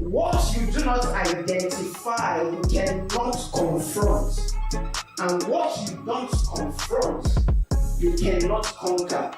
What you do not identify, you cannot confront. And what you don't confront, you cannot conquer.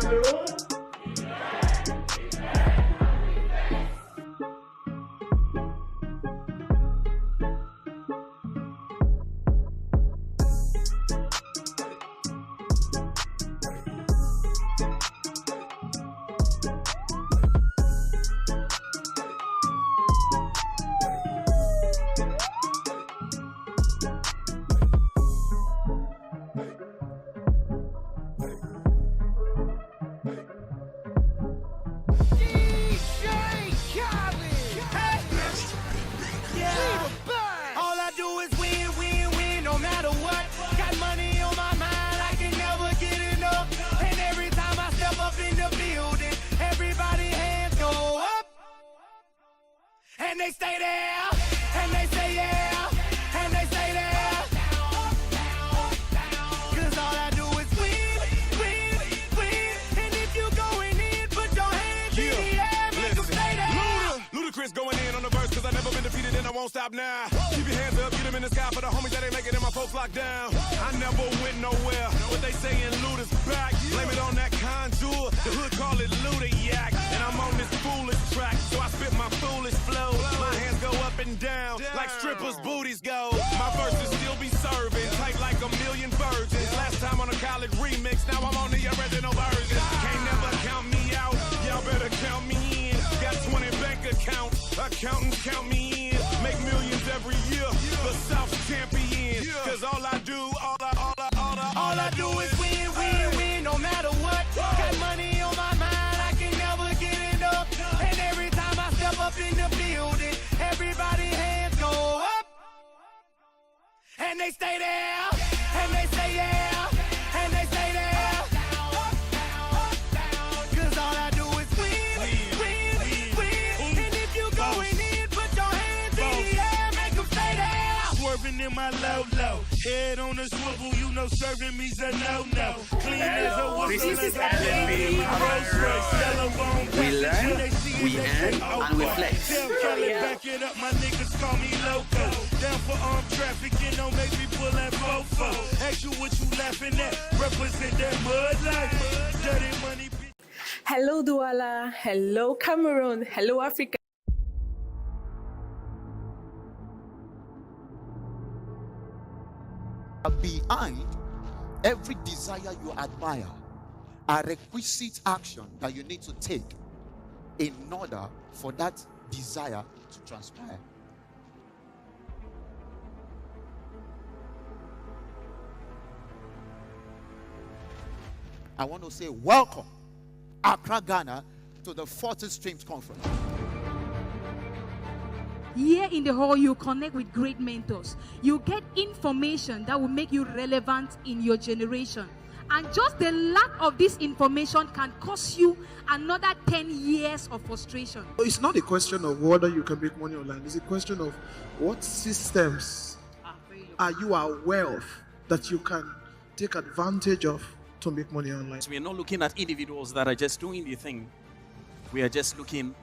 Cameroon. And they stay there, and they say yeah, and they say there. Cause all I do is win, win, win. And if you going in, put your hands in the air, make them stay there. Ludacris going in on the verse, cause I never been defeated and I won't stop now. Keep your hands up, get them in the sky for the homies that ain't making it, my folks locked down. I never went nowhere, what they saying Luda's back. Blame it on that contour, the hood call it Luda Yak. And I'm on this foolish track, so I spit my foolish flow. My hands go up and down, like strippers' booties go. My verses still be serving, tight like a million virgins. Last time on a college remix, now I'm on the original version. Can't never count me out, y'all better count me in. Got 20 bank accounts, accountants count me in. Make millions every year, the South's champion. Cause all I do, all I do is win, win, win, no matter what. Got money on my mind, I can never get enough. And every time I step up in the building, everybody hands go up. And they stay there, and they say yeah, and they say there. Cause all I do is win, win, win. And if you going in, put your hands in the air, make them stay there. Swerving in my low, head on a swivel, you know serving me's a no-no. Clean as a whistle, as a We learn, we earn, and we flex. Back it up, my niggas call me loco. Down for armed trafficking, don't make me pull that fofo. Ask you what you laughing at, represent that mud life. Dirty money. Hello Douala, hello Cameroon, hello Africa. Behind every desire you admire are requisite action that you need to take in order for that desire to transpire. I want to say welcome, Accra, Ghana, to the 40 Streams Conference. Here in the hall, you connect with great mentors. You get information that will make you relevant in your generation. And just the lack of this information can cost you another 10 years of frustration. It's not a question of whether you can make money online. It's a question of what systems are you aware of that you can take advantage of to make money online. So we are not looking at individuals that are just doing the thing. We are just looking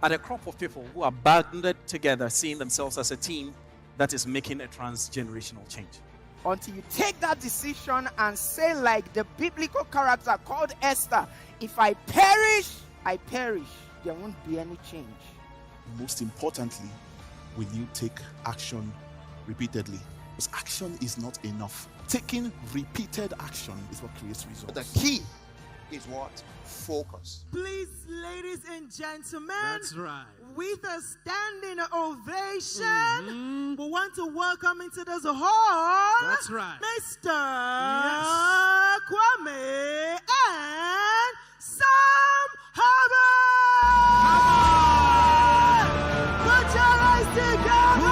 at a crop of people who are banded together, seeing themselves as a team that is making a transgenerational change. Until you take that decision and say, like the biblical character called Esther, if I perish, I perish. There won't be any change. Most importantly, will you take action repeatedly? Because action is not enough. Taking repeated action is what creates results. The key is what? Focus. Please, ladies and gentlemen, That's right. with a standing ovation, we want to welcome into this hall. That's right. Mr. Kwame and Sam Harvard. Put your hands together.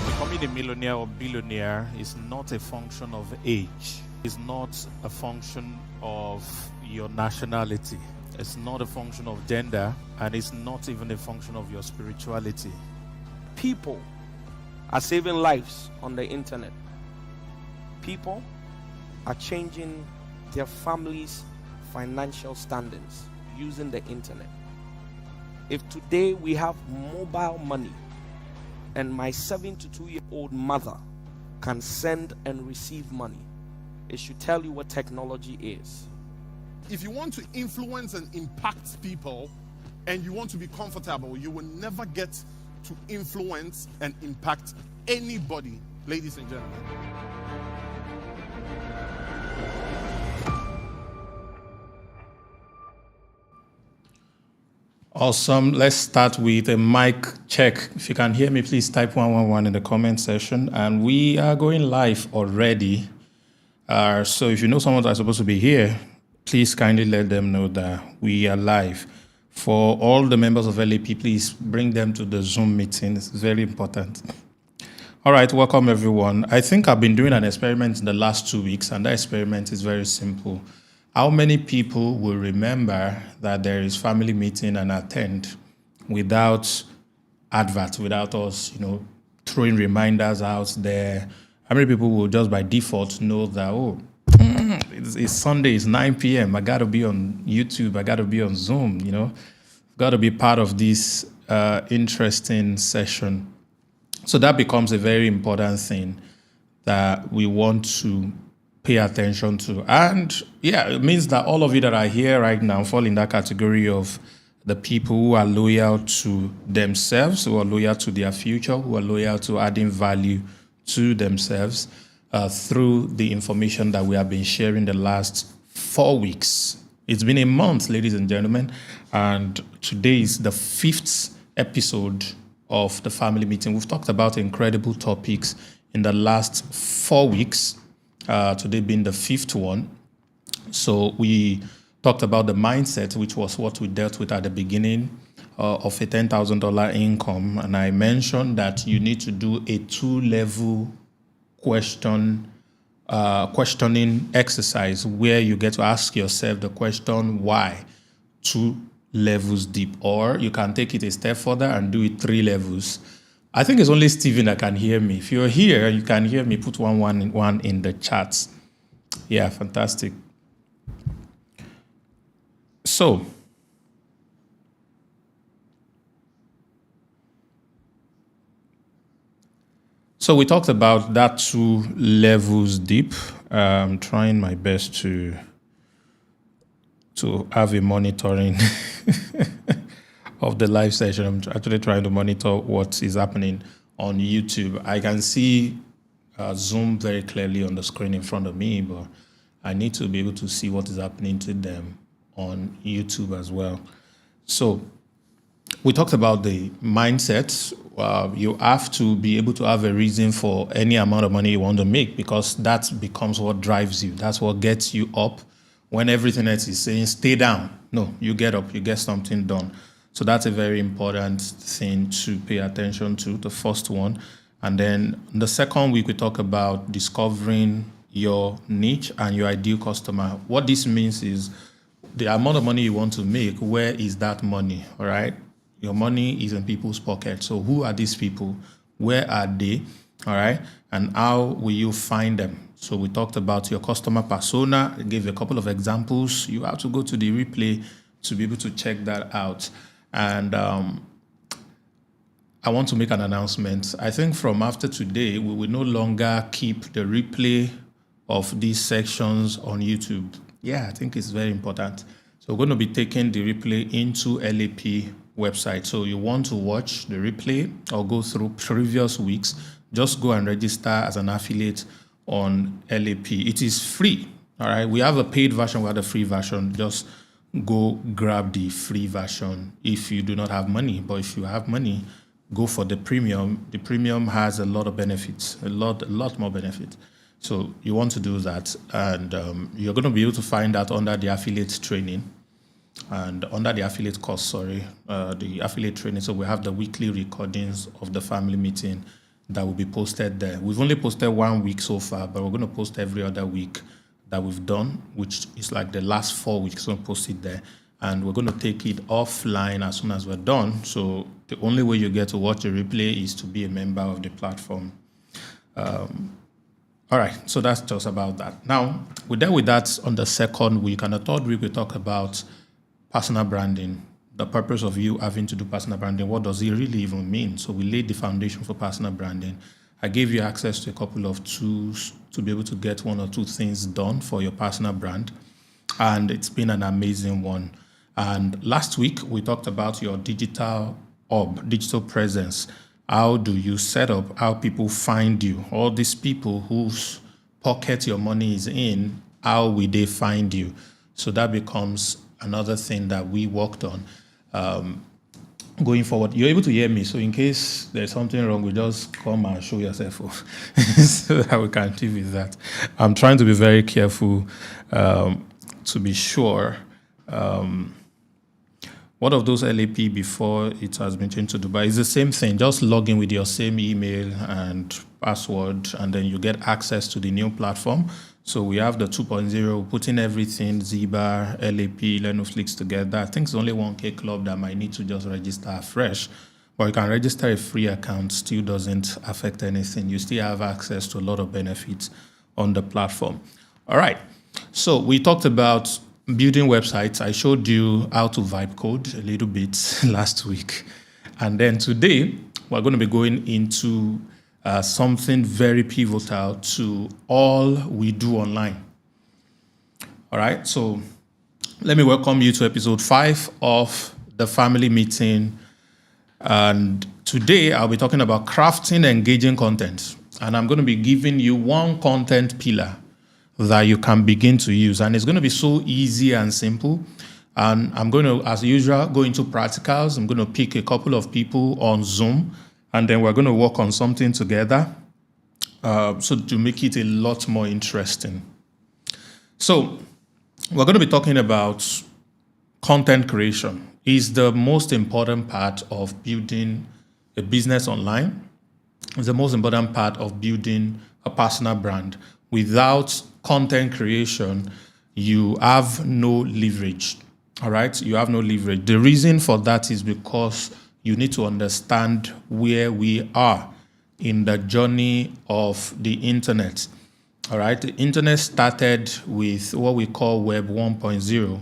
Becoming a millionaire or billionaire is not a function of age. It's not a function of your nationality. It's not a function of gender, and it's not even a function of your spirituality. People are saving lives on the internet. People are changing their families' financial standings using the internet. If today we have mobile money and my 72-year-old mother can send and receive money, it should tell you what technology is. If you want to influence and impact people and you want to be comfortable, you will never get to influence and impact anybody, ladies and gentlemen. Awesome. Let's start with a mic check. If you can hear me, please type 111 in the comment section. And we are going live already. So if you know someone that's supposed to be here, please kindly let them know that we are live. For all the members of LAP, please bring them to the Zoom meeting. It's very important. All right, welcome everyone. I think I've been doing an experiment in the last 2 weeks, and that experiment is very simple. How many people will remember that there is family meeting and attend without adverts, without us, throwing reminders out there? How many people will just by default know that, it's Sunday, it's 9 p.m. I got to be on YouTube. I got to be on Zoom, Got to be part of this interesting session. So that becomes a very important thing that we want to pay attention to. And yeah, it means that all of you that are here right now fall in that category of the people who are loyal to themselves, who are loyal to their future, who are loyal to adding value to themselves through the information that we have been sharing the last 4 weeks. It's been a month, ladies and gentlemen, and today is the 5th episode of the family meeting. We've talked about incredible topics in the last 4 weeks, today being the 5th one. So we talked about the mindset, which was what we dealt with at the beginning of a $10,000 income. And I mentioned that you need to do a 2-level questioning exercise where you get to ask yourself the question, why? 2 levels deep. Or you can take it a step further and do it 3 levels. I think it's only Stephen that can hear me. If you're here, you can hear me, put 111 in the chats. Yeah, fantastic. So we talked about that 2 levels deep. I'm trying my best to have a monitoring of the live session. I'm actually trying to monitor what is happening on YouTube. I can see Zoom very clearly on the screen in front of me, but I need to be able to see what is happening to them on YouTube as well. So we talked about the mindset. You have to be able to have a reason for any amount of money you want to make, because that becomes what drives you. That's what gets you up when everything else is saying, stay down. No, you get up, you get something done. So that's a very important thing to pay attention to, the first one. And then the second week, we talk about discovering your niche and your ideal customer. What this means is the amount of money you want to make, where is that money, all right? Your money is in people's pockets. So who are these people? Where are they? All right. And how will you find them? So we talked about your customer persona. I gave you a couple of examples. You have to go to the replay to be able to check that out. And I want to make an announcement. I think from after today, we will no longer keep the replay of these sections on YouTube. Yeah, I think it's very important. So we're going to be taking the replay into LAP website. So you want to watch the replay or go through previous weeks, just go and register as an affiliate on LAP. It is free. All right, we have a paid version, we have a free version. Just go grab the free version if you do not have money. But if you have money, go for the premium. The premium has a lot of benefits, a lot more benefits. So you want to do that, and you're going to be able to find that under the affiliate training and under the affiliate course, the affiliate training. So we have the weekly recordings of the family meeting that will be posted there. We've only posted 1 week so far, but we're going to post every other week that we've done, which is like the last 4 weeks. We're going to post it there. And we're going to take it offline as soon as we're done. So the only way you get to watch the replay is to be a member of the platform. All right, so that's just about that. Now, we dealt with that on the second week. And the third week, we talk about personal branding, the purpose of you having to do personal branding. What does it really even mean? So we laid the foundation for personal branding. I gave you access to a couple of tools to be able to get 1 or 2 things done for your personal brand. And it's been an amazing one. And last week, we talked about your digital presence. How do you set up how people find you? All these people whose pocket your money is in, how will they find you? So that becomes another thing that we worked on. Going forward, you're able to hear me. So in case there's something wrong, we just come and show yourself off so that we can deal with that. I'm trying to be very careful to be sure. What of those LAP before it has been changed to Dubai? It's the same thing. Just log in with your same email and password, and then you get access to the new platform. So we have the 2.0, putting everything, Zbar, LAP, Lenoflix together. I think it's only 1K club that might need to just register afresh. But you can register a free account, still doesn't affect anything. You still have access to a lot of benefits on the platform. All right. So we talked about building websites. I showed you how to vibe code a little bit last week. And then today, we're going to be going into something very pivotal to all we do online. All right, so let me welcome you to episode 5 of the family meeting. And today I'll be talking about crafting engaging content. And I'm going to be giving you one content pillar that you can begin to use. And it's going to be so easy and simple. And I'm going to, as usual, go into practicals. I'm going to pick a couple of people on Zoom, and then we're going to work on something together so to make it a lot more interesting. So we're going to be talking about content creation. It's the most important part of building a business online. It's the most important part of building a personal brand. Without content creation, you have no leverage. All right? You have no leverage. The reason for that is because you need to understand where we are in the journey of the internet. All right? The internet started with what we call Web 1.0,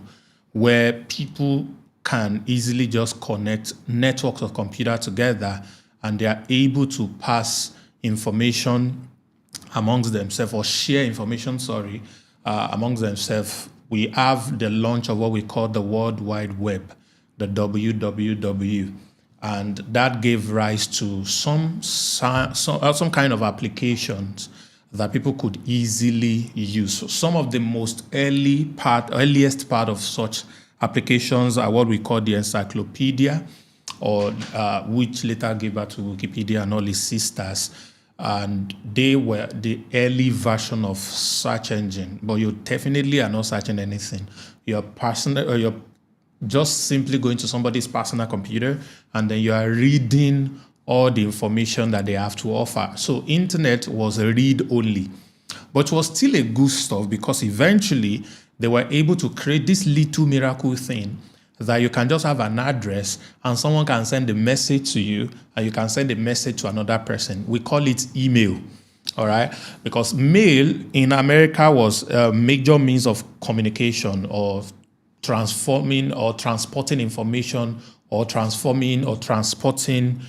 where people can easily just connect networks of computers together, and they are able to pass information amongst themselves, or share information, amongst themselves. We have the launch of what we call the World Wide Web, the WWW, and that gave rise to some kind of applications that people could easily use. So some of the most earliest part of such applications are what we call the encyclopedia, or which later gave birth to Wikipedia and all its sisters. And they were the early version of search engine, but you definitely are not searching anything. You're just simply going to somebody's personal computer, and then you are reading all the information that they have to offer. So internet was read only, but it was still a good stuff, because eventually they were able to create this little miracle thing that you can just have an address and someone can send a message to you, and you can send a message to another person. We call it email, all right? Because mail in America was a major means of communication, or transforming or transporting information, or transforming or transporting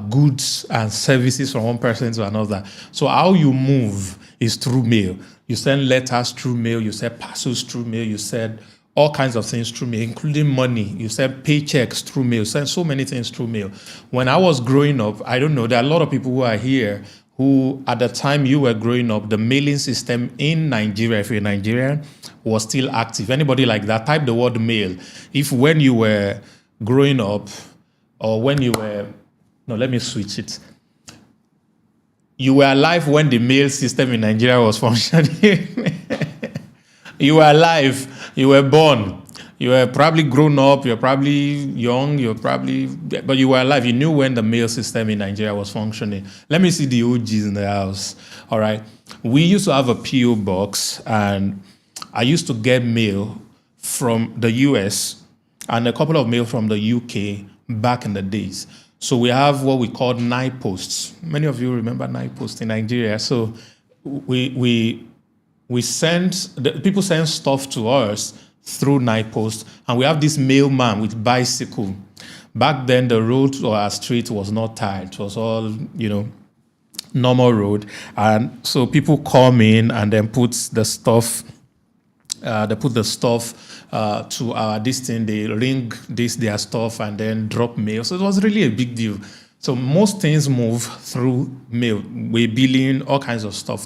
goods and services from one person to another. So how you move is through mail. You send letters through mail, you send parcels through mail, you send all kinds of things through mail, including money. You send paychecks through mail, you send so many things through mail. When I was growing up, I don't know, there are a lot of people who are here who, at the time you were growing up, the mailing system in Nigeria, if you're Nigerian, was still active. Anybody like that? Type the word mail. If when you were growing up, or when you were, no, let me switch it. You were alive when the mail system in Nigeria was functioning. You were alive. You were born. You were probably grown up. You're probably young. But you were alive. You knew when the mail system in Nigeria was functioning. Let me see the OGs in the house. All right. We used to have a PO box, and I used to get mail from the US and a couple of mail from the UK back in the days. So we have what we call night posts. Many of you remember night posts in Nigeria. So we send, people send stuff to us through night post, and we have this mailman with bicycle. Back then, the road or our street was not tied. It was all, normal road. And so people come in and then put the stuff, to our thing. They ring their stuff and then drop mail. So it was really a big deal. So most things move through mail, way billing, all kinds of stuff.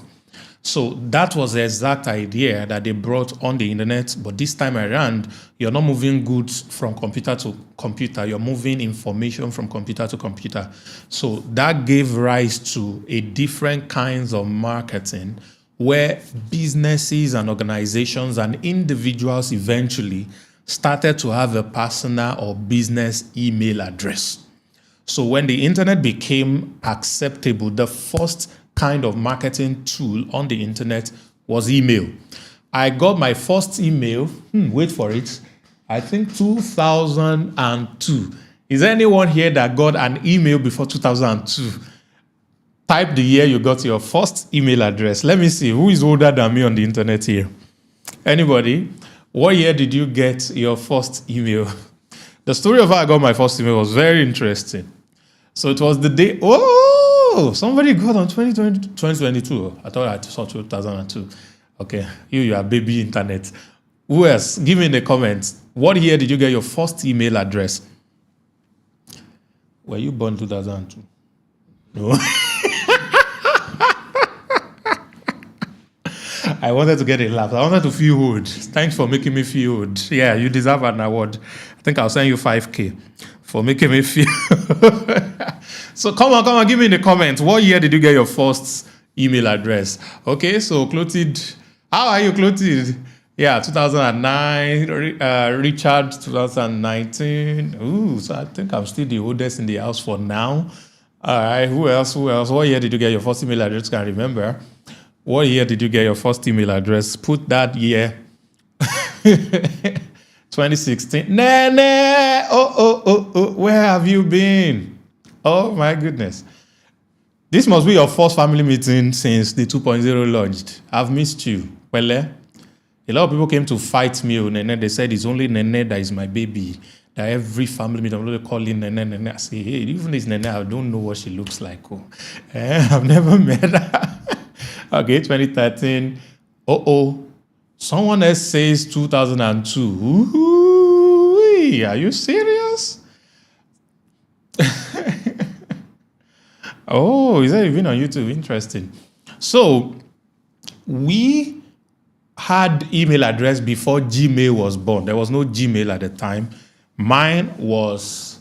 So that was the exact idea that they brought on the internet. But this time around, you're not moving goods from computer to computer. You're moving information from computer to computer. So that gave rise to a different kinds of marketing where businesses and organizations and individuals eventually started to have a personal or business email address. So when the internet became acceptable, the first kind of marketing tool on the internet was email. I got my first email, wait for it, I think 2002. Is there anyone here that got an email before 2002? Type the year you got your first email address. Let me see, who is older than me on the internet here? Anybody? What year did you get your first email? The story of how I got my first email was very interesting. So it was the day, somebody got on 2022. I thought I saw 2002. Okay, you are baby internet. Who else? Give me in the comments. What year did you get your first email address? Were you born 2002? No. I wanted to get a laugh. I wanted to feel old. Thanks for making me feel old. Yeah, you deserve an award. I think I'll send you 5K for making me feel. So come on, give me in the comments. What year did you get your first email address? Okay, so Clotilde. How are you, Clotilde? Yeah, 2009. Richard, 2019. Ooh, so I think I'm still the oldest in the house for now. All right, who else? What year did you get your first email address? Can't remember. What year did you get your first email address? Put that year. 2016. Nene! Oh, where have you been? Oh, my goodness. This must be your first family meeting since the 2.0 launched. I've missed you. Well, a lot of people came to fight me on Nene. They said it's only Nene that is my baby. That every family meeting, I'm going to call in Nene. I say, hey, even this Nene, I don't know what she looks like. I've never met her. Okay, 2013. Someone else says 2002. Ooh, are you serious? Oh, is that even on YouTube? Interesting. So, we had email address before Gmail was born. There was no Gmail at the time. Mine was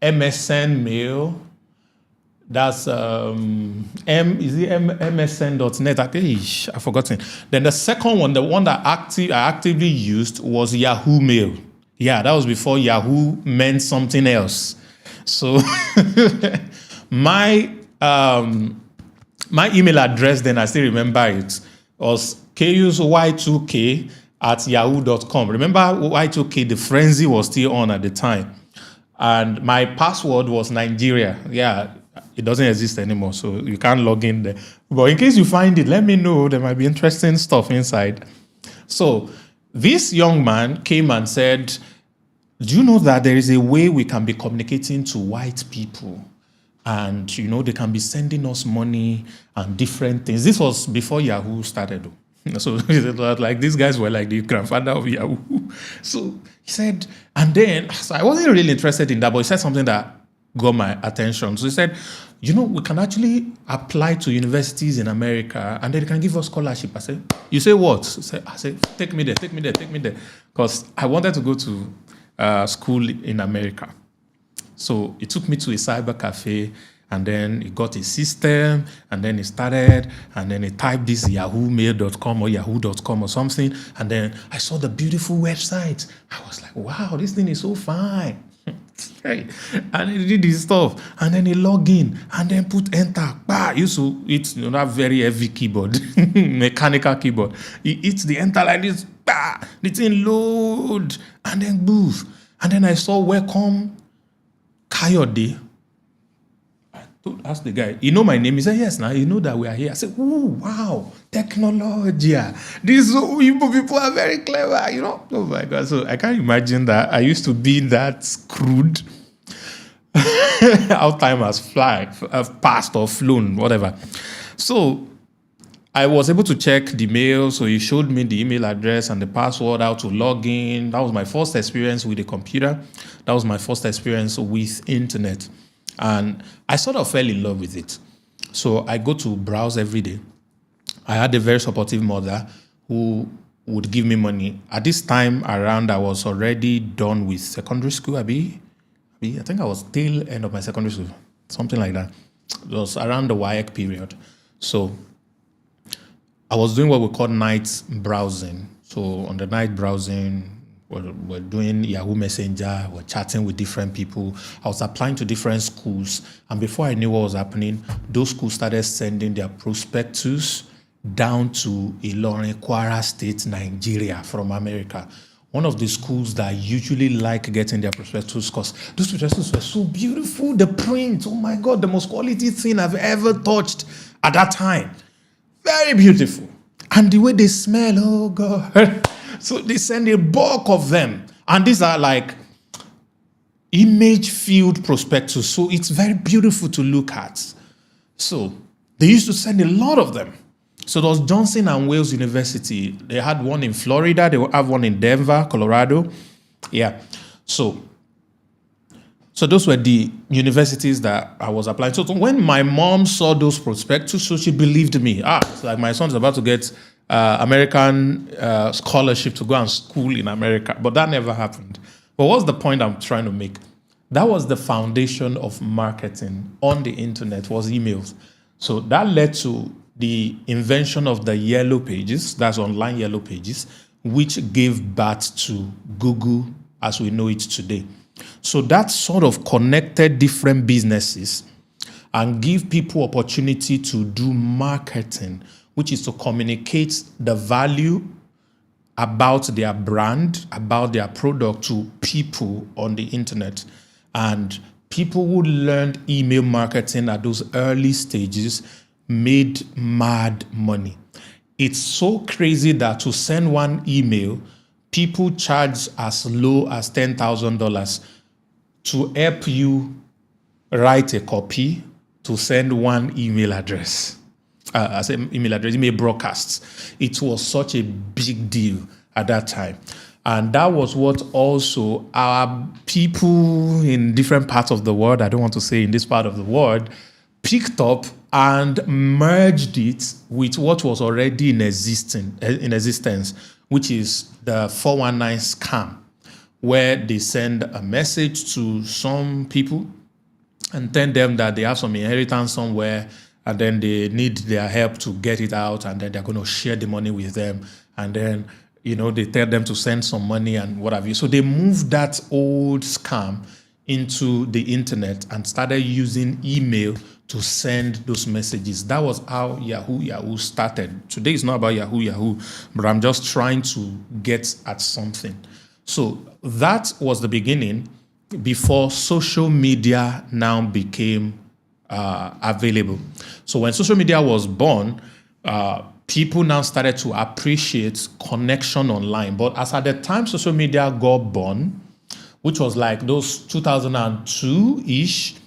MSN Mail. That's MSN.net. I've forgotten. Then the second one, the one that I actively used was Yahoo Mail. Yeah, that was before Yahoo meant something else. So my email address then, I still remember it, was KUSY2K@yahoo.com. Remember Y2K, the frenzy was still on at the time. And my password was Nigeria. Yeah, it doesn't exist anymore, so you can't log in there. But in case you find it, let me know. There might be interesting stuff inside. So this young man came and said, do you know that there is a way we can be communicating to white people? And, they can be sending us money and different things. This was before Yahoo started. So like these guys were like the grandfather of Yahoo. So he said, and then, so I wasn't really interested in that, but he said something that got my attention. So he said, you know, we can actually apply to universities in America and they can give us scholarship. I said, you say what? I said, take me there. Because I wanted to go to school in America. So it took me to a cyber cafe, and then he got a system, and then he started, and then he typed this yahoomail.com or yahoo.com or something, and then I saw the beautiful website. I was like, wow, this thing is so fine. Right. And he did his stuff, and then he logged in, and then put enter. Bah, used to it's that very heavy keyboard, mechanical keyboard. He hits the enter like this. Bah, the thing load, and then boof. And then I saw welcome Kayode. I asked the guy, you know my name? He said, yes, now you know that we are here. I said, oh, wow, technology. These people are very clever, you know? Oh my God. So I can't imagine that. I used to be that crude. How time has passed or flown, whatever. So I was able to check the mail. So he showed me the email address and the password, how to log in. That was my first experience with the computer. That was my first experience with internet. And I sort of fell in love with it. So I go to browse every day. I had a very supportive mother who would give me money. At this time around, I was already done with secondary school, I think I was still end of my secondary school, something like that. It was around the WAEC period. So I was doing what we call night browsing. So on the night browsing, we're doing Yahoo Messenger, we're chatting with different people. I was applying to different schools. And before I knew what was happening, those schools started sending their prospectus down to Ilorin, Kwara State, Nigeria from America. One of the schools that I usually like getting their prospectus, because those prospectus were so beautiful. The print, oh my God, the most quality thing I've ever touched at that time. Very beautiful. And the way they smell, oh God. So they send a bulk of them. And these are like image-filled prospectus. So it's very beautiful to look at. So they used to send a lot of them. So there was Johnson and Wales University. They had one in Florida. They have one in Denver, Colorado. Yeah. So those were the universities that I was applying to. So when my mom saw those prospectus, so she believed me. It's like my son's about to get American scholarship to go and school in America. But that never happened. But what's the point I'm trying to make? That was the foundation of marketing on the internet, was emails. So that led to the invention of the Yellow Pages, that's online Yellow Pages, which gave birth to Google as we know it today. So that sort of connected different businesses and give people opportunity to do marketing, which is to communicate the value about their brand, about their product to people on the internet. And people who learned email marketing at those early stages made mad money. It's so crazy that to send one email, people charge as low as $10,000 to help you write a copy to send one email address. Email broadcasts. It was such a big deal at that time. And that was what also our people in different parts of the world, I don't want to say in this part of the world, picked up and merged it with what was already in existence, which is the 419 scam, where they send a message to some people and tell them that they have some inheritance somewhere, and then they need their help to get it out, and then they're going to share the money with them, and then they tell them to send some money and what have you. So they moved that old scam into the internet and started using email to send those messages. That was how Yahoo started. Today is not about Yahoo, but I'm just trying to get at something. So that was the beginning before social media now became available. So when social media was born, people now started to appreciate connection online. But as at the time social media got born, which was like those 2002-ish,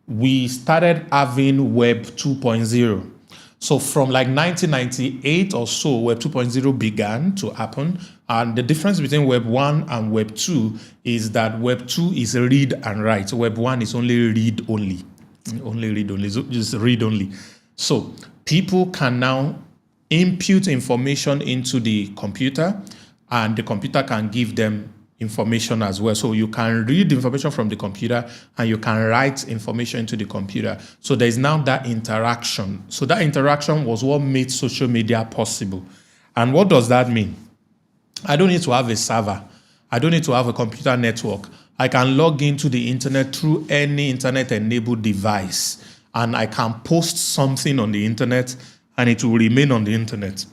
we started having Web 2.0. So from like 1998 or so, Web 2.0 began to happen. And the difference between Web 1 and Web 2 is that Web 2 is read and write. Web 1 is only read only. Only read only, just read only. So people can now input information into the computer, and the computer can give them information as well. So you can read information from the computer and you can write information into the computer. So there is now that interaction. So that interaction was what made social media possible. And what does that mean? I don't need to have a server. I don't need to have a computer network. I can log into the internet through any internet-enabled device, and I can post something on the internet and it will remain on the internet.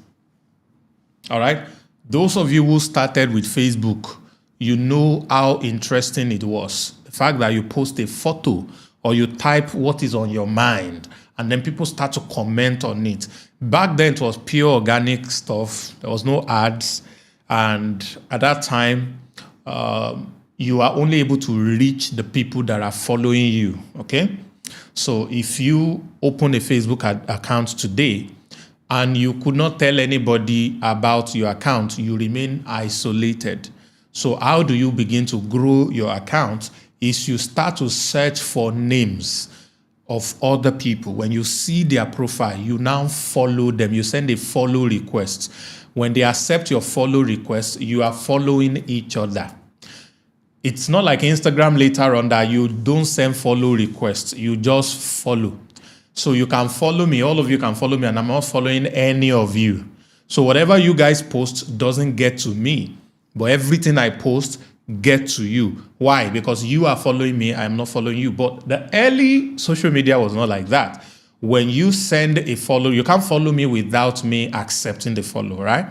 All right? Those of you who started with Facebook, you know how interesting it was. The fact that you post a photo or you type what is on your mind, and then people start to comment on it. Back then, it was pure organic stuff. There was no ads. And at that time, you are only able to reach the people that are following you, okay? So if you open a Facebook account today and you could not tell anybody about your account, you remain isolated. So how do you begin to grow your account? Is you start to search for names of other people. When you see their profile, you now follow them. You send a follow request. When they accept your follow request, you are following each other. It's not like Instagram later on that you don't send follow requests. You just follow. So you can follow me. All of you can follow me, and I'm not following any of you. So whatever you guys post doesn't get to me. But everything I post gets to you. Why? Because you are following me, I'm not following you. But the early social media was not like that. When you send a follow, you can't follow me without me accepting the follow, right?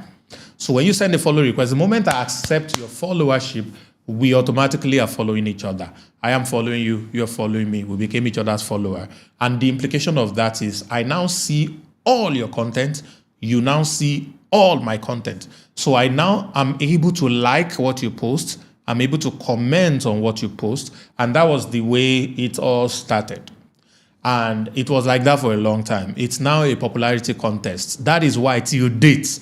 So when you send a follow request, the moment I accept your followership, we automatically are following each other. I am following you, you're following me. We became each other's follower. And the implication of that is I now see all your content. You now see all my content. So I now am able to like what you post. I'm able to comment on what you post. And that was the way it all started. And it was like that for a long time. It's now a popularity contest. That is why till date,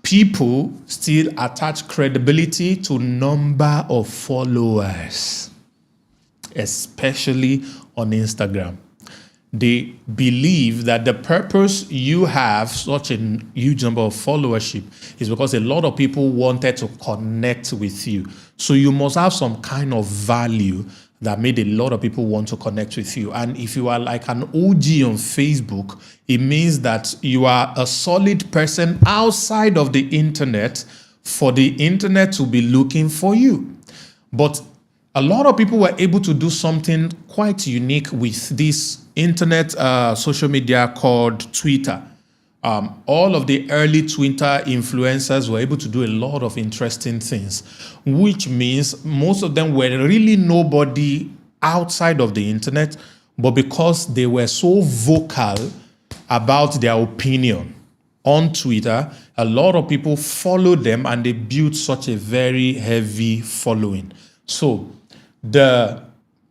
people still attach credibility to number of followers, especially on Instagram. They believe that the purpose you have such a huge number of followership is because a lot of people wanted to connect with you. So you must have some kind of value that made a lot of people want to connect with you. And if you are like an OG on Facebook, it means that you are a solid person outside of the internet for the internet to be looking for you. But a lot of people were able to do something quite unique with this internet social media called Twitter. All of the early Twitter influencers were able to do a lot of interesting things, which means most of them were really nobody outside of the internet, but because they were so vocal about their opinion on Twitter, a lot of people followed them and they built such a very heavy following. So the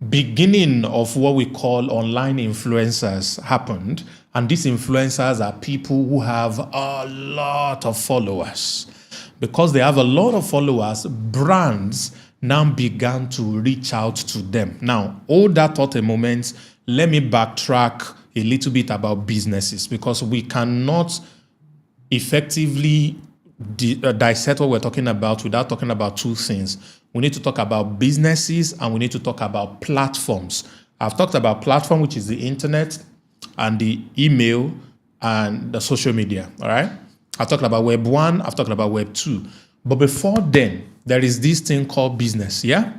beginning of what we call online influencers happened. And these influencers are people who have a lot of followers. Because they have a lot of followers, brands now began to reach out to them. Now, hold that thought a moment. Let me backtrack a little bit about businesses, because we cannot effectively dissect what we're talking about without talking about two things. We need to talk about businesses and we need to talk about platforms. I've talked about platform, which is the internet, and the email and the social media, all right? I've talked about Web 1, I've talked about Web 2. But before then, there is this thing called business, yeah?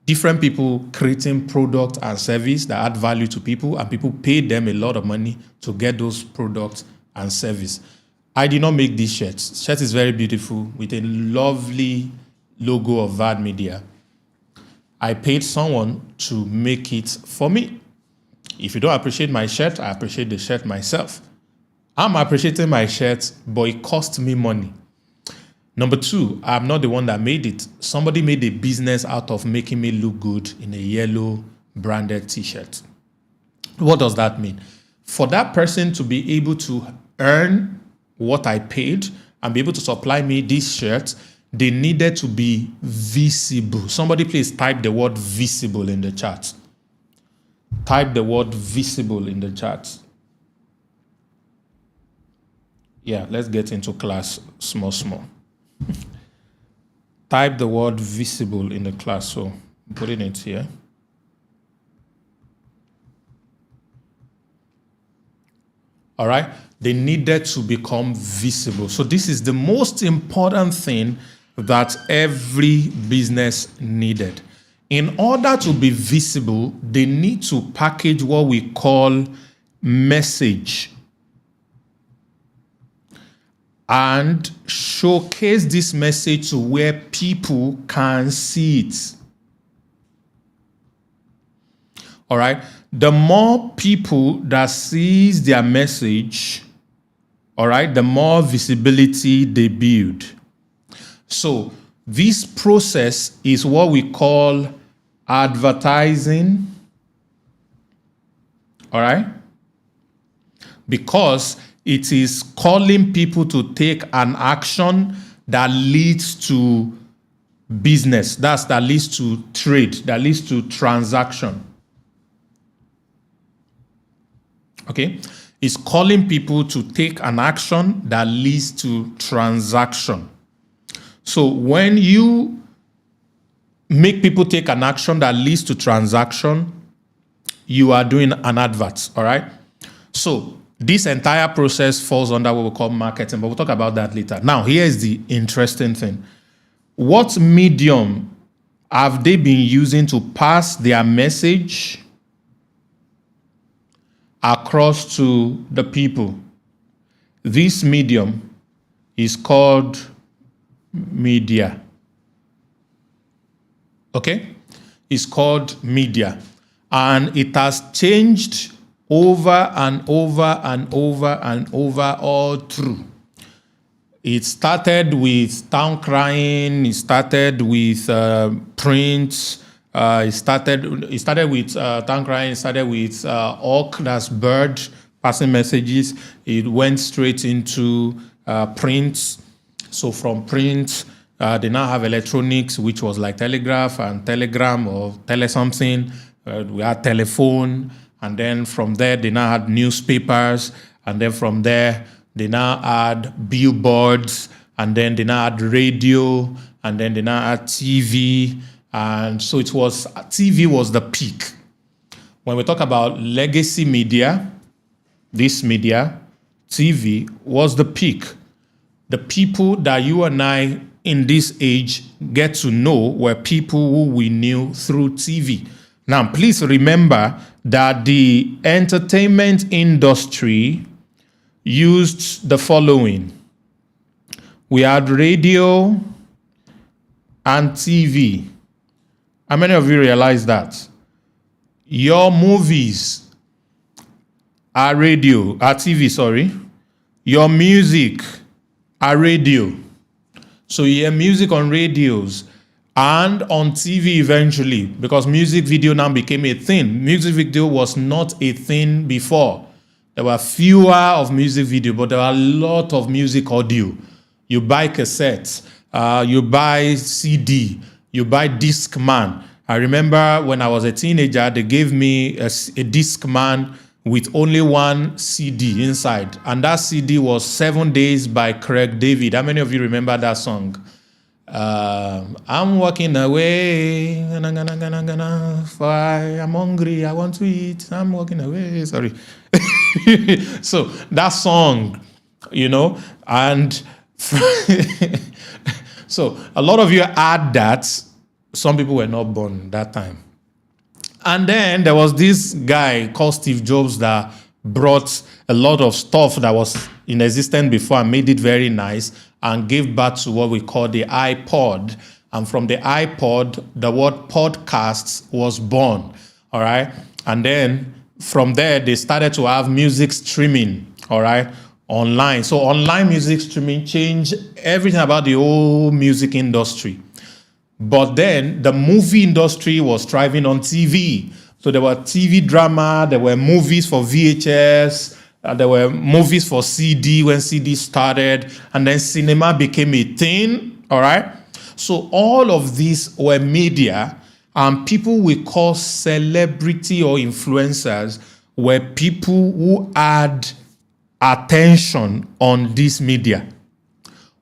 Different people creating product and service that add value to people, and people pay them a lot of money to get those products and service. I did not make this shirt. Shirt is very beautiful with a lovely logo of VAD Media. I paid someone to make it for me. If you don't appreciate my shirt, I appreciate the shirt myself. I'm appreciating my shirt, but it cost me money. Number two, I'm not the one that made it. Somebody made a business out of making me look good in a yellow branded t-shirt. What does that mean? for that person to be able to earn what I paid and be able to supply me these shirts, they needed to be visible. Somebody please type the word visible in the chat. Type the word visible in the chat. Yeah, let's get into class small. Type the word visible in the class. So I'm putting it here. All right. They needed to become visible. So this is the most important thing that every business needed. In order to be visible, they need to package what we call message and showcase this message to where people can see it. All right. The more people that sees their message, all right, the more visibility they build. So this process is what we call advertising. All right. Because it is calling people to take an action that leads to business. That leads to trade, that leads to transaction. Okay? It's calling people to take an action that leads to transaction. So when you make people take an action that leads to transaction, you are doing an advert, all right? So this entire process falls under what we call marketing, but we'll talk about that later. Now, here's the interesting thing. What medium have they been using to pass their message across to the people? This medium is called media. Okay? It's called media. And it has changed over and over and over and over all through. It started with town crying. It started with print. It started with town crying. It started with hawk, that's bird, passing messages. It went straight into print. So from print, they now have electronics, which was like telegraph and telegram or tele something. We had telephone. And then from there, they now had newspapers. And then from there, they now had billboards. And then they now had radio. And then they now had TV. And so TV was the peak. When we talk about legacy media, this media, TV was the peak. The people that you and I in this age get to know were people who we knew through TV. Now, please remember that the entertainment industry used the following. We had radio and TV. How many of you realize that? Your movies are TV. Your music are radio. So you hear music on radios and on TV eventually, because music video now became a thing. Music video was not a thing before. There were fewer of music video, but there were a lot of music audio. You buy cassettes, you buy CD, you buy Discman. I remember when I was a teenager, they gave me a Discman with only one CD inside. And that CD was 7 Days by Craig David. How many of you remember that song? I'm walking away, for I am hungry, I want to eat, I'm walking away, sorry. So that song, and so a lot of you had that. Some people were not born that time. And then there was this guy called Steve Jobs that brought a lot of stuff that was in existence before and made it very nice and gave birth to what we call the iPod. And from the iPod, the word podcasts was born. All right. And then from there, they started to have music streaming. All right. Online. So online music streaming changed everything about the whole music industry. But then the movie industry was thriving on TV. So there were TV drama, there were movies for VHS, there were movies for CD when CD started, and then cinema became a thing, all right? So all of these were media, and people we call celebrity or influencers were people who had attention on this media.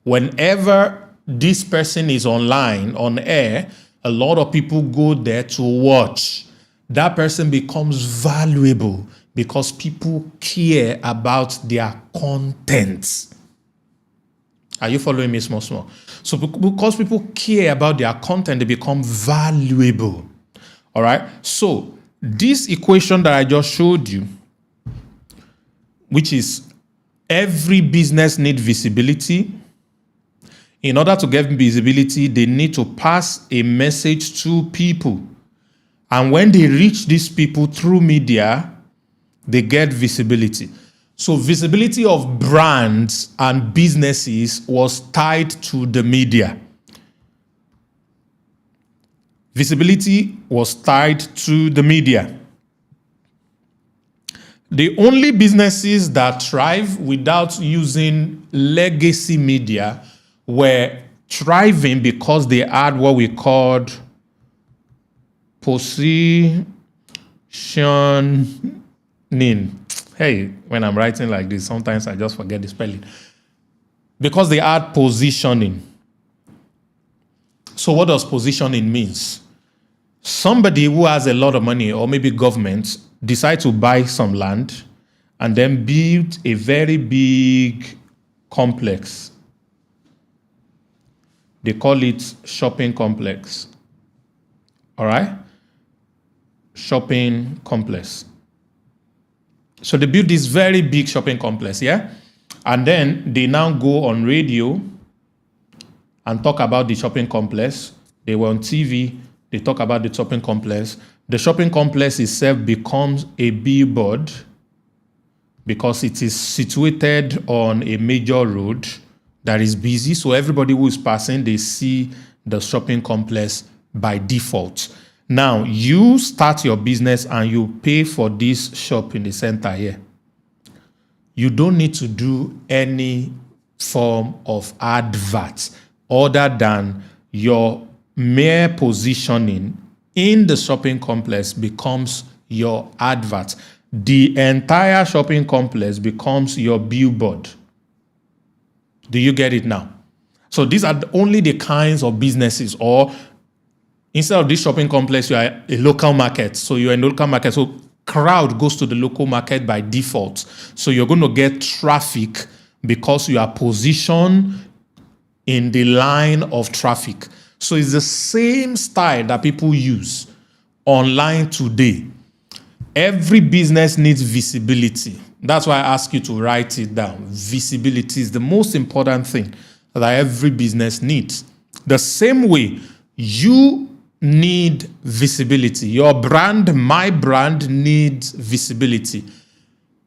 Whenever this person is online, on air, a lot of people go there to watch. That person becomes valuable because people care about their content. Are you following me small? So because people care about their content, they become valuable. All right? So this equation that I just showed you, which is every business needs visibility. In order to get visibility, they need to pass a message to people. And when they reach these people through media, they get visibility. So visibility of brands and businesses was tied to the media. Visibility was tied to the media. The only businesses that thrive without using legacy media were thriving because they had what we called positioning. Hey, when I'm writing like this, sometimes I just forget the spelling. Because they had positioning. So what does positioning means? Somebody who has a lot of money, or maybe government, decide to buy some land and then build a very big complex. They call it shopping complex. All right? Shopping complex. So they built this very big shopping complex, yeah? And then they now go on radio and talk about the shopping complex. They were on TV, they talk about the shopping complex. The shopping complex itself becomes a billboard because it is situated on a major road that is busy. So everybody who is passing, they see the shopping complex by default. Now, you start your business and you pay for this shop in the center here. You don't need to do any form of advert other than your mere positioning in the shopping complex becomes your advert. The entire shopping complex becomes your billboard. Do you get it now? So these are only the kinds of businesses, or instead of this shopping complex, you are a local market. So you're in a local market. So crowd goes to the local market by default. So you're going to get traffic because you are positioned in the line of traffic. So it's the same style that people use online today. Every business needs visibility. That's why I ask you to write it down. Visibility is the most important thing that every business needs. The same way you need visibility. Your brand, my brand, needs visibility.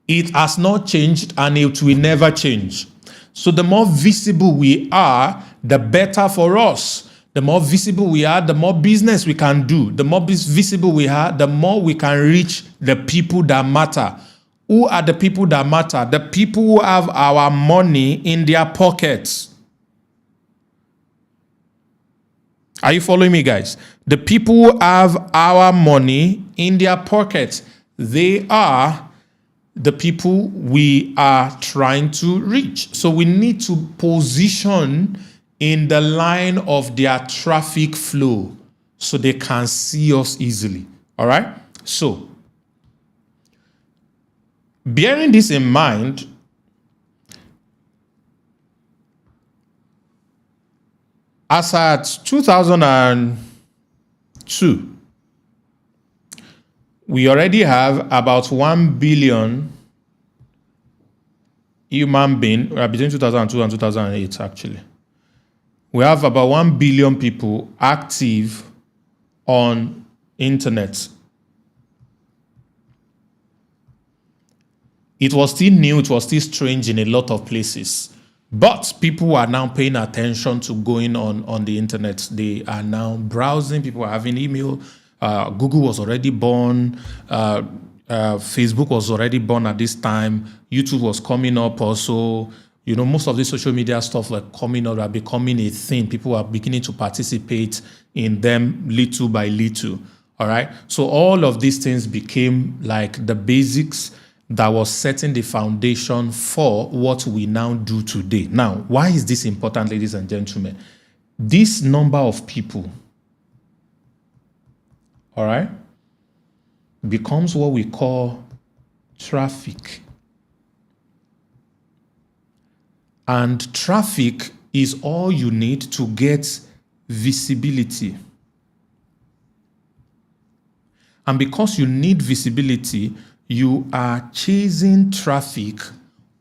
It has not changed and it will never change. So the more visible we are, the better for us. The more visible we are, the more business we can do. The more visible we are, the more we can reach the people that matter. Who are the people that matter? The people who have our money in their pockets. Are you following me, guys? The people who have our money in their pockets, they are the people we are trying to reach. So we need to position in the line of their traffic flow so they can see us easily. All right? So, bearing this in mind, as at 2002, we already have about 1 billion human beings, between 2002 and 2008 actually. We have about 1 billion people active on internet. It was still new, it was still strange in a lot of places. But people are now paying attention to going on the internet. They are now browsing, people are having email Google was already born. Facebook was already born at this time. YouTube was coming up also. You know, most of the social media stuff were coming up, are becoming a thing. People are beginning to participate in them little by little. All right. So all of these things became like the basics that was setting the foundation for what we now do today. Now, why is this important, ladies and gentlemen? This number of people, all right, becomes what we call traffic. And traffic is all you need to get visibility. And because you need visibility, you are chasing traffic,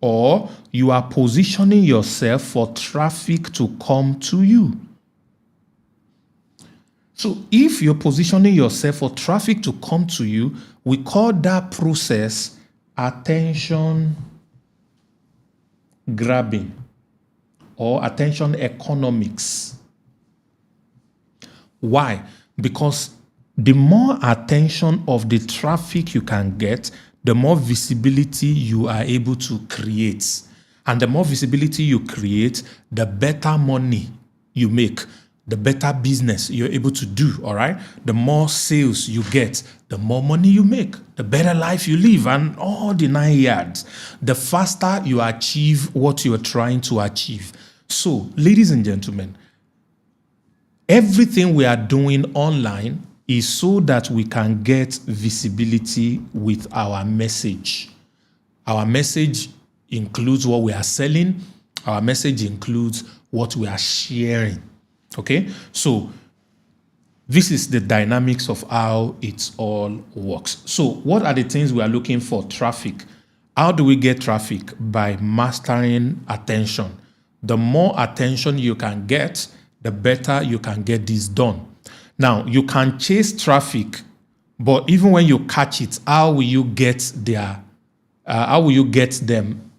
or you are positioning yourself for traffic to come to you. So if you're positioning yourself for traffic to come to you, we call that process attention grabbing or attention economics. Why? Because the more attention of the traffic you can get, the more visibility you are able to create. And the more visibility you create, the better money you make, the better business you're able to do, all right? The more sales you get, the more money you make, the better life you live, and all the 9 yards. The faster you achieve what you're trying to achieve. So, ladies and gentlemen, everything we are doing online is so that we can get visibility with our message. Our message includes what we are selling. Our message includes what we are sharing. Okay? So, this is the dynamics of how it all works. So, what are the things we are looking for? Traffic. How do we get traffic? By mastering attention. The more attention you can get, the better you can get this done. Now, you can chase traffic, but even when you catch it, how will you get them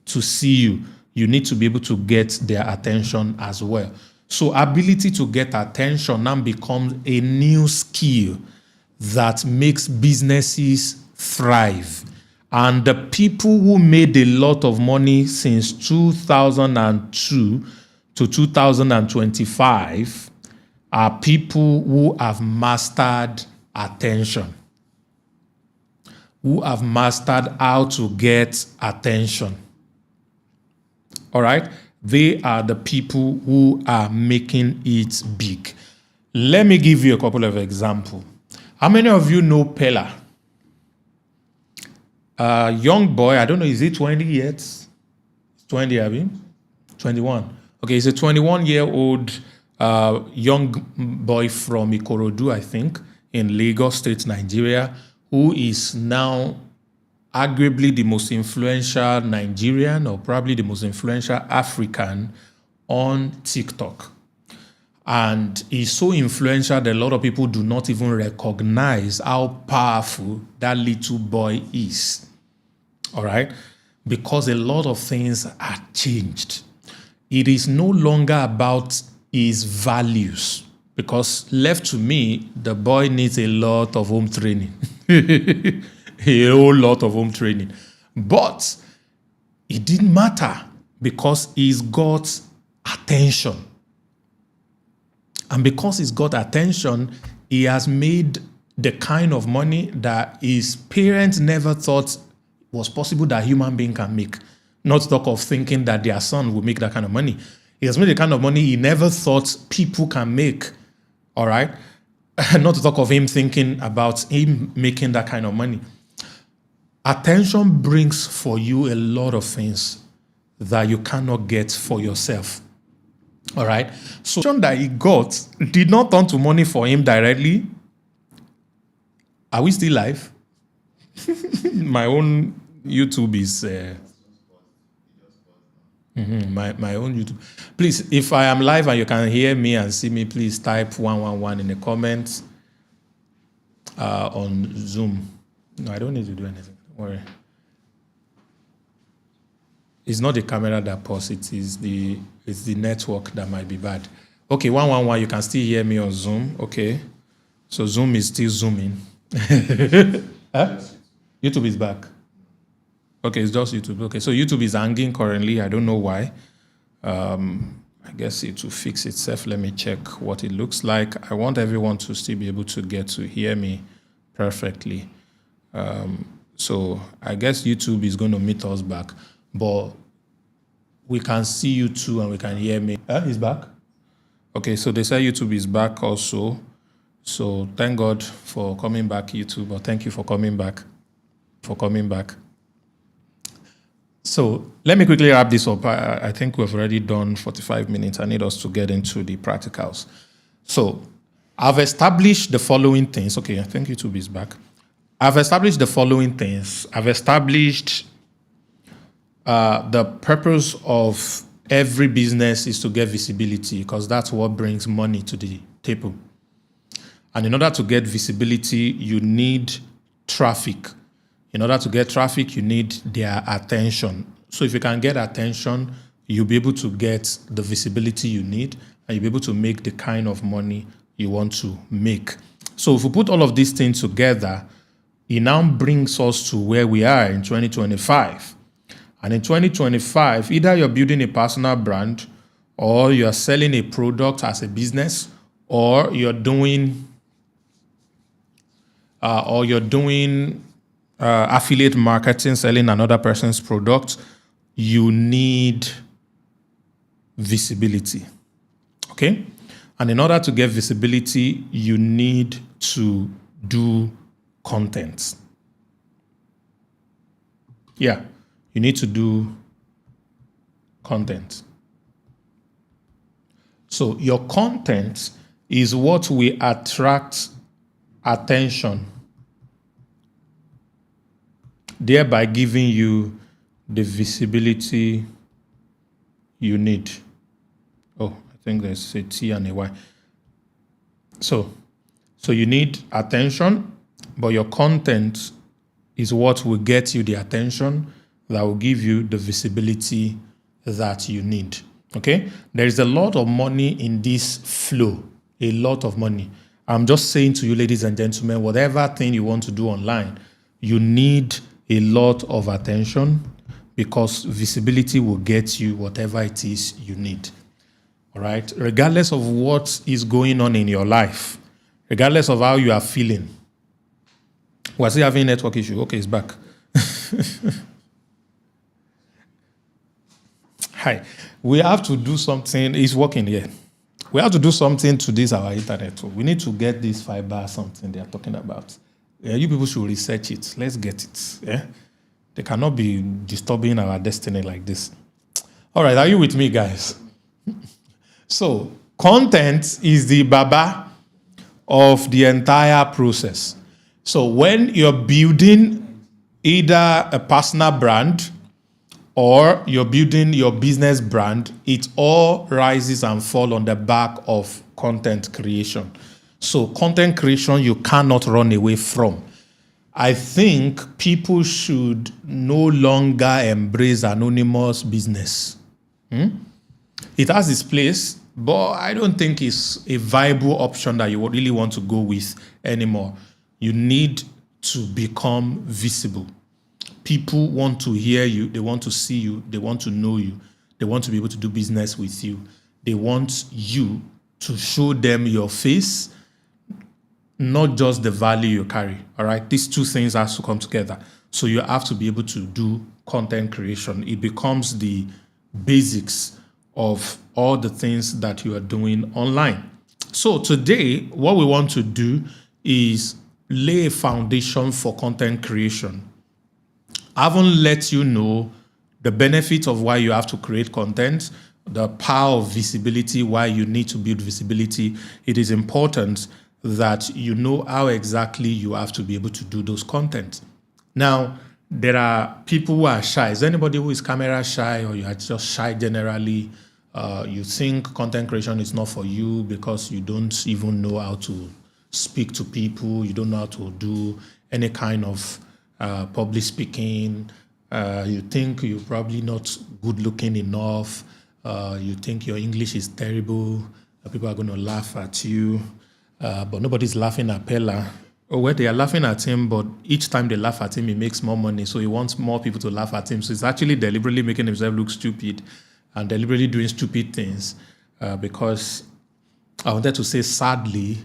to see you? You need to be able to get their attention as well. So ability to get attention now becomes a new skill that makes businesses thrive. And the people who made a lot of money since 2002 to 2025 are people who have mastered attention, who have mastered how to get attention. All right? They are the people who are making it big. Let me give you a couple of examples. How many of you know Pella? Young boy, I don't know, is he 20 yet? 20, I mean? 21. Okay, he's a 21-year-old young boy from Ikorodu, I think, in Lagos State, Nigeria, who is now arguably the most influential Nigerian or probably the most influential African on TikTok. And he's so influential that a lot of people do not even recognize how powerful that little boy is. All right? Because a lot of things are changed. It is no longer about his values. Because left to me, the boy needs a lot of home training. A whole lot of home training. But it didn't matter because he's got attention. And because he's got attention, he has made the kind of money that his parents never thought was possible that a human being can make. Not to talk of thinking that their son will make that kind of money. He has made the kind of money he never thought people can make. All right? Not to talk of him thinking about him making that kind of money. Attention brings for you a lot of things that you cannot get for yourself. All right? So, the attention that he got did not turn to money for him directly. Are we still live? My own YouTube is... my own YouTube. Please, if I am live and you can hear me and see me, please type 111 in the comments on Zoom. No, I don't need to do anything. Don't worry. It's not the camera that pauses, it's the network that might be bad. Okay, 111, you can still hear me on Zoom. Okay. So Zoom is still zooming. Huh? YouTube is back. Okay, it's just YouTube. Okay, so YouTube is hanging currently. I don't know why. I guess it will fix itself. Let me check what it looks like. I want everyone to still be able to get to hear me perfectly. So I guess YouTube is going to meet us back. But we can see you too and we can hear me. He's back? Okay, so they say YouTube is back also. So thank God for coming back, YouTube. Or thank you for coming back. So let me quickly wrap this up. I think we've already done 45 minutes. I need us to get into the practicals. So I've established the following things. Okay, I think YouTube is back. I've established the following things. I've established the purpose of every business is to get visibility because that's what brings money to the table. And in order to get visibility, you need traffic. In order to get traffic, you need their attention. So if you can get attention, you'll be able to get the visibility you need and you'll be able to make the kind of money you want to make. So if we put all of these things together, it now brings us to where we are in 2025. And in 2025, either you're building a personal brand or you're selling a product as a business or you're doing affiliate marketing, selling another person's product, you need visibility. Okay? And in order to get visibility, you need to do content. Yeah, you need to do content. So your content is what will attract attention, thereby giving you the visibility you need. Oh, I think there's a T and a Y. So you need attention, but your content is what will get you the attention that will give you the visibility that you need. Okay? There is a lot of money in this flow, a lot of money. I'm just saying to you, ladies and gentlemen, whatever thing you want to do online, you need a lot of attention because visibility will get you whatever it is you need. All right? Regardless of what is going on in your life, regardless of how you are feeling. We're still having a network issue. Okay, it's back. Hi. We have to do something. It's working here. We have to do something to this, our internet. We need to get this fiber, something they are talking about. You people should research it. Let's get it. Yeah? They cannot be disturbing our destiny like this. All right, are you with me, guys? So, content is the baba of the entire process. So, when you're building either a personal brand or you're building your business brand, it all rises and falls on the back of content creation. So content creation, you cannot run away from. I think people should no longer embrace anonymous business. It has its place, but I don't think it's a viable option that you really want to go with anymore. You need to become visible. People want to hear you, they want to see you, they want to know you, they want to be able to do business with you. They want you to show them your face, not just the value you carry. All right, these two things have to come together. So you have to be able to do content creation. It becomes the basics of all the things that you are doing online. So today, what we want to do is lay a foundation for content creation. I haven't let you know the benefits of why you have to create content, the power of visibility, why you need to build visibility. It is important that you know how exactly you have to be able to do those content. Now, there are people who are shy. Is there anybody who is camera shy or you are just shy generally? You think content creation is not for you because you don't even know how to speak to people. You don't know how to do any kind of public speaking. You think you're probably not good looking enough. You think your English is terrible. People are going to laugh at you. but nobody's laughing at Pella. Oh, well, they are laughing at him, but each time they laugh at him, he makes more money, so he wants more people to laugh at him. So he's actually deliberately making himself look stupid and deliberately doing stupid things because I wanted to say, sadly,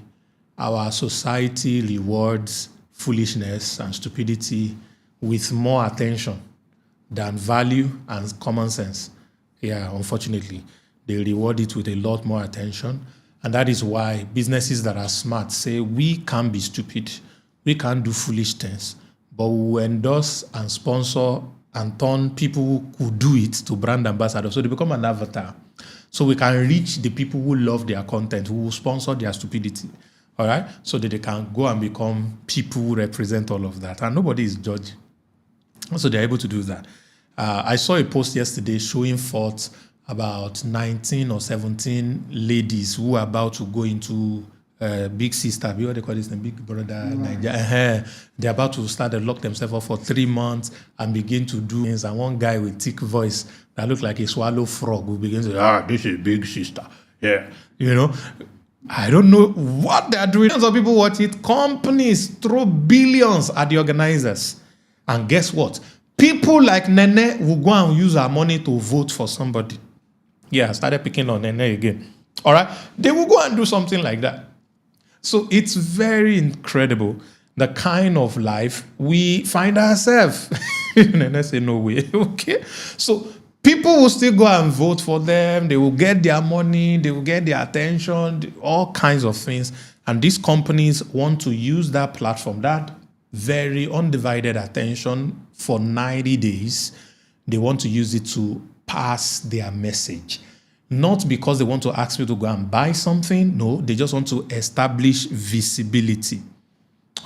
our society rewards foolishness and stupidity with more attention than value and common sense. Yeah, unfortunately, they reward it with a lot more attention. And that is why businesses that are smart say, we can't be stupid, we can't do foolish things, but we will endorse and sponsor and turn people who do it to brand ambassadors. So they become an avatar. So we can reach the people who love their content, who will sponsor their stupidity. All right? So that they can go and become people who represent all of that. And nobody is judging. So they're able to do that. I saw a post yesterday showing forth about 19 or 17 ladies who are about to go into Big Sister, what they call this, Big Brother, Nigeria. They're about to start to lock themselves up for 3 months and begin to do things. And one guy with thick voice that looked like a swallow frog will begin to say, this is Big Sister. Yeah. You know, I don't know what they're doing. Some people watch it. Companies throw billions at the organizers. And guess what? People like Nene will go and use our money to vote for somebody. Yeah, I started picking on Nene again. All right? They will go and do something like that. So it's very incredible the kind of life we find ourselves. Nene say, no way. Okay? So people will still go and vote for them. They will get their money. They will get their attention, all kinds of things. And these companies want to use that platform, that very undivided attention for 90 days. They want to use it to pass their message. Not because they want to ask you to go and buy something. No, they just want to establish visibility.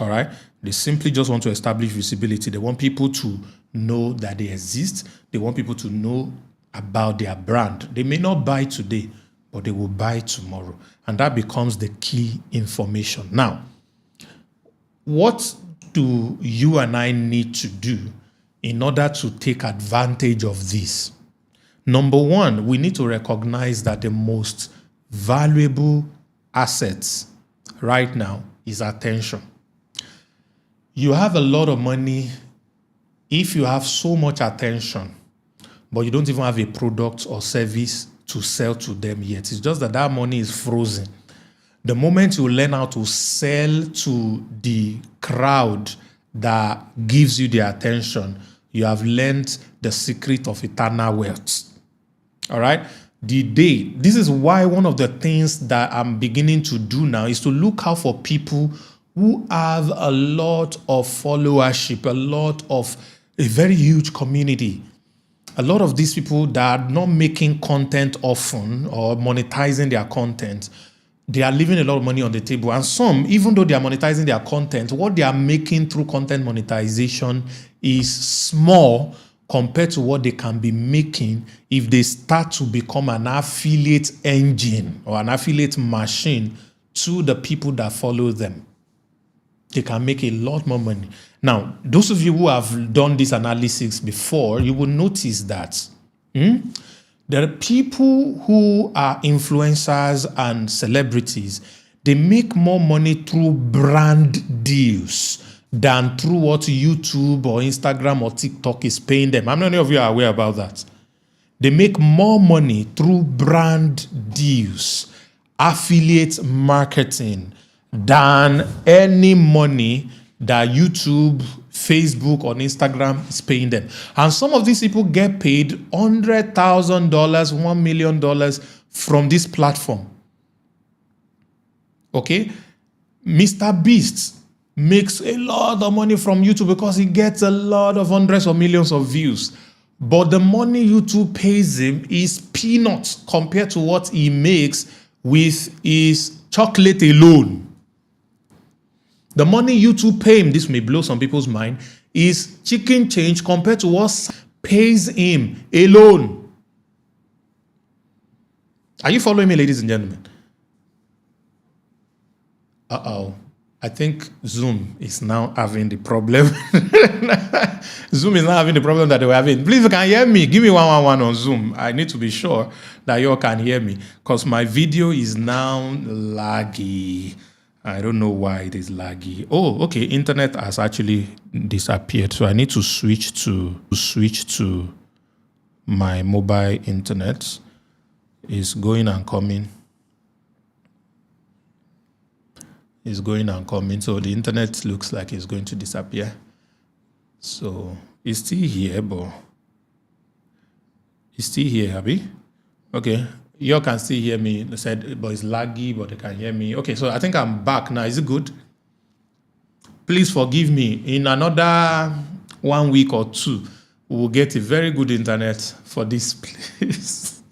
All right? They simply just want to establish visibility. They want people to know that they exist. They want people to know about their brand. They may not buy today, but they will buy tomorrow. And that becomes the key information. Now, what do you and I need to do in order to take advantage of this? Number one, we need to recognize that the most valuable assets right now is attention. You have a lot of money if you have so much attention, but you don't even have a product or service to sell to them yet. It's just that that money is frozen. The moment you learn how to sell to the crowd that gives you the attention, you have learned the secret of eternal wealth. All right? This is why one of the things that I'm beginning to do now is to look out for people who have a lot of followership, a very huge community. A lot of these people that are not making content often or monetizing their content, they are leaving a lot of money on the table. And some, even though they are monetizing their content, what they are making through content monetization is small compared to what they can be making if they start to become an affiliate engine or an affiliate machine to the people that follow them. They can make a lot more money. Now, those of you who have done this analysis before, you will notice that there are people who are influencers and celebrities. They make more money through brand deals than through what YouTube or Instagram or TikTok is paying them. How many of you are aware about that? They make more money through brand deals, affiliate marketing, than any money that YouTube, Facebook, or Instagram is paying them. And some of these people get paid $100,000, $1 million from this platform. Okay? Mr. Beast makes a lot of money from YouTube because he gets a lot of hundreds of millions of views. But the money YouTube pays him is peanuts compared to what he makes with his chocolate alone. The money YouTube pay him, this may blow some people's mind, is chicken change compared to what pays him alone. Are you following me, ladies and gentlemen? I think Zoom is now having the problem. Zoom is now having the problem that they were having. Please, if you can hear me, give me 111 on Zoom. I need to be sure that you all can hear me because my video is now laggy. I don't know why it is laggy. Oh, okay. Internet has actually disappeared. So I need to switch to my mobile internet. It's going and coming. It's going and coming. So the internet looks like it's going to disappear. So it's still here, but it's still here, Abby. Okay. You can still hear me. They said, but it's laggy, but they can hear me. Okay, so I think I'm back now. Is it good? Please forgive me. In another 1 week or two, we will get a very good internet for this place.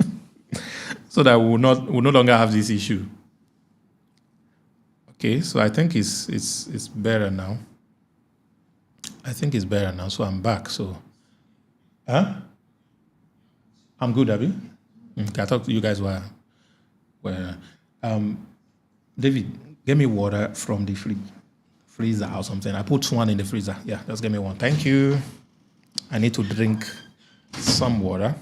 So that we'll no longer have this issue. Okay, so I think it's better now. I think it's better now. So I'm back. So, I'm good, Abby. Okay, I thought you guys were. David, get me water from the freezer or something. I put one in the freezer. Yeah, just get me one. Thank you. I need to drink some water.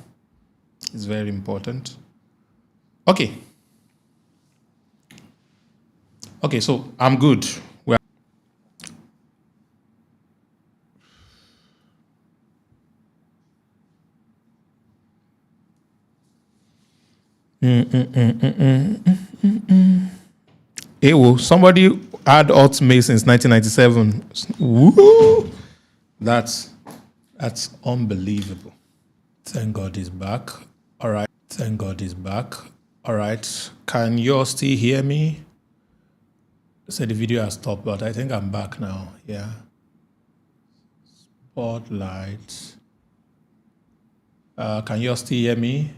It's very important. Okay. Okay, so I'm good. Ewo, somebody had Ultimate since 1997. Woo! That's unbelievable. Thank God he's back. All right. Thank God he's back. All right. Can you all still hear me? So the video has stopped, but I think I'm back now. Yeah. Spotlight. Can you all still hear me?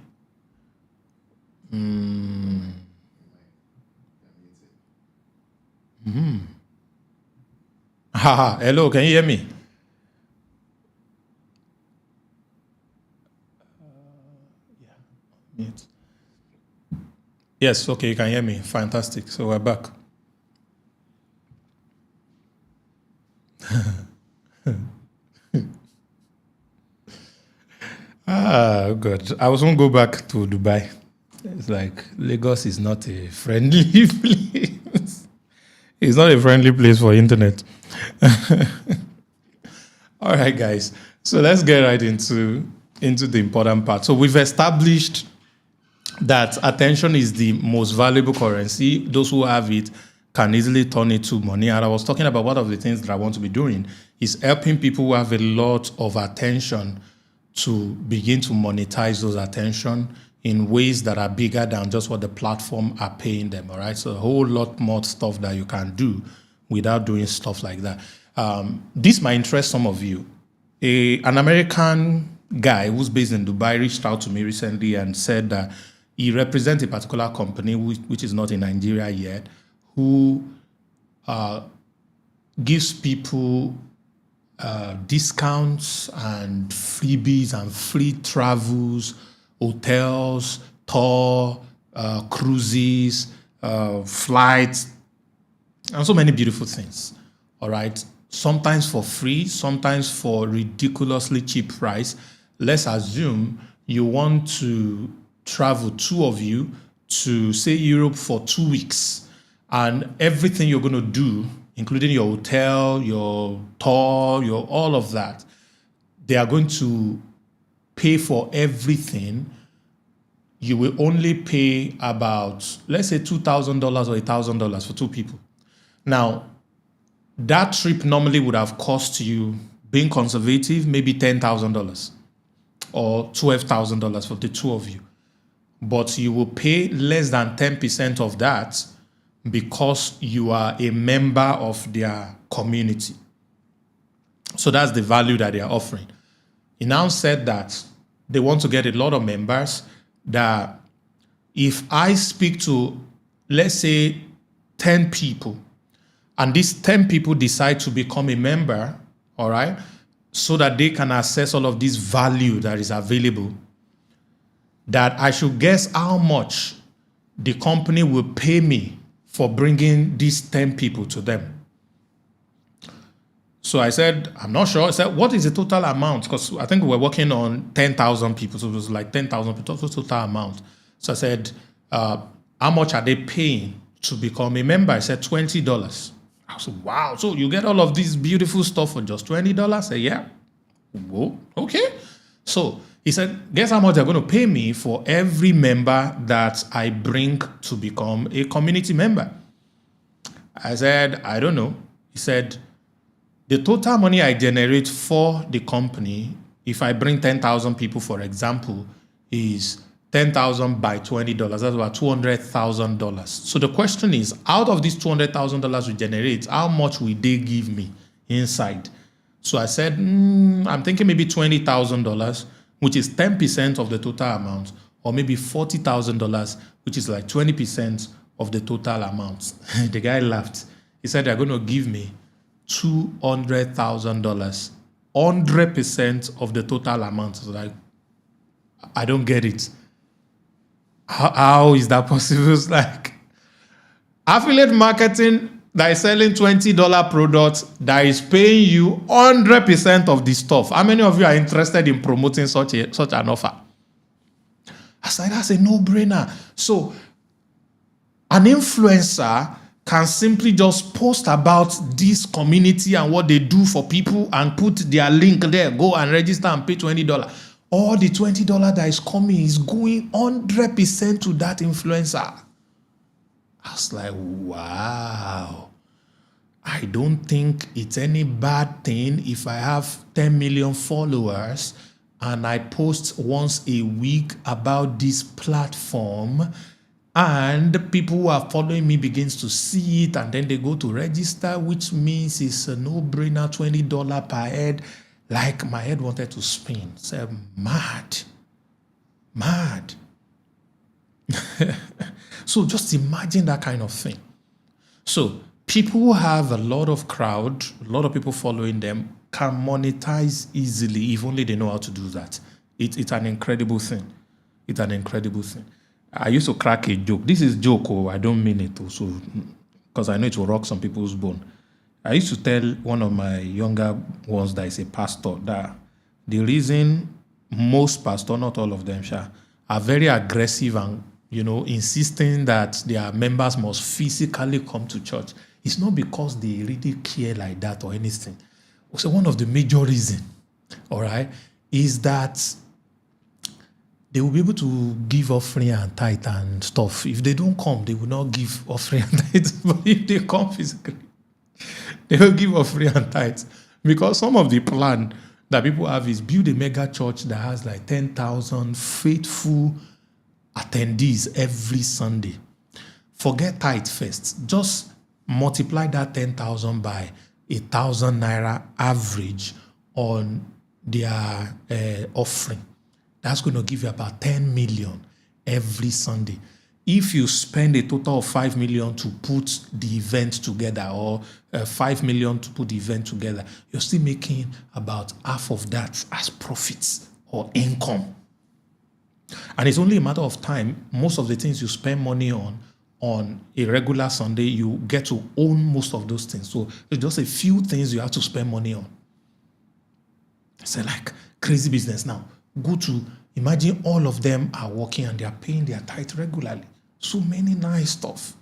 Haha, hello, can you hear me? Yes, okay, you can hear me. Fantastic. So we're back. Good. I was going to go back to Dubai. It's like Lagos is not a friendly place. It's not a friendly place for internet. All right, guys. So let's get right into the important part. So we've established that attention is the most valuable currency. Those who have it can easily turn it to money. And I was talking about one of the things that I want to be doing is helping people who have a lot of attention to begin to monetize those attention in ways that are bigger than just what the platform are paying them, all right? So a whole lot more stuff that you can do without doing stuff like that. This might interest some of you. An American guy who's based in Dubai reached out to me recently and said that he represents a particular company, which is not in Nigeria yet, who gives people discounts and freebies and free travels, hotels, tour, cruises, flights, and so many beautiful things. All right. Sometimes for free, sometimes for ridiculously cheap price. Let's assume you want to travel, two of you, to say Europe for 2 weeks, and everything you're going to do, including your hotel, your tour, your all of that, they are going to pay for everything. You will only pay about, let's say, $2,000 or $1,000 for two people. Now, that trip normally would have cost you, being conservative, maybe $10,000 or $12,000 for the two of you. But you will pay less than 10% of that because you are a member of their community. So that's the value that they are offering. He now said that they want to get a lot of members, that if I speak to, let's say, 10 people, and these 10 people decide to become a member, all right, so that they can access all of this value that is available, that I should guess how much the company will pay me for bringing these 10 people to them. So I said, I'm not sure. I said, what is the total amount? Because I think we were working on 10,000 people. So it was like 10,000 people, total amount. So I said, how much are they paying to become a member? I said $20. I said, wow, so you get all of this beautiful stuff for just $20? I said, yeah. Whoa, okay. So he said, guess how much they're going to pay me for every member that I bring to become a community member? I said, I don't know. He said, the total money I generate for the company, if I bring 10,000 people, for example, is 10,000 by $20. That's about $200,000. So the question is, out of these $200,000 we generate, how much will they give me inside? So I said, I'm thinking maybe $20,000, which is 10% of the total amount, or maybe $40,000, which is like 20% of the total amount. The guy laughed. He said, they're going to give me $200,000, 100% of the total amount. So like, I don't get it. How is that possible? It's like affiliate marketing that is selling $20 products that is paying you 100% of the stuff. How many of you are interested in promoting such an offer? I said, that's a no-brainer. So an influencer can simply just post about this community and what they do for people and put their link there. Go and register and pay $20. All the $20 that is coming is going 100% to that influencer. I was like, wow. I don't think it's any bad thing if I have 10 million followers and I post once a week about this platform, and people who are following me begins to see it, and then they go to register, which means it's a no-brainer, $20 per head. Like my head wanted to spin. Say, mad. So just imagine that kind of thing. So people who have a lot of crowd, a lot of people following them, can monetize easily if only they know how to do that. It's an incredible thing. It's an incredible thing. I used to crack a joke. This is joke, I don't mean it also, because I know it will rock some people's bone. I used to tell one of my younger ones that is a pastor that the reason most pastors, not all of them, are very aggressive and, insisting that their members must physically come to church, it's not because they really care like that or anything. So one of the major reasons, all right, is that they will be able to give offering and tithe and stuff. If they don't come, they will not give offering and tithe. But if they come physically, they will give offering and tithes. Because some of the plan that people have is build a mega church that has like 10,000 faithful attendees every Sunday. Forget tithe first. Just multiply that 10,000 by 1,000 naira average on their offering. That's going to give you about 10 million every Sunday. If you spend a total of 5 million to put the event together, or 5 million to put the event together, you're still making about half of that as profits or income. And it's only a matter of time. Most of the things you spend money on a regular Sunday, you get to own most of those things. So it's just a few things you have to spend money on. It's like crazy business now. Imagine all of them are working and they are paying their tithe regularly. So many nice stuff.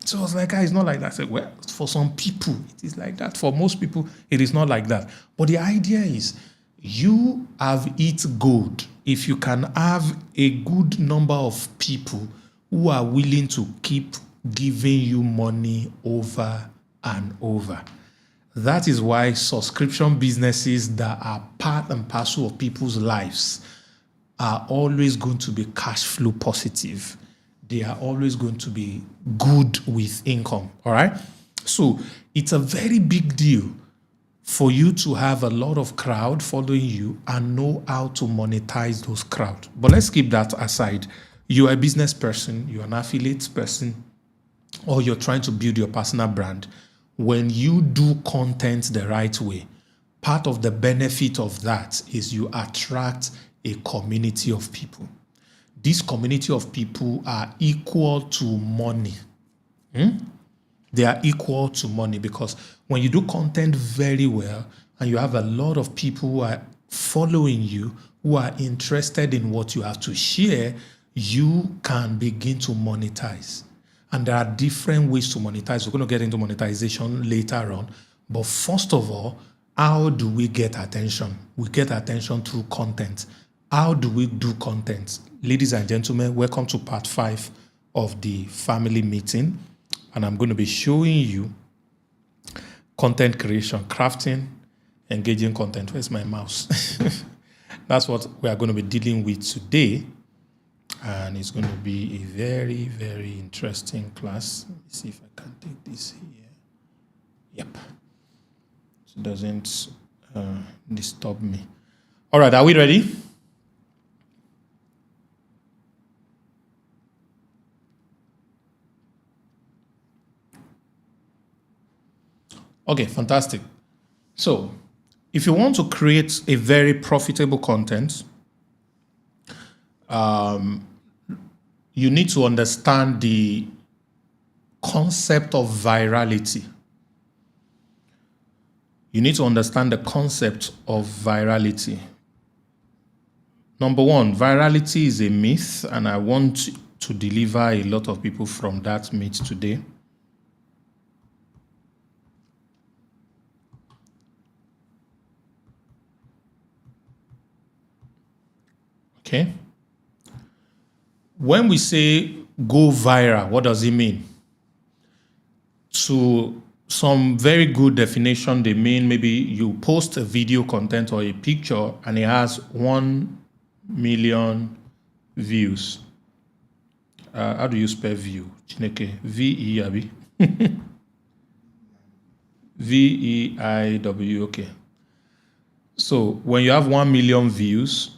So I was like, it's not like that. I said, well, for some people, it is like that. For most people, it is not like that. But the idea is, you have it good if you can have a good number of people who are willing to keep giving you money over and over. That is why subscription businesses that are part and parcel of people's lives are always going to be cash flow positive. They are always going to be good with income, all right? So it's a very big deal for you to have a lot of crowd following you and know how to monetize those crowd. But let's keep that aside. You're a business person, you're an affiliate person, or you're trying to build your personal brand. When you do content the right way, part of the benefit of that is you attract a community of people. This community of people are equal to money. They are equal to money, because when you do content very well and you have a lot of people who are following you, who are interested in what you have to share, you can begin to monetize. And there are different ways to monetize. We're going to get into monetization later on. But first of all, how do we get attention? We get attention through content. How do we do content? Ladies and gentlemen, welcome to part 5 of the family meeting. And I'm going to be showing you content creation, crafting, engaging content. Where's my mouse? That's what we are going to be dealing with today. And it's going to be a very, very interesting class. Let me see if I can take this here. Yep. So it doesn't disturb me. All right, are we ready? Okay, fantastic. So, if you want to create a very profitable content, you need to understand the concept of virality. You need to understand the concept of virality. Number one, virality is a myth, and I want to deliver a lot of people from that myth today. Okay. When we say go viral, what does it mean? To some very good definition, they mean maybe you post a video content or a picture and it has 1 million views. How do you spell view? Chineke. V-E, Abi. V-E-I-W, okay. So when you have 1 million views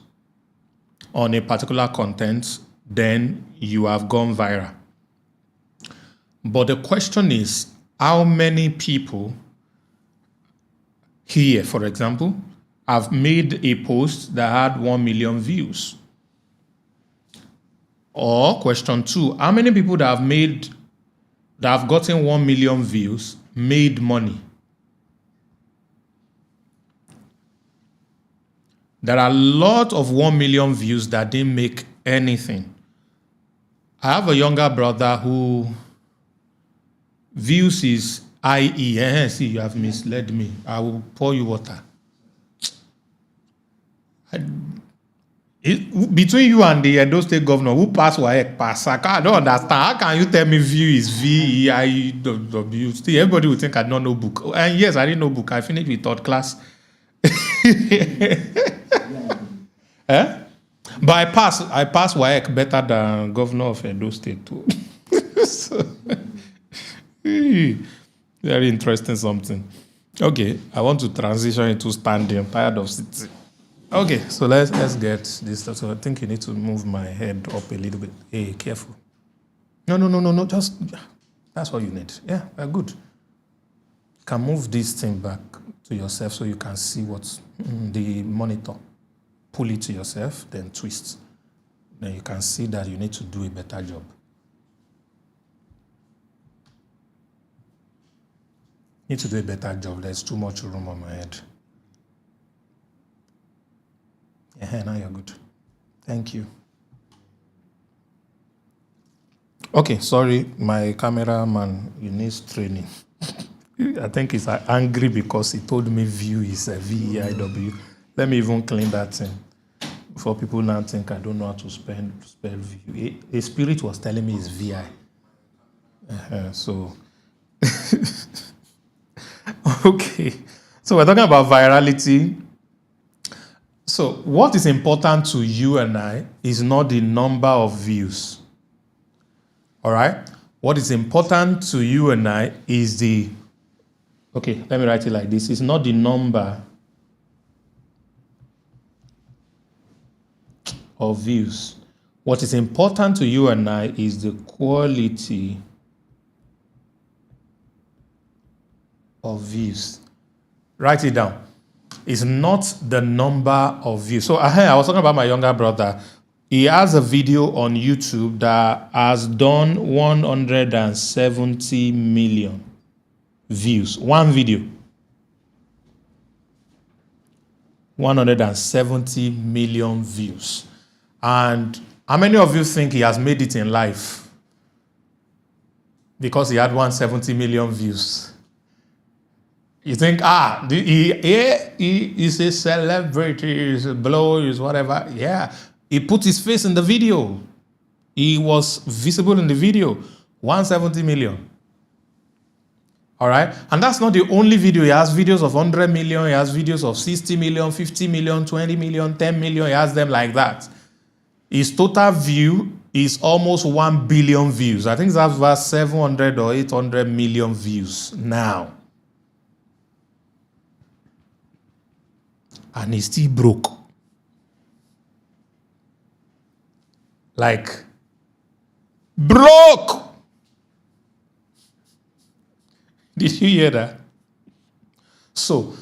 on a particular content, then you have gone viral. But the question is, how many people here, for example, have made a post that had 1 million views? Or question 2, how many people that have gotten 1 million views made money? There are a lot of 1 million views that didn't make anything. I have a younger brother who views his IE. See, you have misled me. I will pour you water. Between you and the Edo State governor, who passed WAEC pass? I don't understand. How can you tell me view is VEIW? Still, everybody will think I don't know book. And yes, I didn't know book. I finished with 3rd class. But I passed WAEC better than governor of Edo State too. So, very interesting something. Okay, I want to transition into standing. I'm tired of sitting. Okay, so let's get this. So I think you need to move my head up a little bit. Hey, careful. No. Just that's all you need. Yeah, good. You can move this thing back to yourself so you can see what's the monitor. Pull it to yourself, then twist. Then you can see that you need to do a better job. Need to do a better job. There's too much room on my head. Yeah, now you're good. Thank you. Okay, sorry, my cameraman, he needs training. I think he's angry because he told me view is a VEIW. Let me even clean that thing. Before people now think I don't know how to spell view. A spirit was telling me it's VI. So, okay. So we're talking about virality. So what is important to you and I is not the number of views. All right? What is important to you and I is the, okay, let me write it like this. It's not the number of views. What is important to you and I is the quality of views. Write it down. It's not the number of views. So I was talking about my younger brother. He has a video on YouTube that has done 170 million views. One video. 170 million views. And how many of you think he has made it in life? because he had 170 million views. You think, he is a celebrity, he's a blow, he's whatever. Yeah, he put his face in the video. He was visible in the video. 170 million. All right? And that's not the only video. He has videos of 100 million. He has videos of 60 million, 50 million, 20 million, 10 million. He has them like that. His total view is almost 1 billion views. I think that's about 700 or 800 million views now. And he's still broke. Like, broke! Did you hear that? So,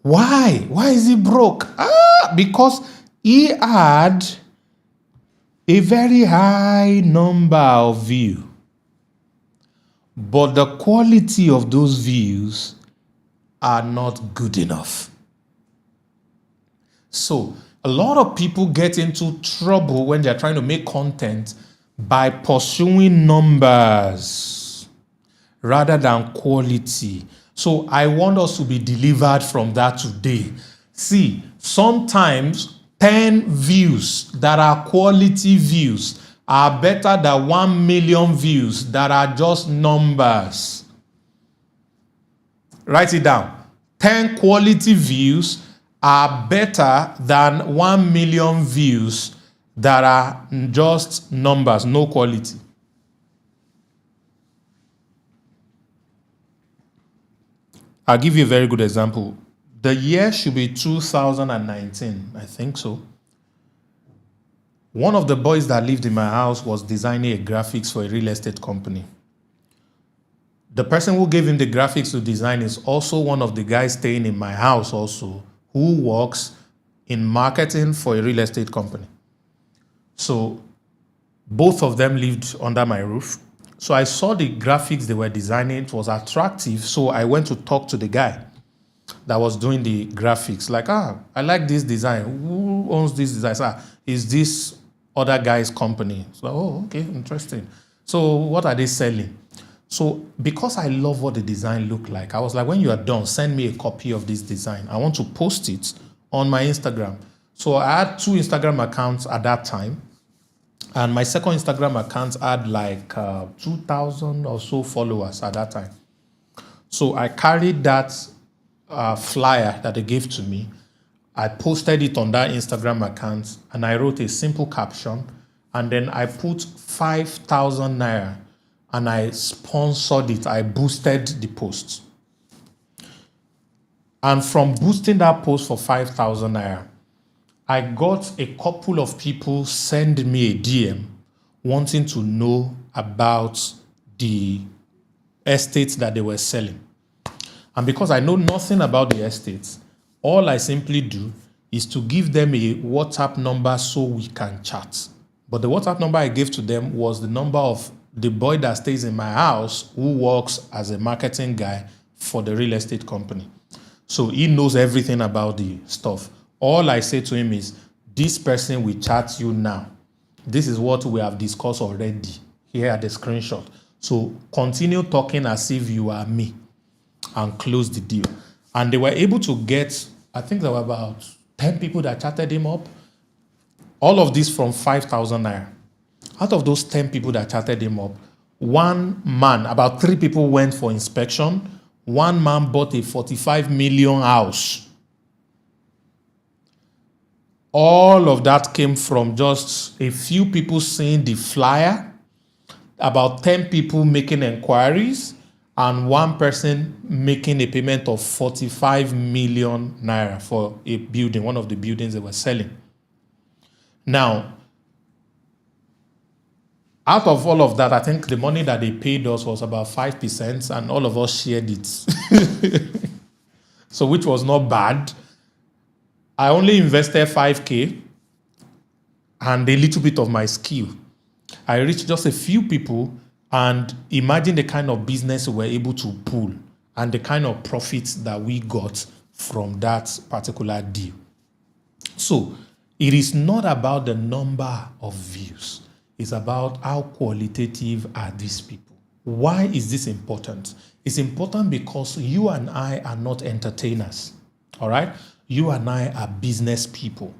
why? Why is he broke? Because he had a very high number of views. But the quality of those views are not good enough. So, a lot of people get into trouble when they're trying to make content by pursuing numbers rather than quality. So, I want us to be delivered from that today. See, sometimes 10 views that are quality views are better than 1 million views that are just numbers. Write it down. 10 quality views are better than 1 million views that are just numbers, no quality. I'll give you a very good example. The year should be 2019, I think so. One of the boys that lived in my house was designing a graphics for a real estate company. The person who gave him the graphics to design is also one of the guys staying in my house also, who works in marketing for a real estate company. So both of them lived under my roof. So I saw the graphics they were designing. It was attractive. So I went to talk to the guy that was doing the graphics. Like, I like this design. Who owns this design? Is this other guy's company? So, okay, interesting. So what are they selling? So because I love what the design looked like, I was like, when you are done, send me a copy of this design. I want to post it on my Instagram. So I had 2 Instagram accounts at that time. And my second Instagram account had like 2,000 or so followers at that time. So I carried that flyer that they gave to me. I posted it on that Instagram account and I wrote a simple caption. And then I put 5,000 naira and I sponsored it. I boosted the post. And from boosting that post for 5,000 naira, I got a couple of people send me a DM wanting to know about the estates that they were selling. And because I know nothing about the estates, all I simply do is to give them a WhatsApp number so we can chat. But the WhatsApp number I gave to them was the number of the boy that stays in my house who works as a marketing guy for the real estate company. So he knows everything about the stuff. All I say to him is, this person will chat you now. This is what we have discussed already. Here are the screenshot. So continue talking as if you are me and close the deal. And they were able to get, I think there were about 10 people that chatted him up. All of this from 5,000 naira. Out of those 10 people that chatted him up, one man, about 3 people went for inspection. One man bought a 45 million house. All of that came from just a few people seeing the flyer, about 10 people making inquiries, and one person making a payment of 45 million naira for a building, one of the buildings they were selling. Now, out of all of that, I think the money that they paid us was about 5%, and all of us shared it. So, which was not bad. I only invested 5K and a little bit of my skill. I reached just a few people, and imagine the kind of business we were able to pull and the kind of profits that we got from that particular deal. So it is not about the number of views. It's about how qualitative are these people. Why is this important? It's important because you and I are not entertainers. All right? You and I are business people.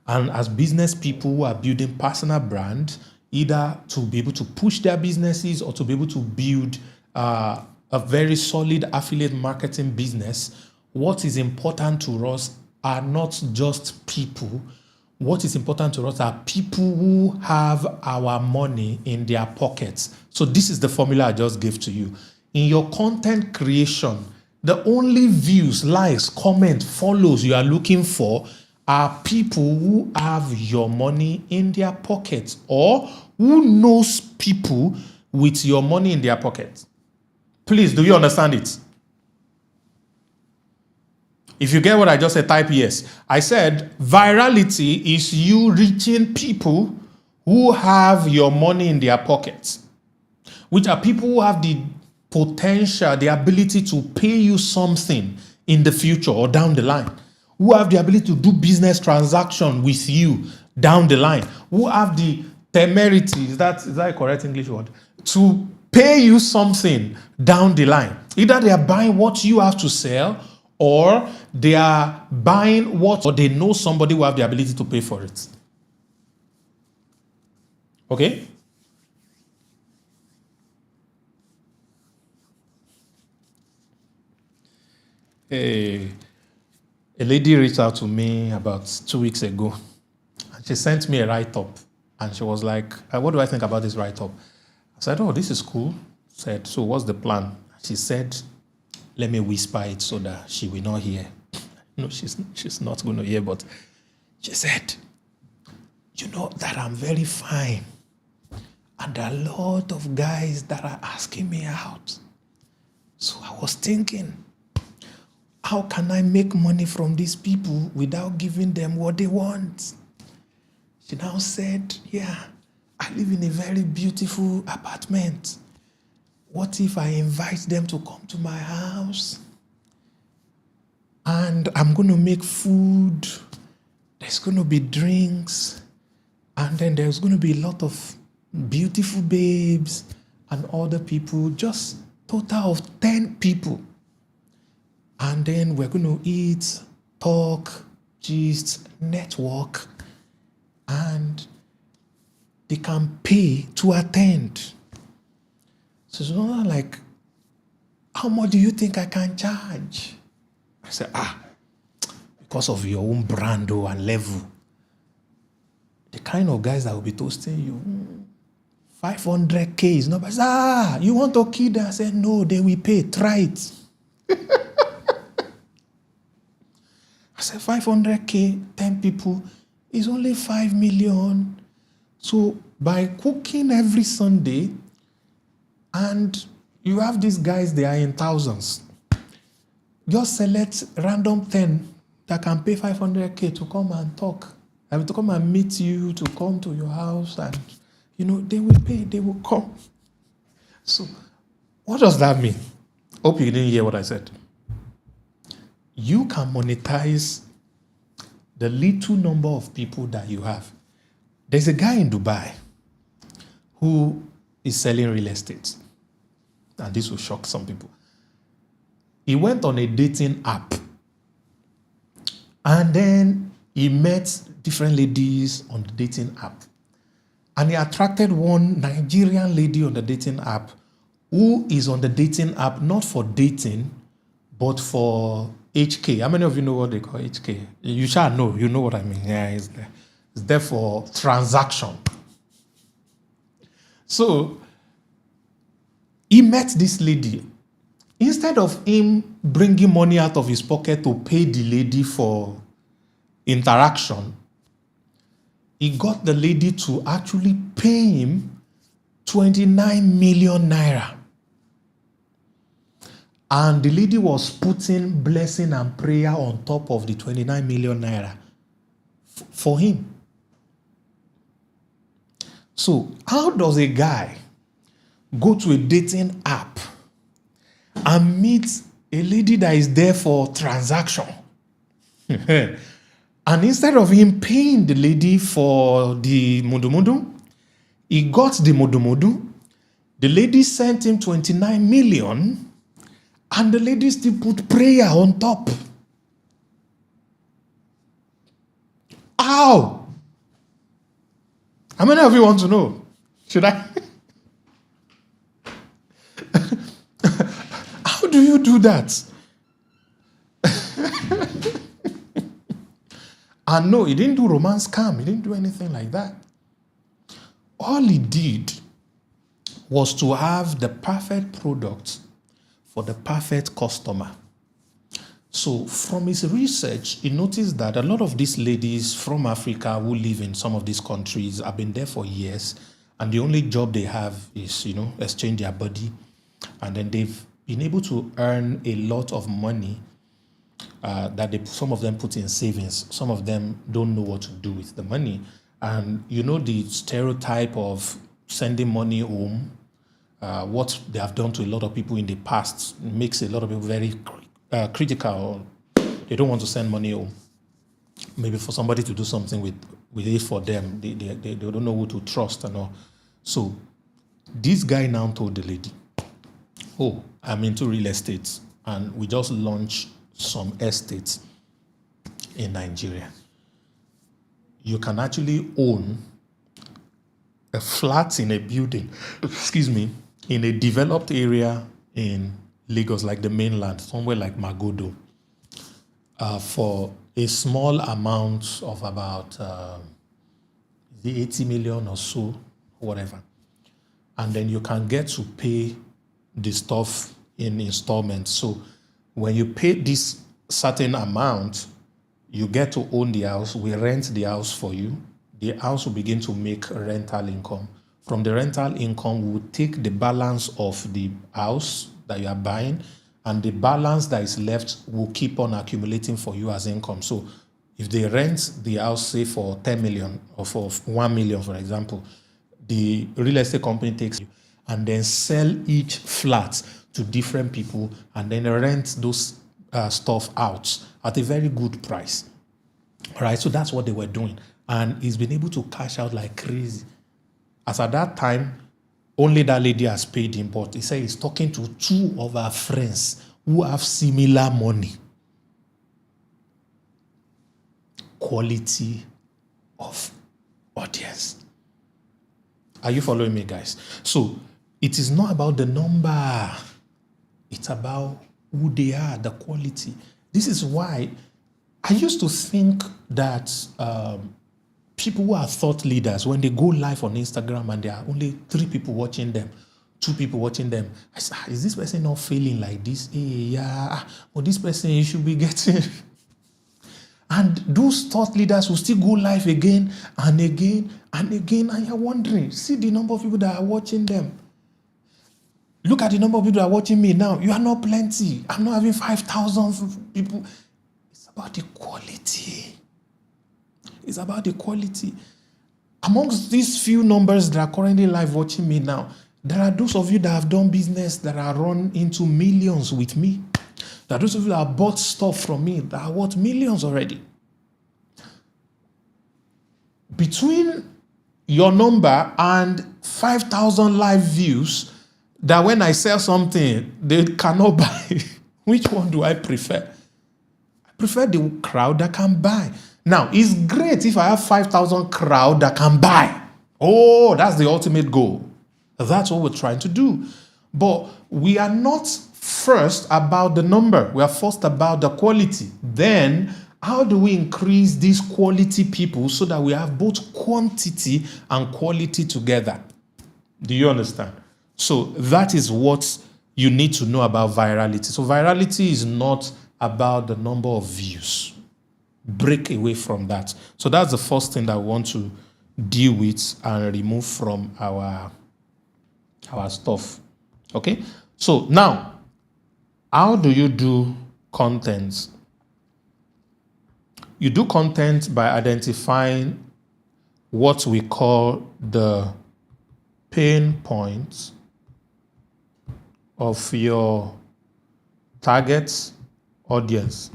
And as business people who are building personal brand, either to be able to push their businesses or to be able to build a very solid affiliate marketing business, what is important to us are not just people. What is important to us are people who have our money in their pockets. So this is the formula I just gave to you. In your content creation, the only views, likes, comments, follows you are looking for are people who have your money in their pockets or who knows people with your money in their pockets. Please, do you understand it? If you get what I just said, type yes. I said virality is you reaching people who have your money in their pockets, which are people who have the potential, the ability to pay you something in the future or down the line, who have the ability to do business transaction with you down the line, who have the temerity, is that a correct English word, to pay you something down the line. Either they are buying what you have to sell, or they are buying what, or they know somebody who have the ability to pay for it. Okay? A lady reached out to me about 2 weeks ago, and she sent me a write-up, and she was like, what do I think about this write-up? I said, oh, this is cool. Said, so what's the plan? She said, let me whisper it so that she will not hear. No, she's not going to hear, but she said, you know that I'm very fine, and there are a lot of guys that are asking me out. So I was thinking, how can I make money from these people without giving them what they want? She now said, yeah, I live in a very beautiful apartment. What if I invite them to come to my house? And I'm going to make food. There's going to be drinks. And then there's going to be a lot of beautiful babes and other people. Just total of 10 people. And then we're going to eat, talk, gist, network. And they can pay to attend. So it's not like, how much do you think I can charge? I said, because of your own brand and level. The kind of guys that will be toasting you, 500K is not bad. You want to kid them? I said, no, they will pay. Try it. I said, 500K, 10 people, is only 5 million. So by cooking every Sunday, and you have these guys, they are in thousands. Just select random 10 that can pay 500K to come and talk. I mean, to come and meet you, to come to your house, and, they will pay, they will come. So what does that mean? Hope you didn't hear what I said. You can monetize the little number of people that you have. There's a guy in Dubai who is selling real estate. And this will shock some people. He went on a dating app. And then he met different ladies on the dating app. And he attracted one Nigerian lady on the dating app who is on the dating app not for dating, but for HK. How many of you know what they call HK? You shall know. You know what I mean. Yeah, it's there for transaction. So he met this lady. Instead of him bringing money out of his pocket to pay the lady for interaction, he got the lady to actually pay him 29 million naira. And the lady was putting blessing and prayer on top of the 29 million naira for him. So how does a guy go to a dating app and meet a lady that is there for transaction? And instead of him paying the lady for the mudu, he got the mudu. The lady sent him 29 million, and the lady still put prayer on top. How? How many of you want to know? Should I? How do you do that? And no, he didn't do romance scam. He didn't do anything like that. All he did was to have the perfect product for the perfect customer. So from his research, he noticed that a lot of these ladies from Africa who live in some of these countries have been there for years, and the only job they have is, exchange their body. And then they've been able to earn a lot of money that some of them put in savings. Some of them don't know what to do with the money. And the stereotype of sending money home, what they have done to a lot of people in the past makes a lot of people very critical. They don't want to send money home. Maybe for somebody to do something with it for them. They don't know who to trust and all. So this guy now told the lady, oh, I'm into real estate, and we just launched some estates in Nigeria. You can actually own a flat in a building, in a developed area in Lagos, like the mainland, somewhere like Magodo, for a small amount of about 80 million or so, whatever. And then you can get to pay the stuff in installments. So when you pay this certain amount, you get to own the house. We rent the house for you. The house will begin to make rental income. From the rental income, we will take the balance of the house that you are buying, and the balance that is left will keep on accumulating for you as income. So if they rent the house, say for 10 million or for 1 million, for example, the real estate company takes you and then sell each flat to different people and then rent those stuff out at a very good price. All right, so that's what they were doing. And he's been able to cash out like crazy. As at that time, only that lady has paid him, but he said he's talking to 2 of our friends who have similar money. Quality of audience. Are you following me, guys? So it is not about the number. It's about who they are, the quality. This is why I used to think that people who are thought leaders, when they go live on Instagram and there are only 3 people watching them, 2 people watching them, I say, is this person not feeling like this? Hey, yeah, or this person you should be getting. And those thought leaders will still go live again and again and again, and you're wondering, see the number of people that are watching them. Look at the number of people that are watching me now. You are not plenty. I'm not having 5,000 people. It's about the quality. It's about the quality. Amongst these few numbers that are currently live watching me now, there are those of you that have done business that are run into millions with me. There are those of you that have bought stuff from me that are worth millions already. Between your number and 5,000 live views, that when I sell something, they cannot buy. Which one do I prefer? I prefer the crowd that can buy. Now, it's great if I have 5,000 crowd that can buy. Oh, that's the ultimate goal. That's what we're trying to do. But we are not first about the number. We are first about the quality. Then, how do we increase these quality people so that we have both quantity and quality together? Do you understand? So that is what you need to know about virality. So virality is not about the number of views. Break away from that. So that's the first thing that we want to deal with and remove from our stuff. Okay? So now, how do you do content? You do content by identifying what we call the pain points of your target audience.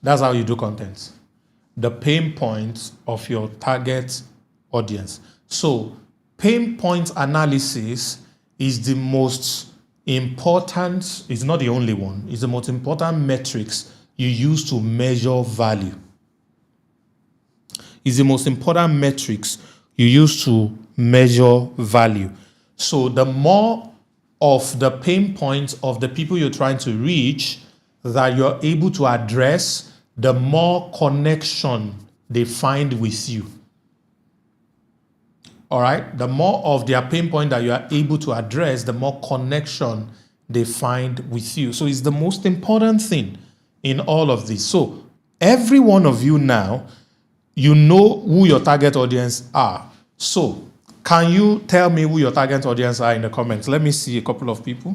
That's how you do content. The pain points of your target audience. So pain point analysis is the most important, it's not the only one, it's the most important metrics you use to measure value. It's the most important metrics you use to measure value. So the more of the pain points of the people you're trying to reach that you're able to address, the more connection they find with you. All right? The more of their pain point that you are able to address, the more connection they find with you. So it's the most important thing in all of this. So every one of you now, you know who your target audience are. So can you tell me who your target audience are in the comments? Let me see a couple of people.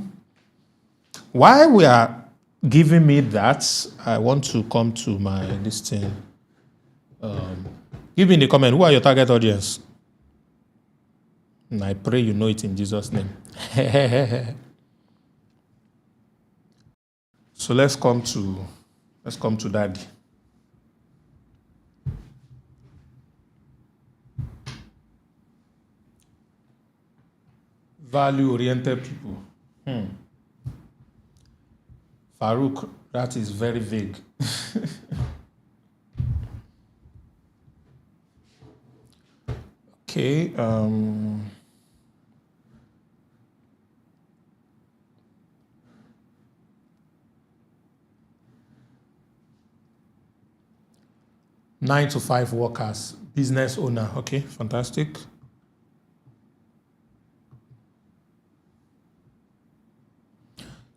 While we are giving me that, I want to come to my listing. Give me in the comment, who are your target audience? And I pray you know it in Jesus' name. So let's come to Daddy. Value-oriented people. Farouk, that is very vague. Okay. 9 to 5 workers, business owner. Okay, fantastic.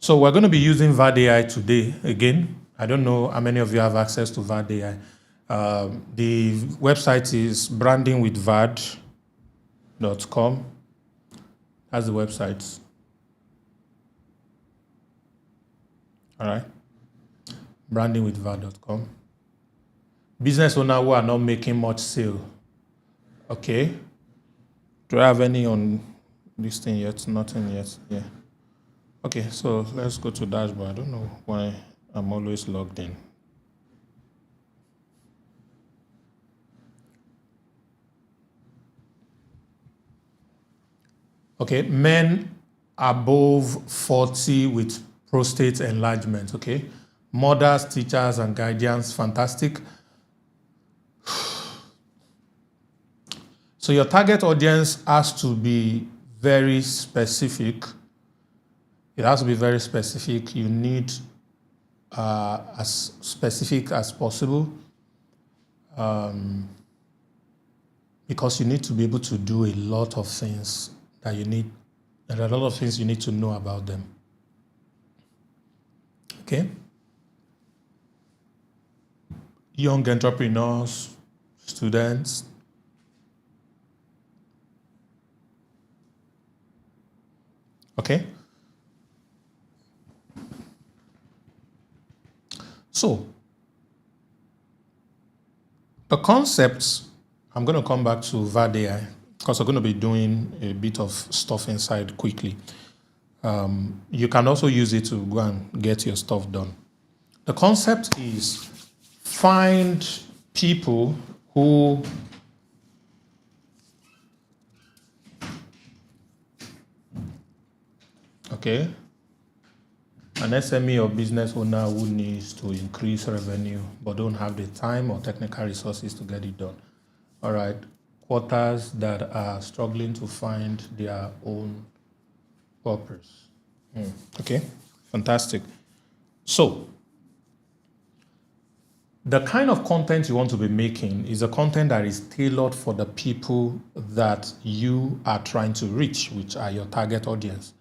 So we're going to be using VAD AI today again. I don't know how many of you have access to VAD AI. The website is brandingwithvad.com. That's the website. All right. Brandingwithvad.com. Business owner who are not making much sale. Okay. Do I have any on this thing yet? Nothing yet. Yeah. Okay, so let's go to dashboard. I don't know why I'm always logged in. Okay, men above 40 with prostate enlargement. Okay, mothers, teachers, and guardians. Fantastic. So your target audience has to be very specific. It has to be very specific. You need as specific as possible because you need to be able to do a lot of things that you need. There are a lot of things you need to know about them. Okay? Young entrepreneurs, students. Okay? So, the concepts, I'm going to come back to VAD AI because we're going to be doing a bit of stuff inside quickly. You can also use it to go and get your stuff done. The concept is find people who an SME or business owner who needs to increase revenue but don't have the time or technical resources to get it done. All right. Quarters that are struggling to find their own purpose. Okay. Fantastic. So, the kind of content you want to be making is a content that is tailored for the people that you are trying to reach, which are your target audience.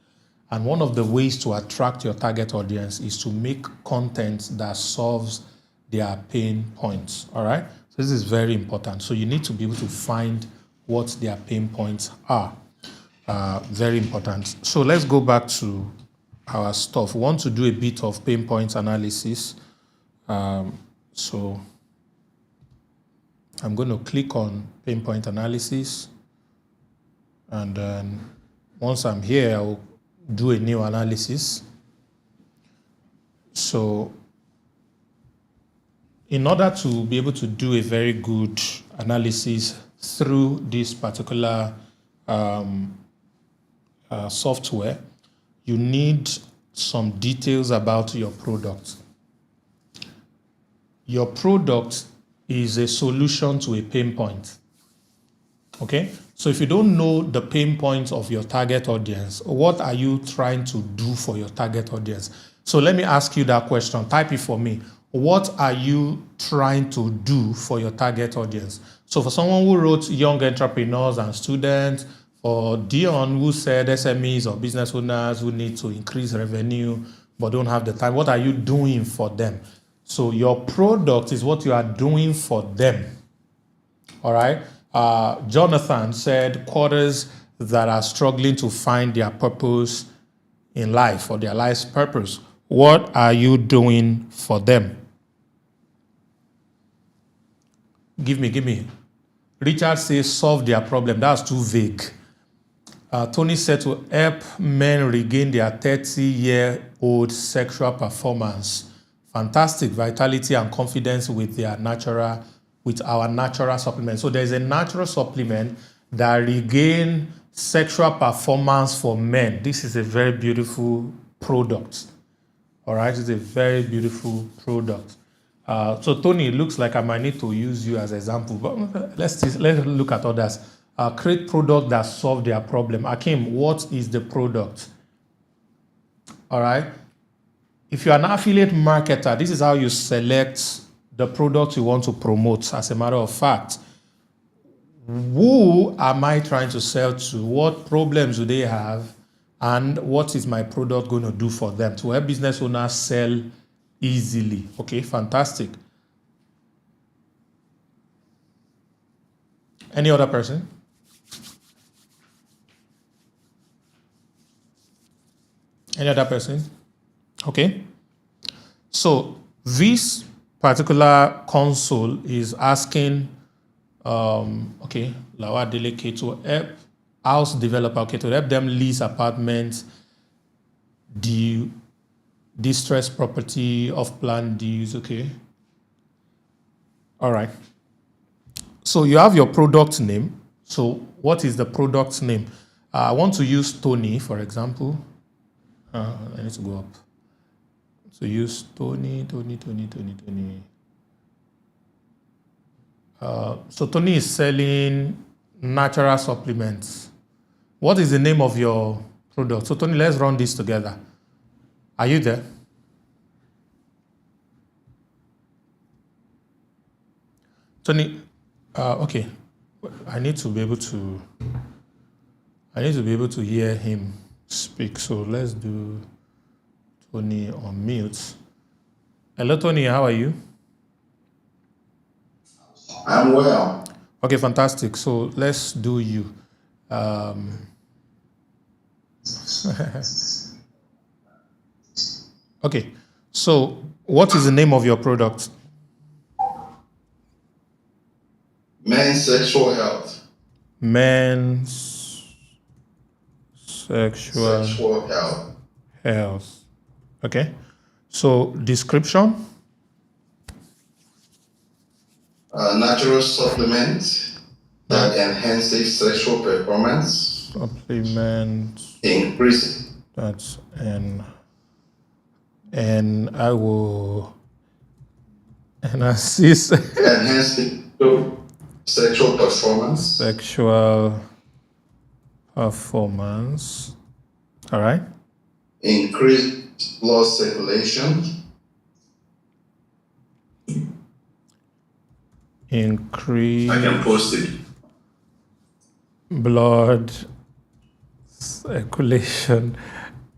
And one of the ways to attract your target audience is to make content that solves their pain points. All right? So this is very important. So you need to be able to find what their pain points are. Very important. So let's go back to our stuff. We want to do a bit of pain points analysis. So I'm going to click on pain point analysis. And then once I'm here, I will do a new analysis. So in order to be able to do a very good analysis through this particular software, you need some details about your product. Your product is a solution to a pain point. Okay? So if you don't know the pain points of your target audience, what are you trying to do for your target audience? So let me ask you that question. Type it for me. What are you trying to do for your target audience? So for someone who wrote young entrepreneurs and students, for Dion who said SMEs or business owners who need to increase revenue but don't have the time, what are you doing for them? So your product is what you are doing for them. All right? Jonathan said quarters that are struggling to find their purpose in life or their life's purpose. What are you doing for them? Give me. Richard says solve their problem. That's too vague. Tony said to help men regain their 30-year-old sexual performance. Fantastic vitality and confidence with our natural supplement. So there's a natural supplement that regain sexual performance for men. This is a very beautiful product. All right, it's a very beautiful product. So Tony, it looks like I might need to use you as an example, but let's look at others. Create product that solve their problem. Akim, what is the product? All right. If you're an affiliate marketer, this is how you select the product you want to promote. As a matter of fact, who am I trying to sell to? What problems do they have? And what is my product going to do for them to help business owners sell easily? Okay, fantastic. Any other person? Any other person? Okay. So this particular console is asking, okay, Lawa Deleke to help house developer, okay, to help them lease apartments, distressed property, off-plan deals, okay. All right. So you have your product name. So what is the product name? I want to use Tony, for example. I need to go up. So use Tony. So Tony is selling natural supplements. What is the name of your product? So Tony, let's run this together. Are you there? Tony, okay. I need to be able to hear him speak. So let's do Tony on mute. Hello, Tony. How are you? I'm well. Okay, fantastic. So let's do you. Okay. So what is the name of your product? Men's sexual health. Men's sexual health. Okay. So description? Natural supplement that enhances sexual performance. Supplement. Increase. That's and I will assist. Enhancing sexual performance. Sexual performance. All right. Increase blood circulation. Increase. I can post it. Blood circulation.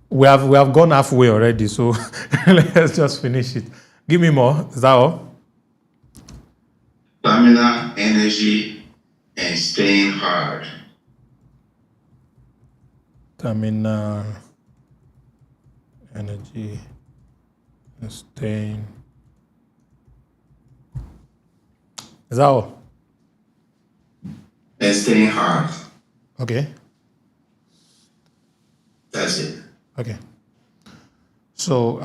We have gone halfway already, so let's just finish it. Give me more. Is that all? Stamina, energy, and staying hard. Stamina, energy, and staying. Is that all? And staying hard. Okay. That's it. Okay. So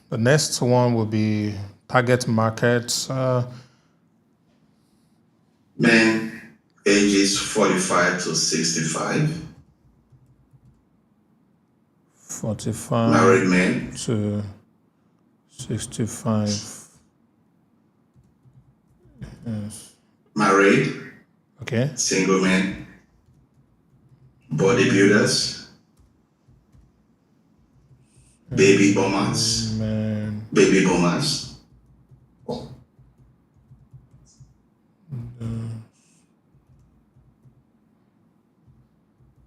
the next one will be target markets. Men ages 45 to 65. 45 Married men. to 65. Yes. Married. Okay. Single men. Bodybuilders. Baby boomers. Baby boomers.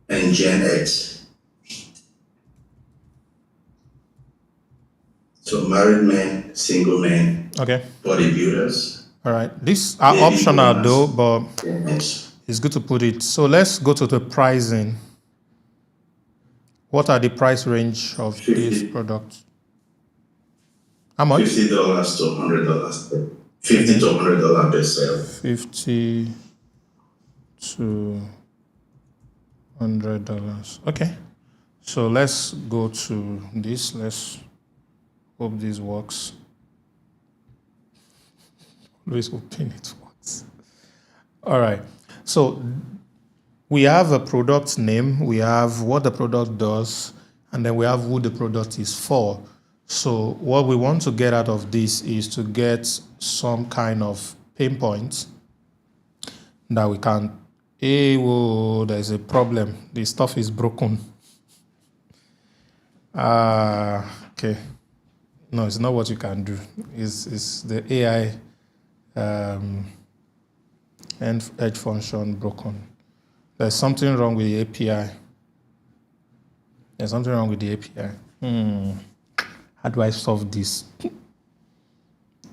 And Gen X. So married men, single men, Okay. bodybuilders. All right. These are Baby optional boomers. though, but Yes. it's good to put it. So let's go to the pricing. What are the price range of these products? How much? $50 to $100. $50 to $100 per sale. 50 to $100. Okay. So let's go to this. Let's hope this works. Always hoping it works. All right. So we have a product name, we have what the product does, and then we have who the product is for. So what we want to get out of this is to get some kind of pain point that we can, hey, whoa, there's a problem. The stuff is broken. Okay. No, it's not what you can do. It's the AI and edge function broken. There's something wrong with the API. There's something wrong with the API. How do I solve this?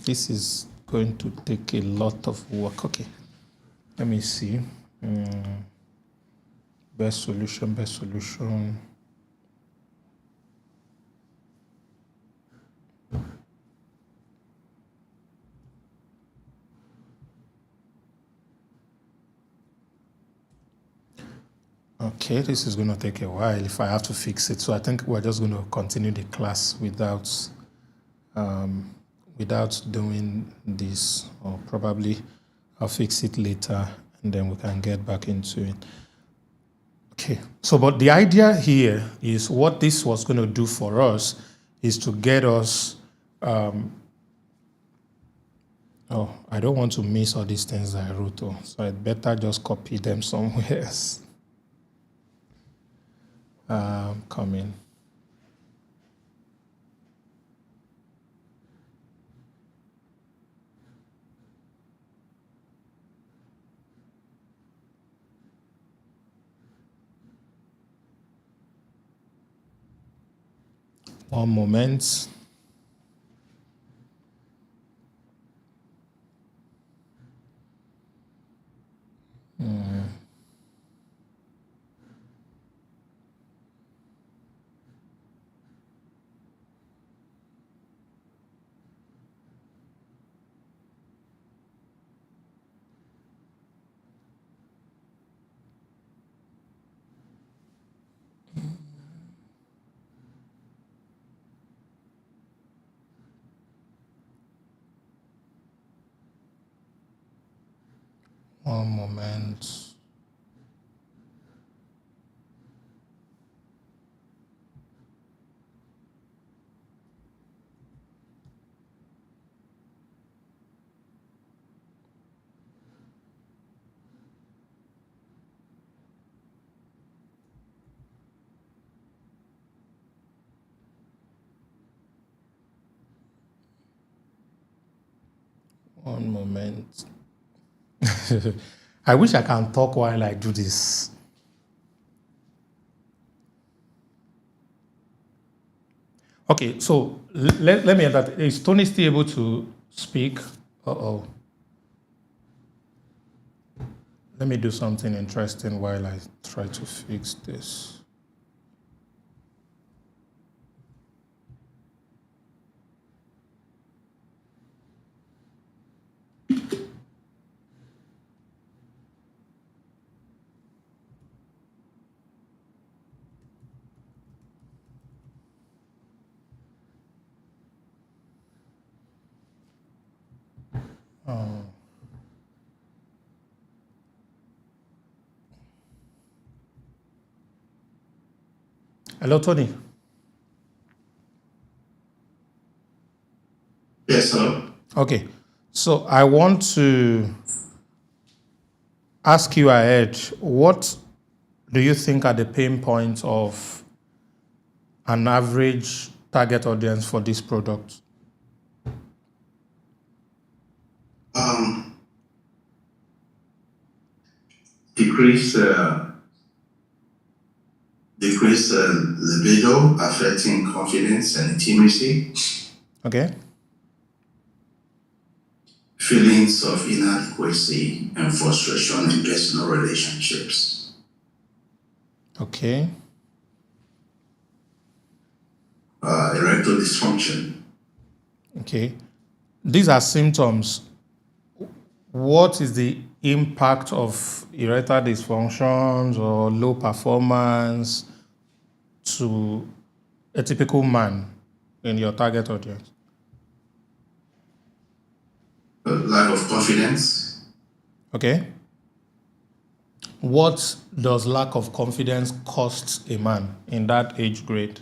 This is going to take a lot of work. Okay. Let me see. Best solution, best solution. Okay, this is going to take a while if I have to fix it. So I think we're just going to continue the class without doing this, or probably I'll fix it later and then we can get back into it. Okay, so but the idea here is what this was going to do for us is to get us, I don't want to miss all these things that I wrote, so I'd better just copy them somewhere else. Coming. One moment. One moment. One moment. I wish I can talk while I do this. Okay, so let me enter. Is Tony still able to speak? Uh-oh. Let me do something interesting while I try to fix this. Hello, Tony. Yes, hello. Okay. So I want to ask you ahead, what do you think are the pain points of an average target audience for this product? Decrease libido, affecting confidence and intimacy. Okay. Feelings of inadequacy and frustration in personal relationships. Okay. Erectile dysfunction. Okay. These are symptoms. What is the impact of erectile dysfunctions or low performance to a typical man in your target audience? Lack of confidence. Okay. What does lack of confidence cost a man in that age grade?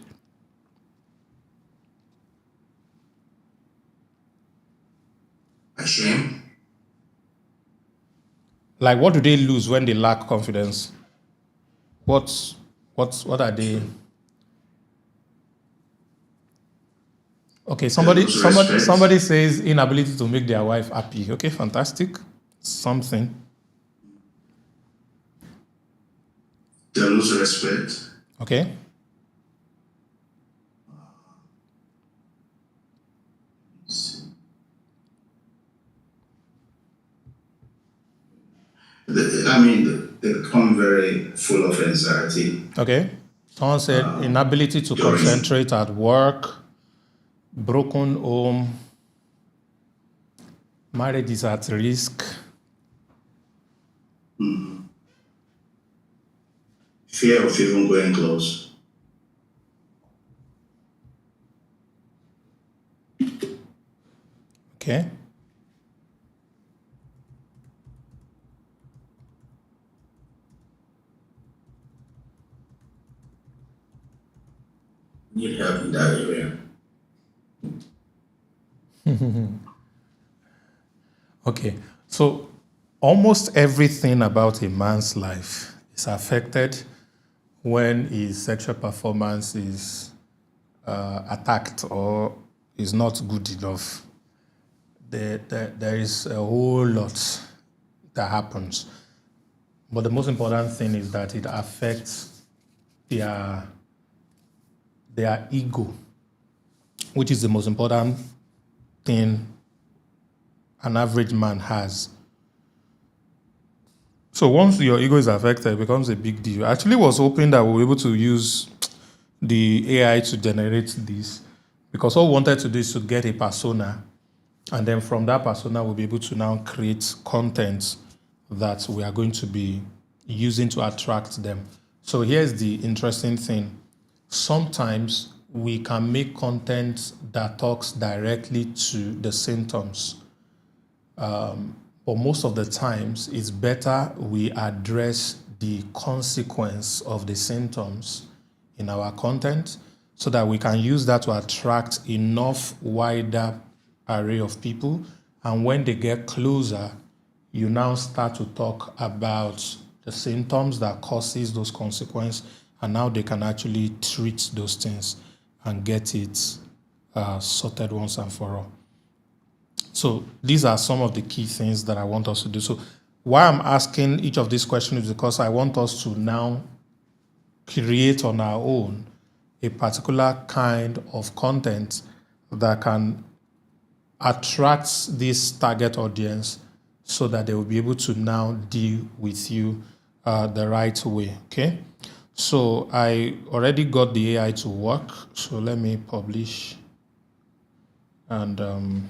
Shame. Like, what do they lose when they lack confidence? What are they? Okay, somebody says inability to make their wife happy. Okay, fantastic. Something. They lose respect. Okay. They become very full of anxiety. Okay. Someone said inability to concentrate at work, broken home, marriage is at risk. Fear of even going close. Okay. Need help in that area. Okay. So almost everything about a man's life is affected when his sexual performance is attacked or is not good enough. There is a whole lot that happens. But the most important thing is that it affects their ego, which is the most important thing an average man has. So once your ego is affected, it becomes a big deal. I actually was hoping that we were able to use the AI to generate this, because all we wanted to do is to get a persona, and then from that persona, we'll be able to now create content that we are going to be using to attract them. So here's the interesting thing. Sometimes we can make content that talks directly to the symptoms. But most of the times, it's better we address the consequence of the symptoms in our content so that we can use that to attract enough wider array of people. And when they get closer, you now start to talk about the symptoms that causes those consequences, and now they can actually treat those things and get it sorted once and for all. So these are some of the key things that I want us to do. So why I'm asking each of these questions is because I want us to now create on our own a particular kind of content that can attract this target audience so that they will be able to now deal with you the right way, okay? So I already got the AI to work, so let me publish. And the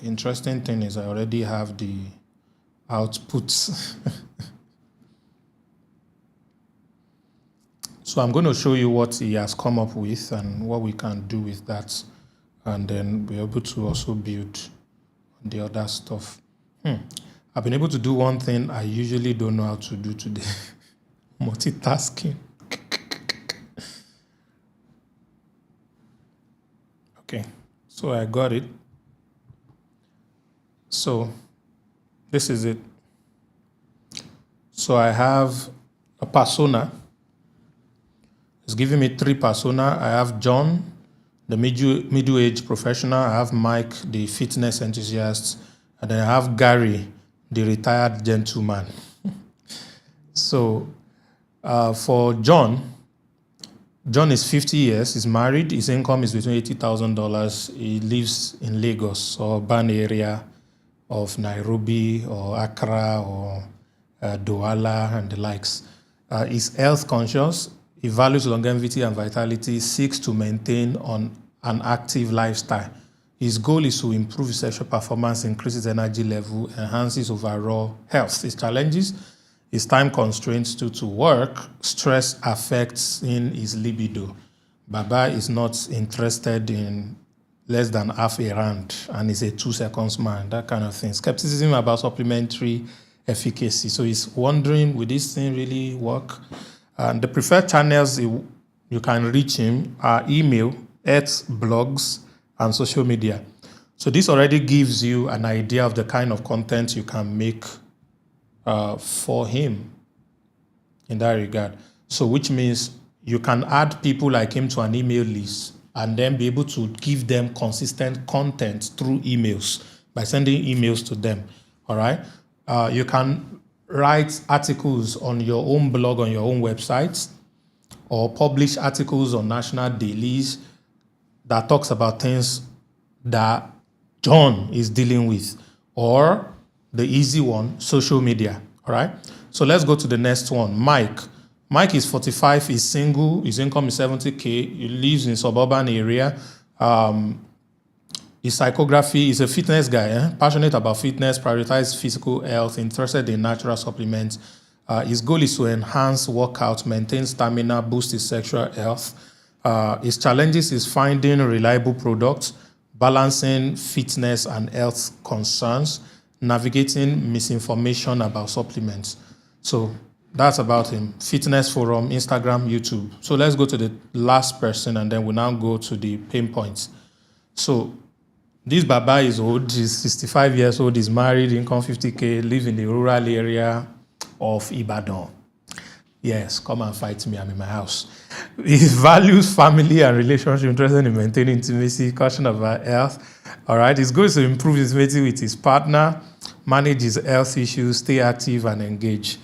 interesting thing is I already have the outputs. So I'm going to show you what he has come up with and what we can do with that, and then be able to also build the other stuff. I've been able to do one thing I usually don't know how to do today. Multitasking. Okay, so I got it. So this is it. So I have a persona. It's giving me 3 persona. I have John, the middle-aged professional. I have Mike, the fitness enthusiast. And then I have Gary, the retired gentleman. So for John is 50 years. He's married. His income is between $80,000. He lives in Lagos or urban area of Nairobi or Accra or Douala and the likes. He's health conscious. He values longevity and vitality, seeks to maintain on an active lifestyle. His goal is to improve his sexual performance, increase his energy level, enhance his overall health. His challenges, his time constraints due to work, stress affects in his libido. Baba is not interested in less than half a rand and is a 2 seconds man, that kind of thing. Skepticism about supplementary efficacy. So he's wondering, will this thing really work? And the preferred channels you can reach him are email, X, blogs, and social media. So this already gives you an idea of the kind of content you can make for him in that regard. So which means you can add people like him to an email list and then be able to give them consistent content through emails by sending emails to them, all right? You can write articles on your own blog, on your own website, or publish articles on national dailies that talks about things that John is dealing with, or the easy one, social media, all right? So let's go to the next one, Mike. Mike is 45, he's single, his income is 70K, he lives in suburban area. His psychography is a fitness guy, passionate about fitness, prioritizes physical health, interested in natural supplements. His goal is to enhance workout, maintain stamina, boost his sexual health. His challenges is finding reliable products, balancing fitness and health concerns, navigating misinformation about supplements. So that's about him. Fitness forum, Instagram, YouTube. So let's go to the last person and then we'll now go to the pain points. So this Baba is old, he's 65 years old, he's married, income 50K, lives in the rural area of Ibadan. Yes, come and fight me, I'm in my house. He values family and relationship, interested in maintaining intimacy, caution about health. All right, his goal is to improve his intimacy with his partner, manage his health issues, stay active and engage.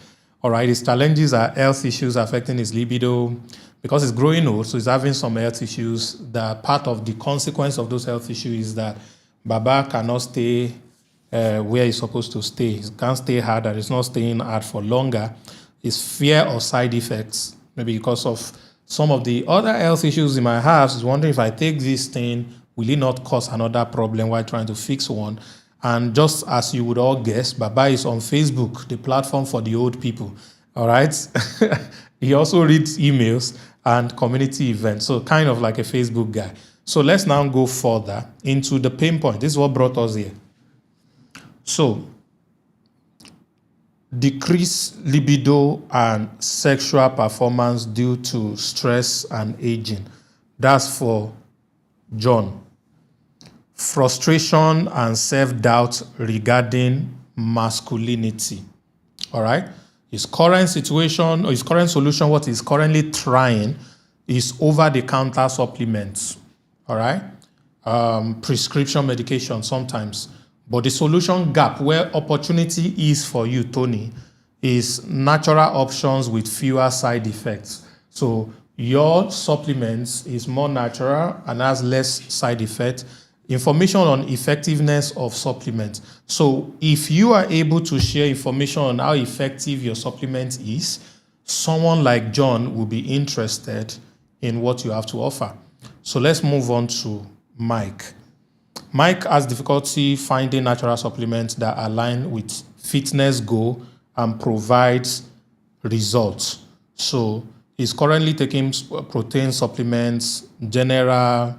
All right, his challenges are health issues affecting his libido. Because he's growing old, so he's having some health issues. That part of the consequence of those health issues is that Baba cannot stay where he's supposed to stay. He can't stay hard, and he's not staying hard for longer. His fear of side effects, maybe because of some of the other health issues he might have. He's wondering, if I take this thing, will it not cause another problem while trying to fix one? And just as you would all guess, Baba is on Facebook, the platform for the old people. All right? He also reads emails and community events, so kind of like a Facebook guy. So let's now go further into the pain point. This is what brought us here. So, decreased libido and sexual performance due to stress and aging. That's for John. Frustration and self-doubt regarding masculinity. All right? His current situation, or his current solution, what he's currently trying is over-the-counter supplements, all right? Prescription medication sometimes. But the solution gap, where opportunity is for you, Tony, is natural options with fewer side effects. So your supplements is more natural and has less side effects. Information on effectiveness of supplements. So if you are able to share information on how effective your supplement is, someone like John will be interested in what you have to offer. So let's move on to Mike. Mike has difficulty finding natural supplements that align with fitness goal and provides results. So he's currently taking protein supplements, general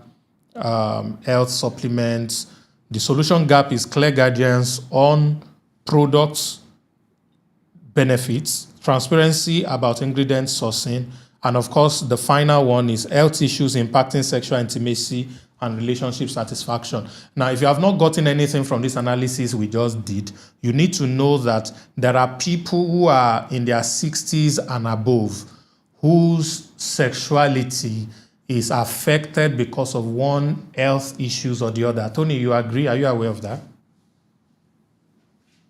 health supplements. The solution gap is clear guidance on products, benefits, transparency about ingredient sourcing, and of course the final one is health issues impacting sexual intimacy and relationship satisfaction. Now, if you have not gotten anything from this analysis we just did, you need to know that there are people who are in their 60s and above whose sexuality is affected because of one health issues or the other. Tony, you agree? Are you aware of that?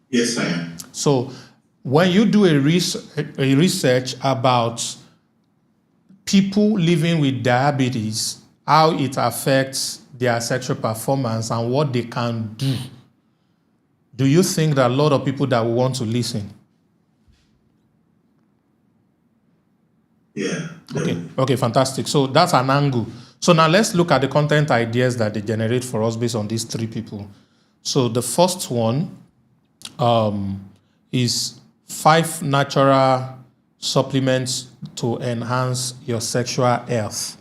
Yes, I am. So when you do a research about people living with diabetes, how it affects their sexual performance and what they can do you think that a lot of people that will want to listen? Yeah. Okay, fantastic. So that's an angle. So now let's look at the content ideas that they generate for us based on these three people. So the first one is 5 natural supplements to enhance your sexual health.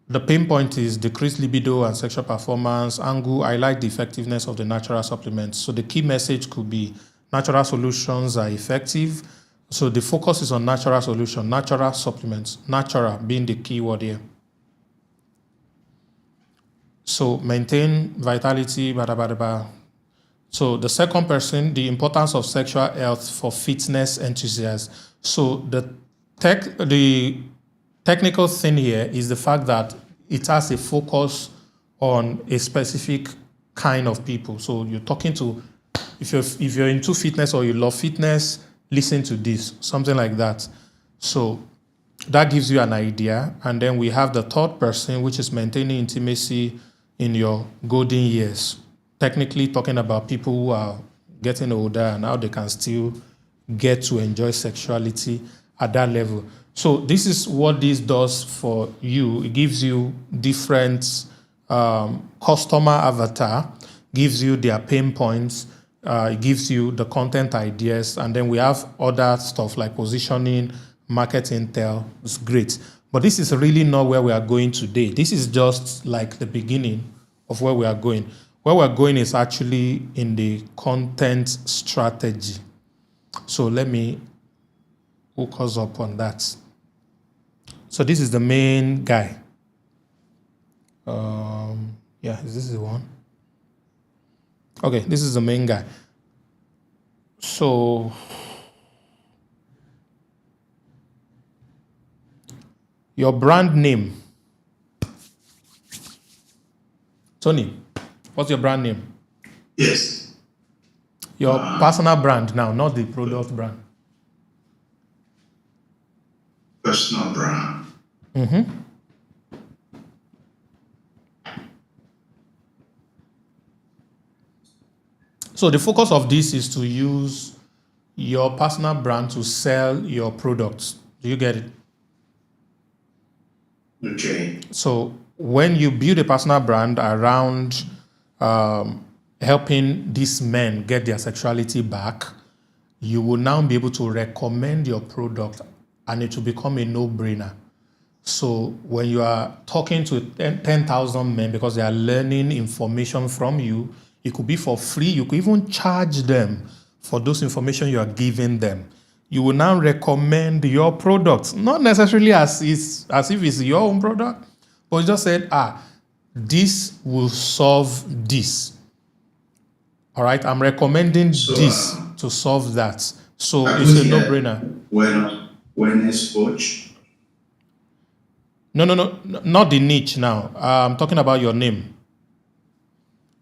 The pain point is decreased libido and sexual performance. Angle, I like the effectiveness of the natural supplements. So the key message could be natural solutions are effective. So the focus is on natural solution, natural supplements, natural being the key word here. So maintain vitality, So the second person, the importance of sexual health for fitness enthusiasts. So the technical thing here is the fact that it has a focus on a specific kind of people. So you're talking to, if you're into fitness or you love fitness, listen to this, something like that. So that gives you an idea. And then we have the third person, which is maintaining intimacy in your golden years. Technically talking about people who are getting older and how they can still get to enjoy sexuality at that level. So this is what this does for you. It gives you different customer avatar, gives you their pain points, it gives you the content ideas, and then we have other stuff like positioning, market intel. It's great. But this is really not where we are going today. This is just like the beginning of where we are going. Where we're going is actually in the content strategy. So let me hook us up on that. So this is the main guy. Yeah, is this the one? Okay, this is the main guy. So your brand name. Tony, what's your brand name? Yes. Your personal brand now, not the product brand. Personal brand. Mm-hmm. So the focus of this is to use your personal brand to sell your products. Do you get it? Okay. So when you build a personal brand around helping these men get their sexuality back, you will now be able to recommend your product and it will become a no-brainer. So when you are talking to 10,000 men because they are learning information from you, it could be for free. You could even charge them for those information you are giving them. You will now recommend your product, not necessarily as if it's your own product, but you just said, this will solve this. All right, I'm recommending this to solve that. So it's a no-brainer. Wellness coach. No, not the niche now. I'm talking about your name.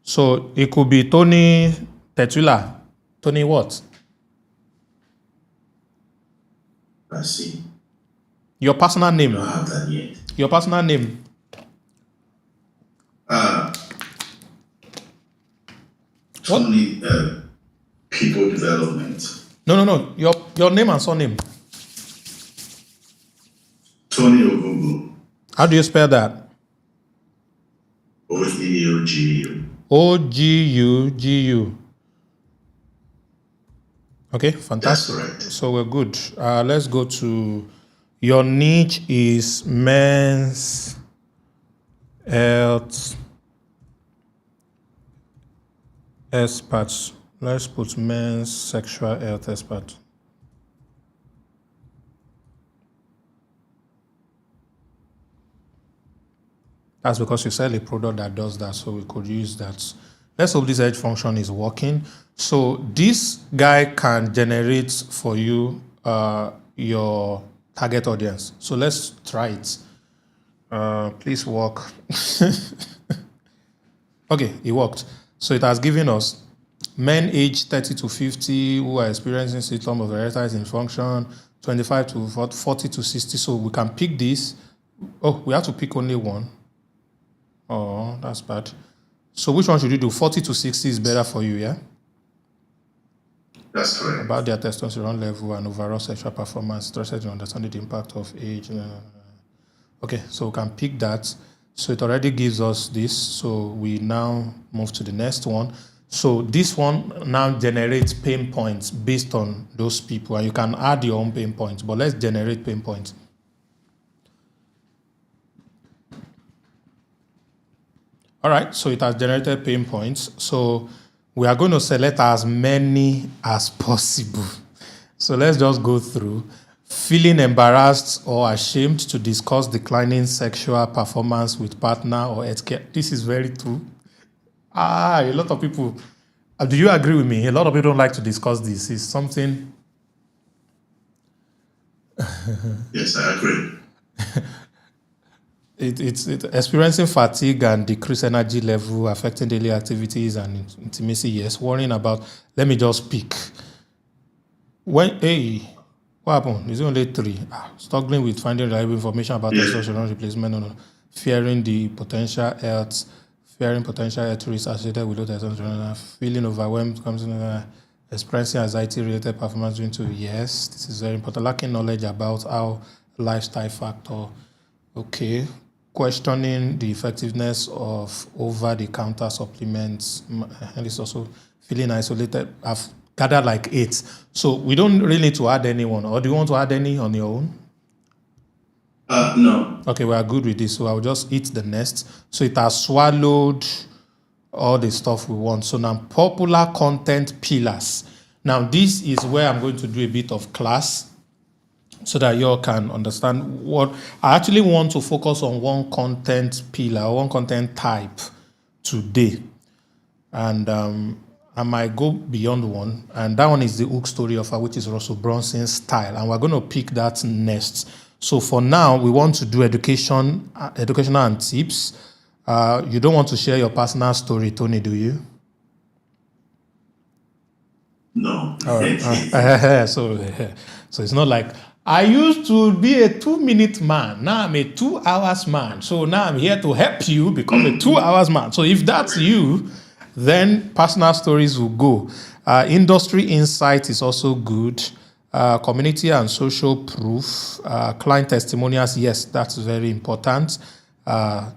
So it could be Tony Tetula. Tony what? I see. Your personal name. I don't have that yet. Your personal name. Tony People Development. No. Your name and surname. Tony Ogungu. How do you spell that? O-G-U-G-U. O-G-U-G-U. Okay, fantastic. That's correct. So we're good. Let's go to your niche is men's health experts. Let's put men's sexual health expert. That's because you sell a product that does that, so we could use that. Let's hope this edge function is working. So this guy can generate for you your target audience. So let's try it. Please work. Okay, it worked. So it has given us men aged 30 to 50 who are experiencing symptoms of erectile dysfunction, 25 to 40 to 60. So we can pick this. Oh, we have to pick only one. Oh, that's bad. So which one should you do? 40 to 60 is better for you, yeah? That's correct. About their testosterone level and overall sexual performance, interested in understanding the impact of age. Okay, so we can pick that. So it already gives us this. So we now move to the next one. So this one now generates pain points based on those people. And you can add your own pain points, but let's generate pain points. All right, so it has generated pain points. So we are going to select as many as possible. So let's just go through. Feeling embarrassed or ashamed to discuss declining sexual performance with partner or healthcare. This is very true. A lot of people, do you agree with me? A lot of people don't like to discuss this. It's something. Yes, I agree. It's experiencing fatigue and decreased energy level, affecting daily activities and intimacy. Yes, worrying about. Let me just pick. What happened? It's only 3. Struggling with finding reliable information about testosterone replacement. No. Fearing potential health risks associated with low testosterone. Feeling overwhelmed comes in. Experiencing anxiety-related performance due to yes, this is very important. Lacking knowledge about how lifestyle factor. Okay. Questioning the effectiveness of over-the-counter supplements, and it's also feeling isolated. I've gathered like 8. So we don't really need to add anyone. Or do you want to add any on your own? No. Okay, we are good with this. So I'll just hit the next. So it has swallowed all the stuff we want. So now popular content pillars. Now this is where I'm going to do a bit of class, so that you all can understand what I actually want to focus on. One content pillar, one content type today. And I might go beyond one. And that one is the hook story offer, which is Russell Brunson's style. And we're going to pick that next. So for now, we want to do educational and tips. You don't want to share your personal story, Tony, do you? No. All right. So it's not like, I used to be a 2-minute man. Now I'm a 2 hours man. So now I'm here to help you become a 2 hours man. So if that's you, then personal stories will go. Industry insight is also good. Community and social proof. Client testimonials, yes, that's very important.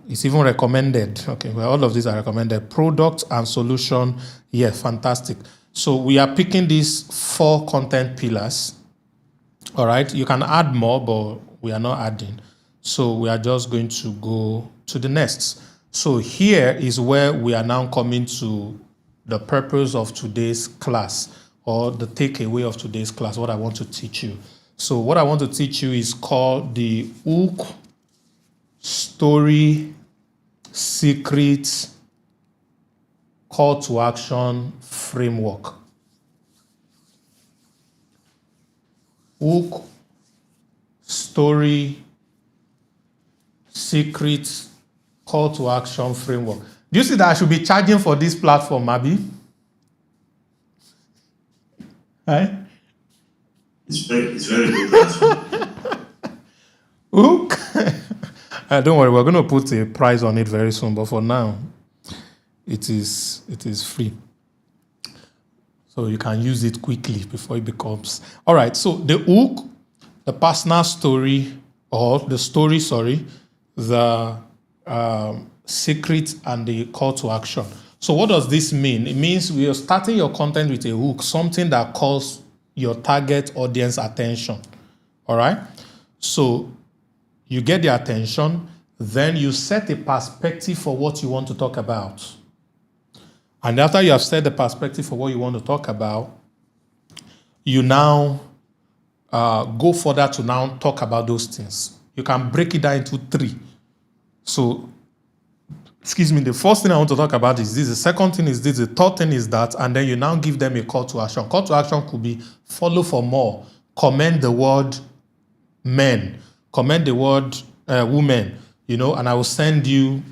It's even recommended. Okay, well, all of these are recommended. Product and solution, yeah, fantastic. So we are picking these 4 content pillars. All right, you can add more, but we are not adding. So we are just going to go to the next. So here is where we are now coming to the purpose of today's class, or the takeaway of today's class, what I want to teach you. So what I want to teach you is called the hook, story, secret, call to action framework. Hook, story, secret, call to action framework. Do you see that I should be charging for this platform, Abi? Right? It's very good platform. Hook. Don't worry, we're going to put a price on it very soon, but for now, it is free. So you can use it quickly before it becomes. All right, so the hook, the personal story, or the story, the secret, and the call to action. So what does this mean? It means we are starting your content with a hook, something that calls your target audience attention. All right? So you get their attention, then you set a perspective for what you want to talk about. And after you have set the perspective for what you want to talk about, you now go further to now talk about those things. You can break it down into 3. So the first thing I want to talk about is this. The second thing is this. The third thing is that. And then you now give them a call to action. Call to action could be follow for more. Comment the word men. Comment the word women. And I will send you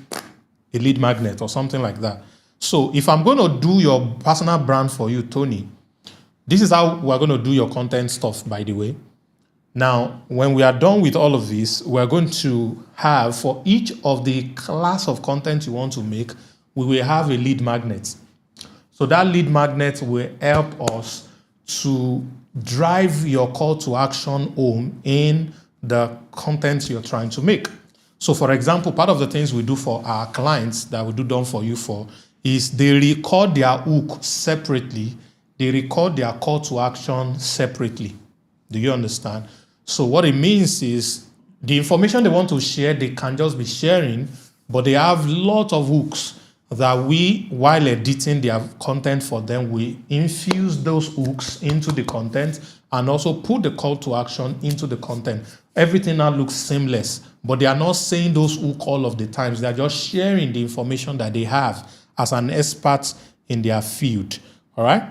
a lead magnet or something like that. So if I'm going to do your personal brand for you, Tony, this is how we're going to do your content stuff, by the way. Now, when we are done with all of this, we're going to have, for each of the class of content you want to make, we will have a lead magnet. So that lead magnet will help us to drive your call to action home in the content you're trying to make. So for example, part of the things we do for our clients that we do done for you for is they record their hook separately. They record their call to action separately. Do you understand? So what it means is the information they want to share, they can just be sharing, but they have lots of hooks that we, while editing their content for them, we infuse those hooks into the content and also put the call to action into the content. Everything now looks seamless, but they are not saying those hooks all of the times. They are just sharing the information that they have as an expert in their field. All right?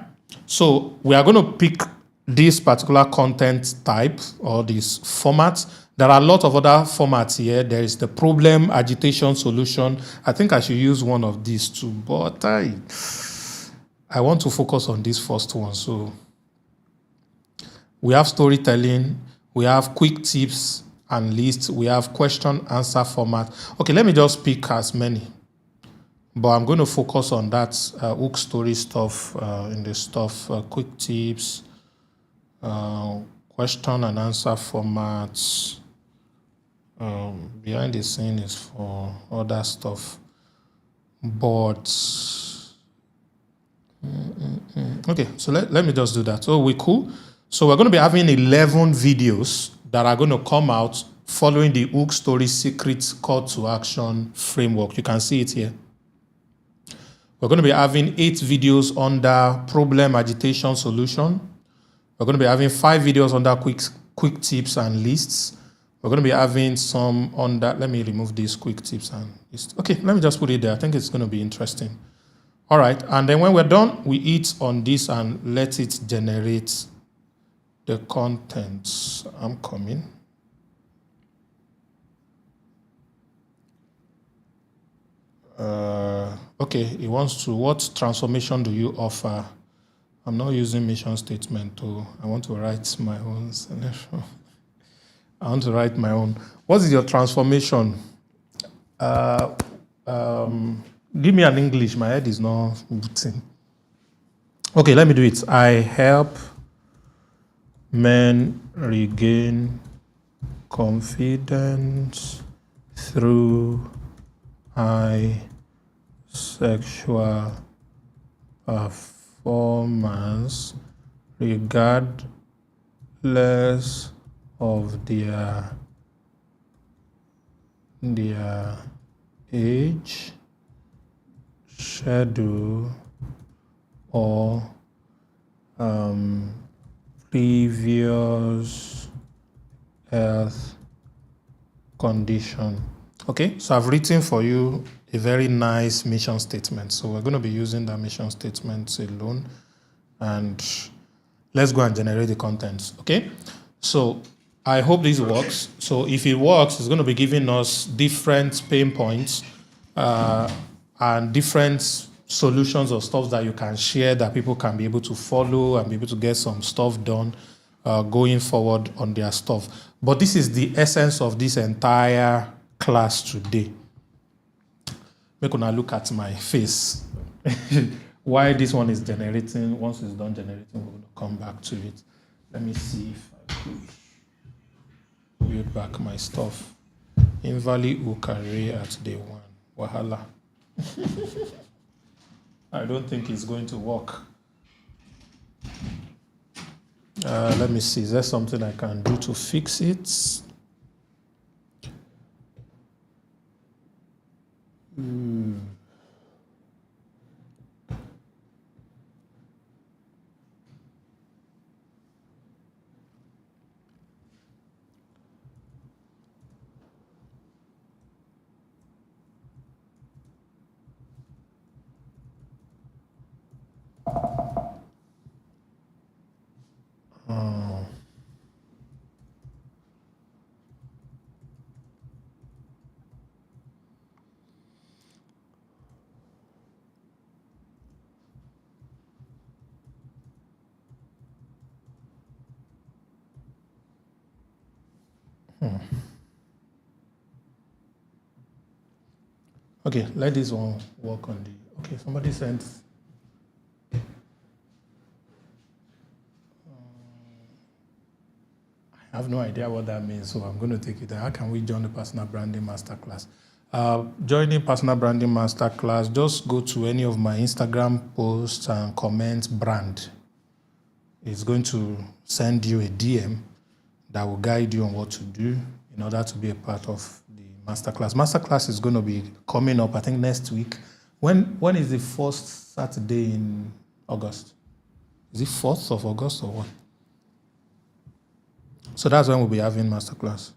So we are going to pick this particular content type or this format. There are a lot of other formats here. There is the problem, agitation, solution. I think I should use one of these too, but I want to focus on this first one. So we have storytelling, we have quick tips and lists, we have question answer format. Okay, let me just pick as many, but I'm going to focus on that hook story stuff in the stuff, quick tips, question and answer formats. Behind the scene is for other stuff, but okay, so let me just do that. So we cool. So we're going to be having 11 videos that are going to come out following the hook story secret call to action framework. You can see it here. We're going to be having 8 videos under problem, agitation, solution. We're going to be having 5 videos under quick tips and lists. We're going to be having some under, let me remove these quick tips and lists. Okay, let me just put it there. I think it's going to be interesting. All right, and then when we're done, we hit on this and let it generate the content. I'm coming. Okay, it wants to, what transformation do you offer? I'm not using mission statement too. I want to write my own selection. I want to write my own. What is your transformation? Give me an English. My head is not booting. Okay, let me do it. I help men regain confidence through high sexual performance regardless of their age, schedule, or previous health condition. Okay, so I've written for you a very nice mission statement. So we're going to be using that mission statement alone, and let's go and generate the content. Okay, so I hope this works. So if it works, it's going to be giving us different pain points and different solutions or stuff that you can share that people can be able to follow and be able to get some stuff done going forward on their stuff. But this is the essence of this entire class today. Make una look at my face. Why this one is generating. Once it's done generating, we're going to come back to it. Let me see if I could build back my stuff. Invalid hook array at day 1. Wahala. I don't think it's going to work. Let me see. Is there something I can do to fix it? Okay, let this one work on the. Okay, somebody sent. I have no idea what that means, so I'm going to take it. How can we join the Personal Branding Masterclass? Joining Personal Branding Masterclass, just go to any of my Instagram posts and comment brand. It's going to send you a DM that will guide you on what to do in order to be a part of the Masterclass. Masterclass is going to be coming up, I think, next week. When is the first Saturday in August? Is it 4th of August or what? So that's when we'll be having Masterclass.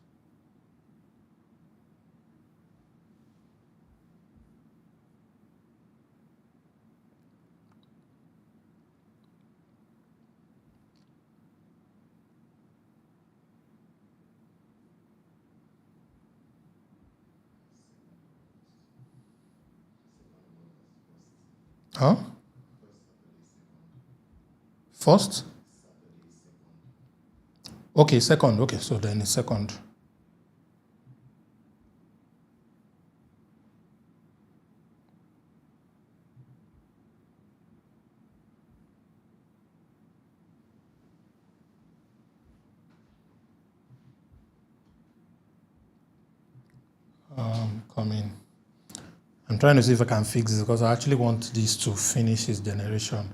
Huh? First? Okay, second. Okay, so then it's second. Coming. I'm trying to see if I can fix this because I actually want this to finish its generation.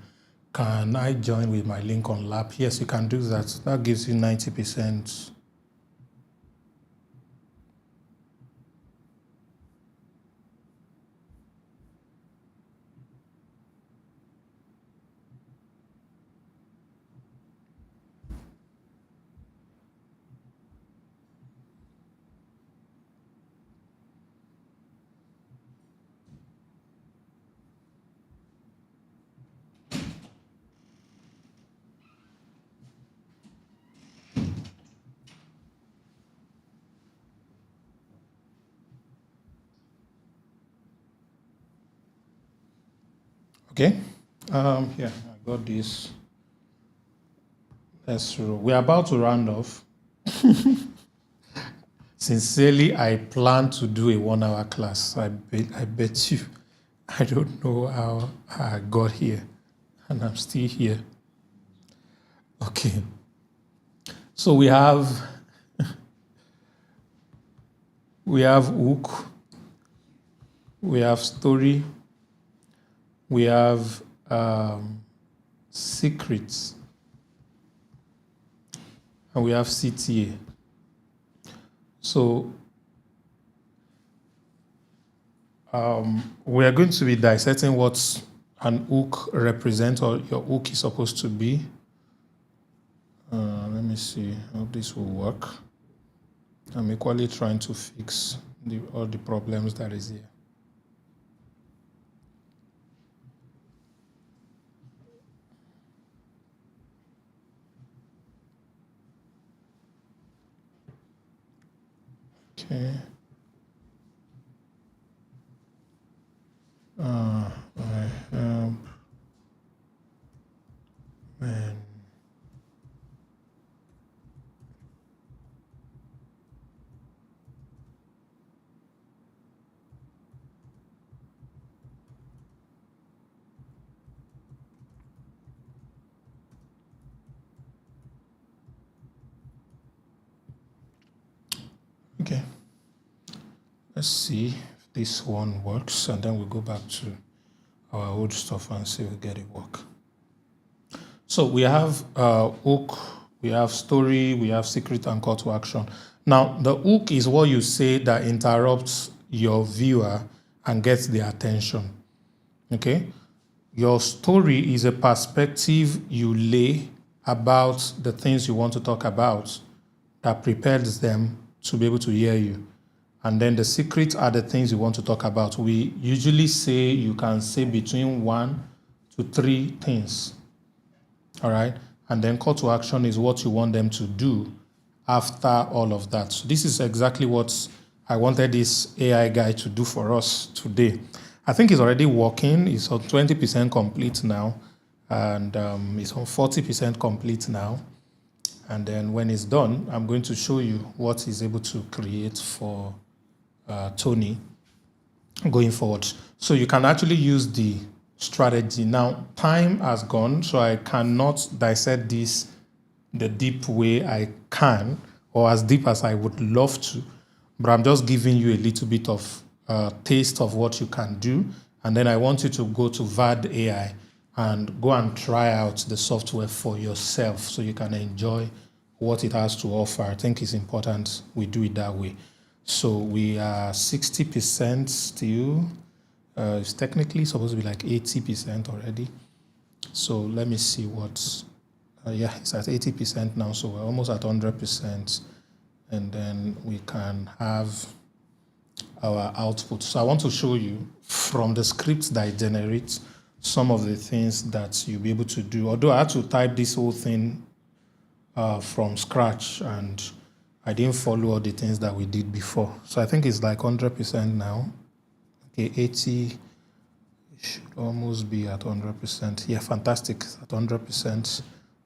Can I join with my link on lap? Yes, you can do that. That gives you 90%. Okay. Yeah, I got this. That's true. We're about to round off. Sincerely, I plan to do a 1-hour class. I bet you. I don't know how I got here, and I'm still here. Okay. So we have hook, we have story, we have secrets, and we have CTA. So we are going to be dissecting what an hook represents or your hook is supposed to be. Let me see how this will work. I'm equally trying to fix all the problems that is here. Okay. I help men. Okay. Let's see if this one works, and then we'll go back to our old stuff and see if we get it work. So we have hook, we have story, we have secret, and call to action. Now, the hook is what you say that interrupts your viewer and gets their attention. Okay? Your story is a perspective you lay about the things you want to talk about that prepares them to be able to hear you. And then the secrets are the things you want to talk about. We usually say you can say between 1 to 3 things. All right? And then call to action is what you want them to do after all of that. So this is exactly what I wanted this AI guy to do for us today. I think it's already working. It's on 20% complete now. And it's on 40% complete now. And then when it's done, I'm going to show you what he's able to create for Tony going forward. So you can actually use the strategy. Now, time has gone, so I cannot dissect this the deep way I can, or as deep as I would love to, but I'm just giving you a little bit of taste of what you can do. And then I want you to go to VAD AI and go and try out the software for yourself so you can enjoy what it has to offer. I think it's important we do it that way. So we are 60% still. It's technically supposed to be like 80% already. So let me see what, yeah, it's at 80% now. So we're almost at 100%. And then we can have our output. So I want to show you from the scripts that it generates some of the things that you'll be able to do. Although I had to type this whole thing from scratch, and I didn't follow all the things that we did before. So I think it's like 100% now. Okay, 80 should almost be at 100%. Yeah, fantastic, at 100%.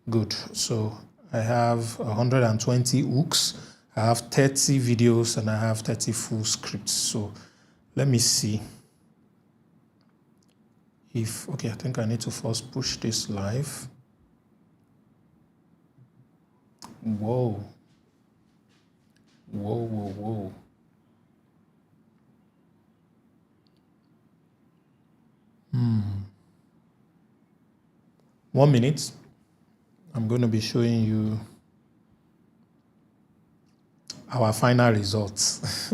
Good. So I have 120 hooks. I have 30 videos and I have 30 full scripts. So let me see if, okay, I think I need to first push this live. Whoa. Whoa, whoa, whoa. Hmm. 1 minute. I'm going to be showing you our final results.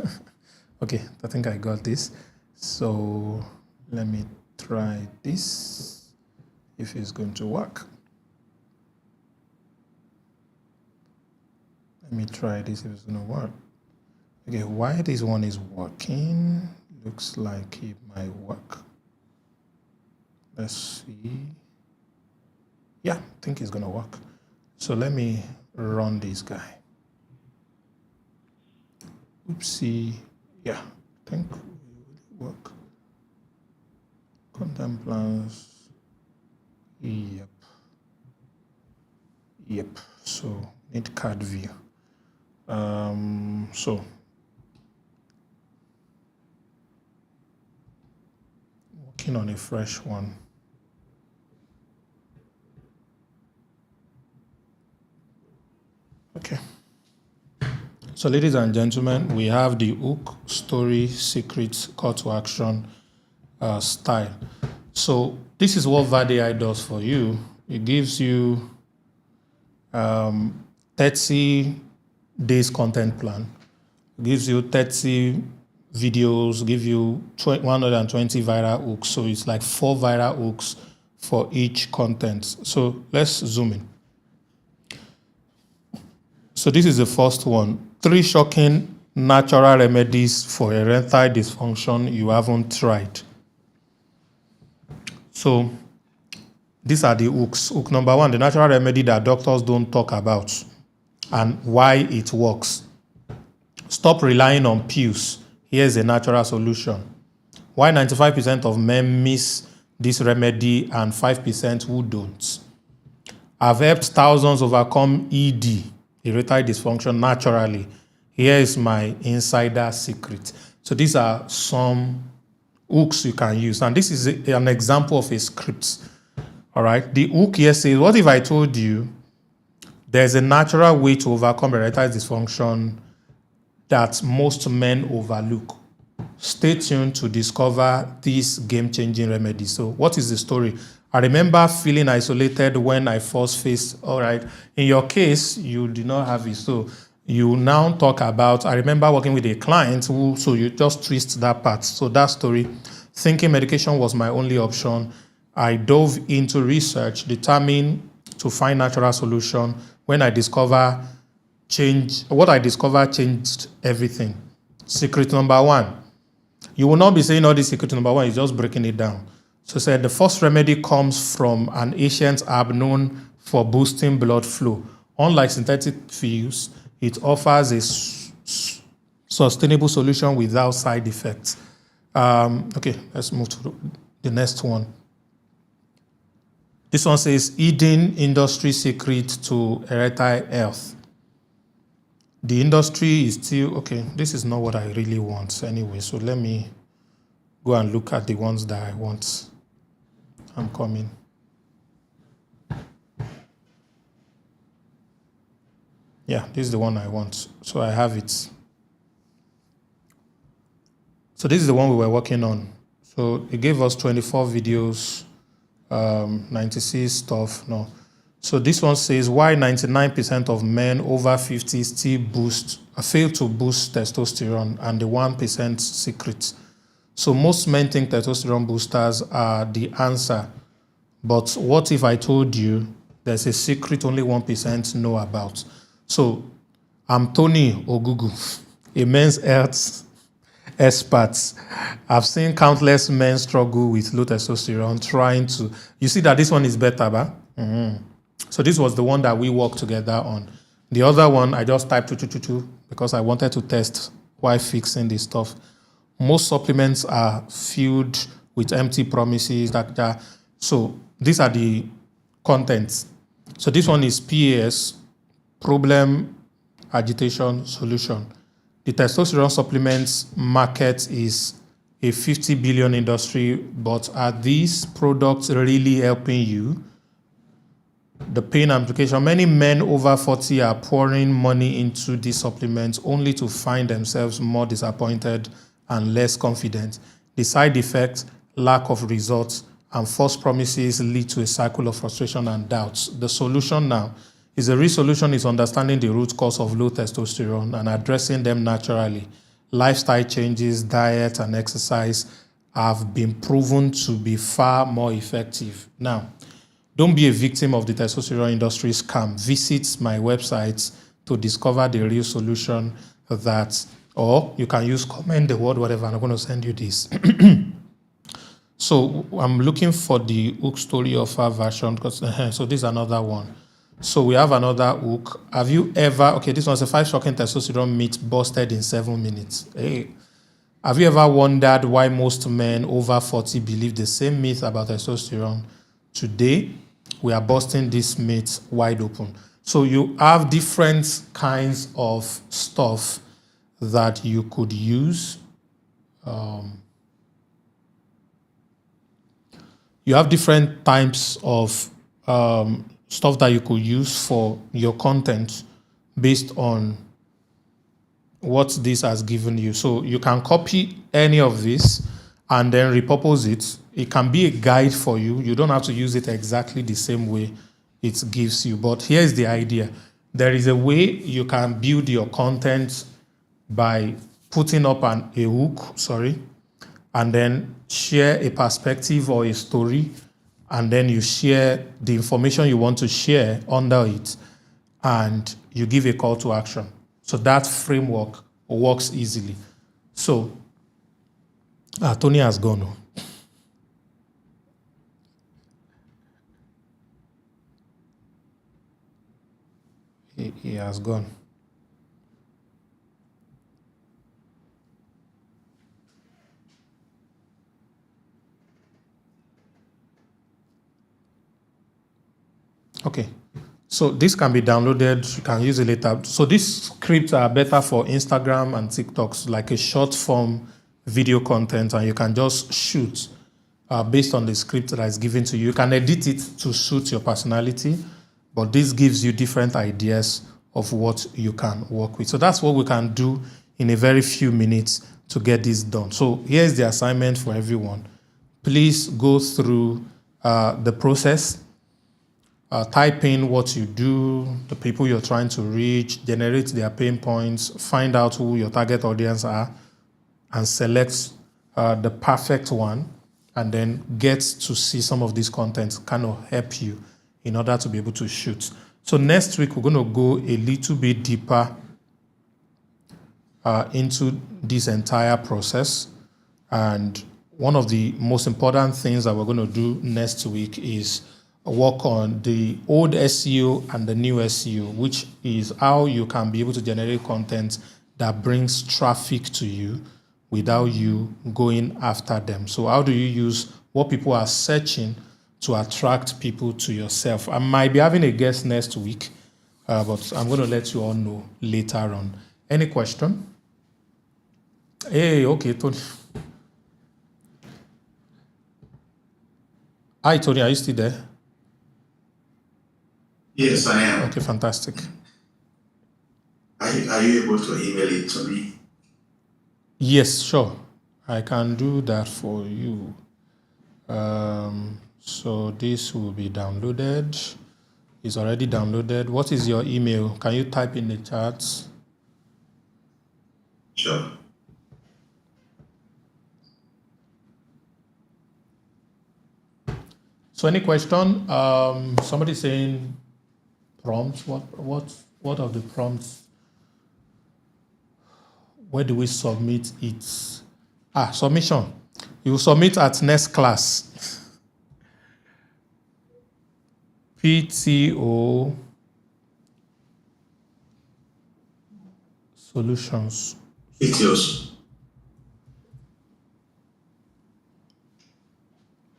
Okay, I think I got this. So let me try this, if it's going to work. Let me try this if it's going to work. Okay, why this one is working? Looks like it might work. Let's see. Yeah, I think it's going to work. So let me run this guy. Oopsie. Yeah, I think it will work. Content plans. Yep. Yep. So need card view. So working on a fresh one. Okay. So ladies and gentlemen, we have the hook, story, secret, call to action style. So this is what VAD AI does for you. It gives you 30 days content plan. It gives you 30 videos, give you 120 viral hooks. So it's like 4 viral hooks for each content. So let's zoom in. So this is the first one. 3 shocking natural remedies for erectile dysfunction you haven't tried. So these are the hooks. Hook number 1, the natural remedy that doctors don't talk about and why it works. Stop relying on pills. Here's a natural solution. Why 95% of men miss this remedy and 5% who don't. I've helped thousands overcome ED, erectile dysfunction, naturally. Here is my insider secret. So these are some hooks you can use. And this is an example of a script. All right. The hook here says, what if I told you there's a natural way to overcome erectile dysfunction that most men overlook? Stay tuned to discover this game-changing remedy. So what is the story? I remember feeling isolated when I first faced, all right, in your case, you did not have it. So you now talk about, I remember working with a client who, so you just twist that part. So that story, thinking medication was my only option. I dove into research, determined to find natural solution. When I discover what I discovered changed everything. Secret number 1. You will not be saying all this secret number 1, you're just breaking it down. So said the first remedy comes from an ancient herb known for boosting blood flow. Unlike synthetic fuels, it offers a sustainable solution without side effects. Okay, let's move to the next one. This one says hidden industry secret to erectile health. The industry is still, okay, this is not what I really want anyway, so let me go and look at the ones that I want. I'm coming. Yeah, this is the one I want. So I have it. So this is the one we were working on. So it gave us 24 videos, 96 stuff. No. So this one says why 99% of men over 50 still fail to boost testosterone, and the 1% secret. So most men think testosterone boosters are the answer. But what if I told you there's a secret only 1% know about? So I'm Tony Ogugu, a men's health expert. I've seen countless men struggle with low testosterone trying to... You see that this one is better, ba? Mm-hmm. So this was the one that we worked together on. The other one, I just typed 2222 because I wanted to test why fixing this stuff. Most supplements are filled with empty promises. So these are the contents. So this one is PAS, problem, agitation, solution. The testosterone supplements market is a 50 billion industry, but are these products really helping you? The pain implication. Many men over 40 are pouring money into these supplements only to find themselves more disappointed and less confident. The side effects, lack of results, and false promises lead to a cycle of frustration and doubts. The solution now is the real solution is understanding the root cause of low testosterone and addressing them naturally. Lifestyle changes, diet, and exercise have been proven to be far more effective. Now, don't be a victim of the testosterone industry scam. Visit my website to discover the real solution or you can use comment the word, whatever, and I'm going to send you this. So I'm looking for the hook story offer version, so this is another one. So we have another hook. Have you ever, okay, this one's a 5 shocking testosterone myths busted in 7 minutes. Hey. Have you ever wondered why most men over 40 believe the same myth about testosterone? Today, we are busting this myth wide open. So you have different kinds of stuff that you could use. You have different types of stuff that you could use for your content based on what this has given you. So you can copy any of this and then repurpose it. It can be a guide for you. You don't have to use it exactly the same way it gives you. But here's the idea. There is a way you can build your content by putting up a hook, and then share a perspective or a story, and then you share the information you want to share under it, and you give a call to action. So that framework works easily. So, Tony has gone. He has gone. Okay, so this can be downloaded. You can use it later. So these scripts are better for Instagram and TikToks, like a short form video content, and you can just shoot based on the script that is given to you. You can edit it to suit your personality, but this gives you different ideas of what you can work with. So that's what we can do in a very few minutes to get this done. So here's the assignment for everyone. Please go through the process. Type in what you do, the people you're trying to reach, generate their pain points, find out who your target audience are, and select the perfect one, and then get to see some of these contents kind of help you in order to be able to shoot. So next week, we're going to go a little bit deeper into this entire process. And one of the most important things that we're going to do next week is work on the old SEO and the new SEO, which is how you can be able to generate content that brings traffic to you without you going after them. So how do you use what people are searching to attract people to yourself. I might be having a guest next week, but I'm going to let you all know later on. Any question? Hey, okay, Tony. Hi, Tony, are you still there? Yes, I am. Okay, fantastic. Are you able to email it to me? Yes, sure. I can do that for you. So this will be downloaded. It's already downloaded. What is your email? Can you type in the chat? Sure. So any question? Somebody saying prompts. What of the prompts? Where do we submit it? Submission. You submit at next class. PTO Solutions. PTOs.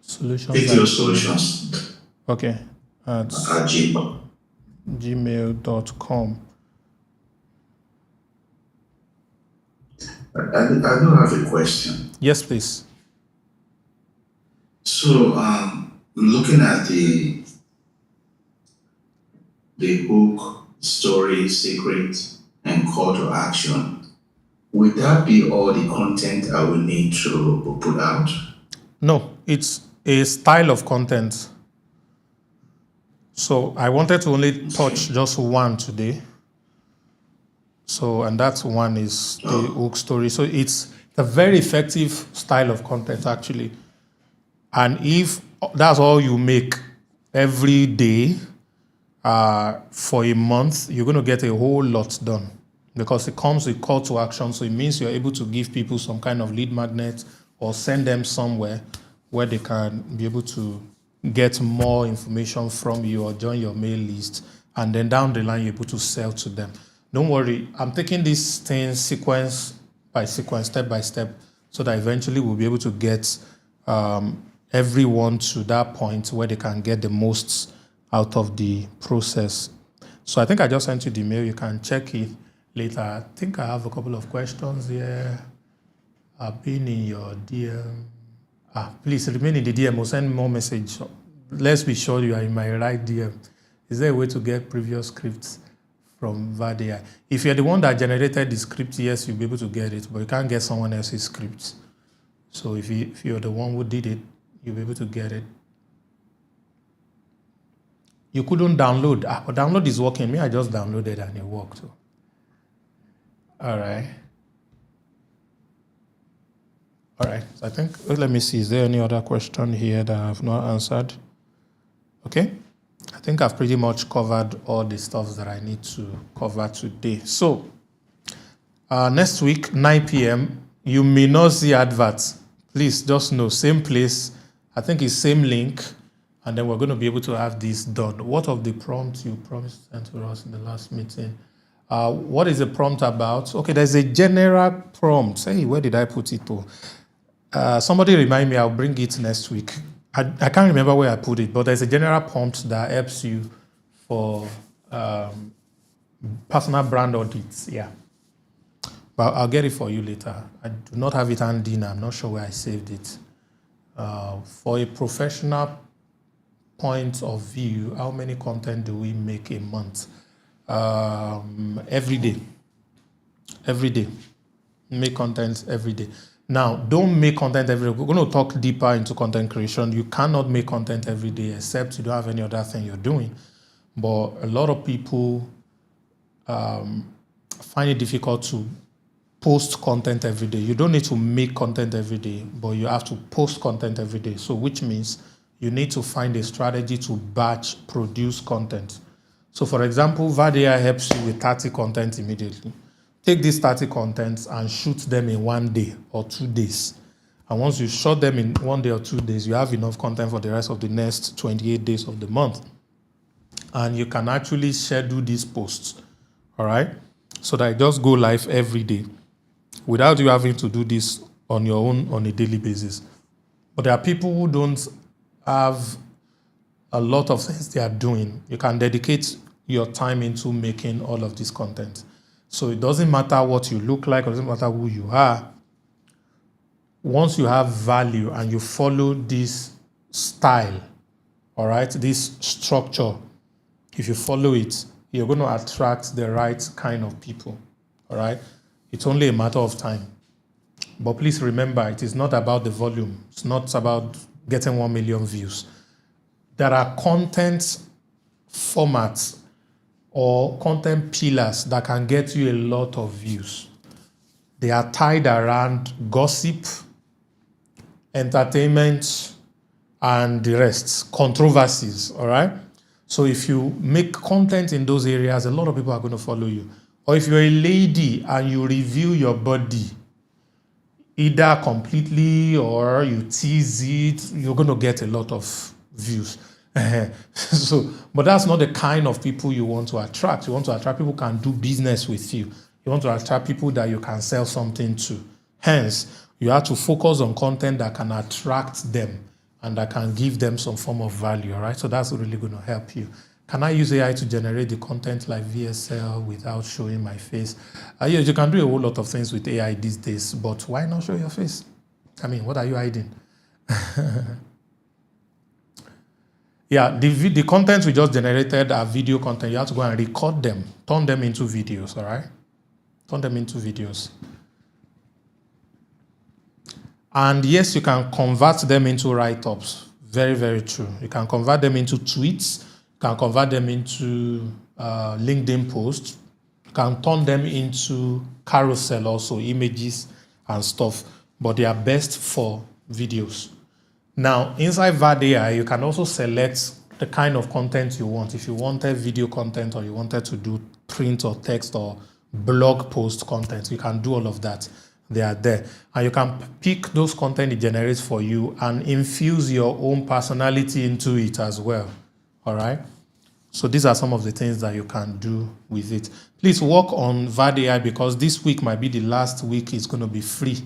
Solutions. PTO Solutions. Okay. At gmail.com. I do have a question. Yes, please. So, looking at the book, story, secret, and call to action, would that be all the content I will need to put out? No, it's a style of content. So I wanted to only touch just one today. So, and that one is the hook story. So it's a very effective style of content, actually. And if that's all you make every day for a month, you're going to get a whole lot done, because it comes with call to action. So it means you're able to give people some kind of lead magnet or send them somewhere where they can be able to get more information from you or join your mail list. And then down the line, you're able to sell to them. Don't worry, I'm taking this thing sequence by sequence, step by step, so that eventually we'll be able to get everyone to that point where they can get the most out of the process. So I think I just sent you the mail. You can check it later. I think I have a couple of questions here. I've been in your DM. Please remain in the DM or send more message. Let's be sure you are in my right DM. Is there a way to get previous scripts from VAD.ai? If you're the one that generated the script, yes, you'll be able to get it, but you can't get someone else's script. So if you're the one who did it, you'll be able to get it. You couldn't download. But download is working. Me, I just downloaded and it worked. So. All right. All right. So I think, let me see. Is there any other question here that I have not answered? Okay. I think I've pretty much covered all the stuff that I need to cover today. So next week, 9 p.m., you may not see adverts. Please just know, same place. I think it's same link. And then we're going to be able to have this done. What of the prompt you promised to send to us in the last meeting? What is the prompt about? Okay, there's a general prompt. Hey, where did I put it to? Somebody remind me, I'll bring it next week. I can't remember where I put it, but there's a general prompt that helps you for personal brand audits. Yeah. But I'll get it for you later. I do not have it handy now. I'm not sure where I saved it. For a professional point of view, how many content do we make a month? Every day. Every day. Make content every day. Now, don't make content every day. We're going to talk deeper into content creation. You cannot make content every day except you don't have any other thing you're doing. But a lot of people find it difficult to post content every day. You don't need to make content every day, but you have to post content every day. So which means you need to find a strategy to batch produce content. So for example, VAD.ai helps you with 30 content immediately. Take these 30 contents and shoot them in 1 day or 2 days. And once you shot them in 1 day or 2 days, you have enough content for the rest of the next 28 days of the month. And you can actually schedule these posts, all right? So that it just go live every day without you having to do this on your own on a daily basis. But there are people who don't have a lot of things they are doing. You can dedicate your time into making all of this content. So it doesn't matter what you look like, it doesn't matter who you are. Once you have value and you follow this style, all right, this structure, if you follow it, you're going to attract the right kind of people, all right? It's only a matter of time. But please remember, it is not about the volume. It's not about getting 1 million views. There are content formats or content pillars that can get you a lot of views. They are tied around gossip, entertainment, and the rest, controversies, all right? So if you make content in those areas, a lot of people are going to follow you. Or if you're a lady and you review your body, either completely or you tease it, you're going to get a lot of views. But that's not the kind of people you want to attract. You want to attract people who can do business with you. You want to attract people that you can sell something to. Hence, you have to focus on content that can attract them and that can give them some form of value, all right? So that's really going to help you. Can I use AI to generate the content like VSL without showing my face? Yes, you can do a whole lot of things with AI these days, but why not show your face? I mean, what are you hiding? Yeah, the content we just generated are video content. You have to go and record them, turn them into videos, all right? Turn them into videos. And yes, you can convert them into write-ups. Very, very true. You can convert them into tweets. You can convert them into LinkedIn posts. You can turn them into carousel also, images and stuff. But they are best for videos. Now, inside VAD AI, you can also select the kind of content you want. If you wanted video content or you wanted to do print or text or blog post content, you can do all of that. They are there. And you can pick those content it generates for you and infuse your own personality into it as well. All right? So these are some of the things that you can do with it. Please work on VAD AI because this week might be the last week it's going to be free.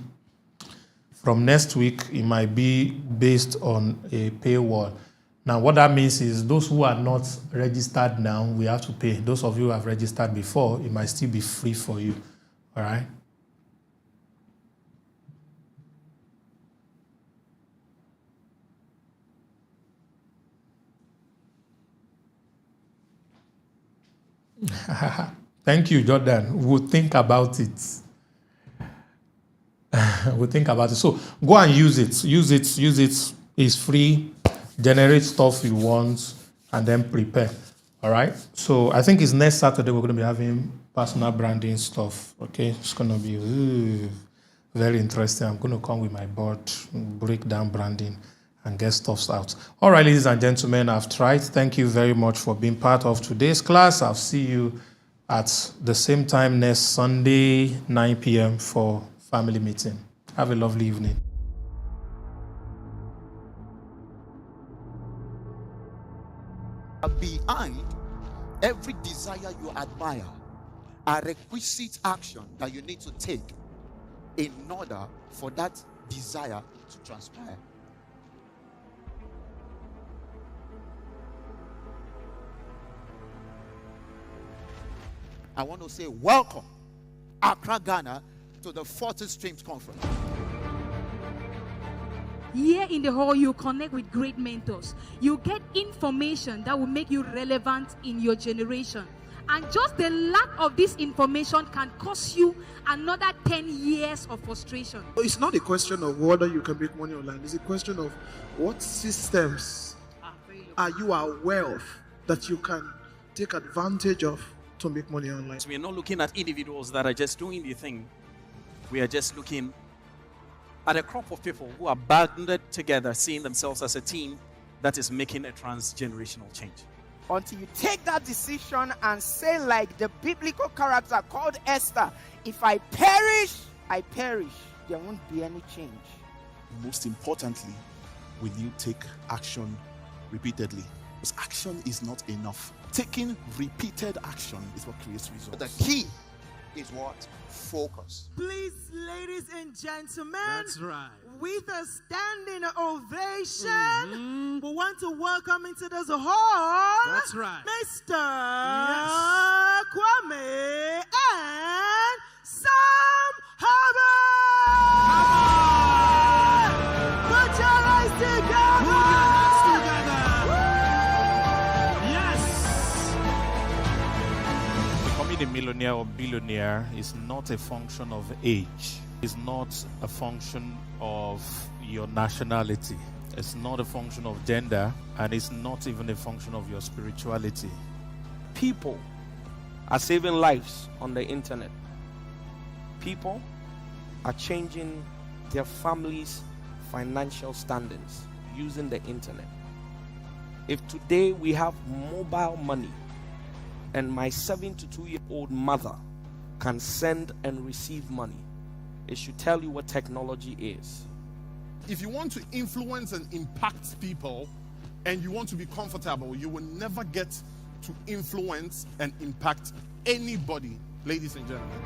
From next week, it might be based on a paywall. Now, what that means is those who are not registered now, we have to pay. Those of you who have registered before, it might still be free for you. All right? Thank you, Jordan. We'll think about it. We'll think about it. So go and use it. Use it. Use it. It's free. Generate stuff you want and then prepare. All right. So I think it's next Saturday we're going to be having personal branding stuff. Okay. It's going to be very interesting. I'm going to come with my board, break down branding and get stuff out. All right, ladies and gentlemen, I've tried. Thank you very much for being part of today's class. I'll see you at the same time next Sunday, 9 p.m. for family meeting. Have a lovely evening. Behind every desire you admire are requisite action that you need to take in order for that desire to transpire. I want to say welcome, Accra, Ghana, to the 40 Streams Conference. Here in the hall, you connect with great mentors. You get information that will make you relevant in your generation. And just the lack of this information can cost you another 10 years of frustration. It's not a question of whether you can make money online. It's a question of what systems are you aware of that you can take advantage of to make money online. So we are not looking at individuals that are just doing the thing. We are just looking at a crop of people who are banded together, seeing themselves as a team that is making a transgenerational change. Until you take that decision and say, like the biblical character called Esther, if I perish, there won't be any change. Most importantly, will you take action repeatedly? Because action is not enough. Taking repeated action is what creates results. The key is what? Focus. Please, ladies and gentlemen, That's right. with a standing ovation, we want to welcome into this hall, That's right. Mr. Kwame and Sam Harvard. Put your eyes together. Becoming a millionaire or billionaire is not a function of age. It's not a function of your nationality. It's not a function of gender, and it's not even a function of your spirituality. People are saving lives on the internet. People are changing their families' financial standings using the internet. If today we have mobile money and my 72-year-old mother can send and receive money, it should tell you what technology is. If you want to influence and impact people and you want to be comfortable, you will never get to influence and impact anybody, ladies and gentlemen.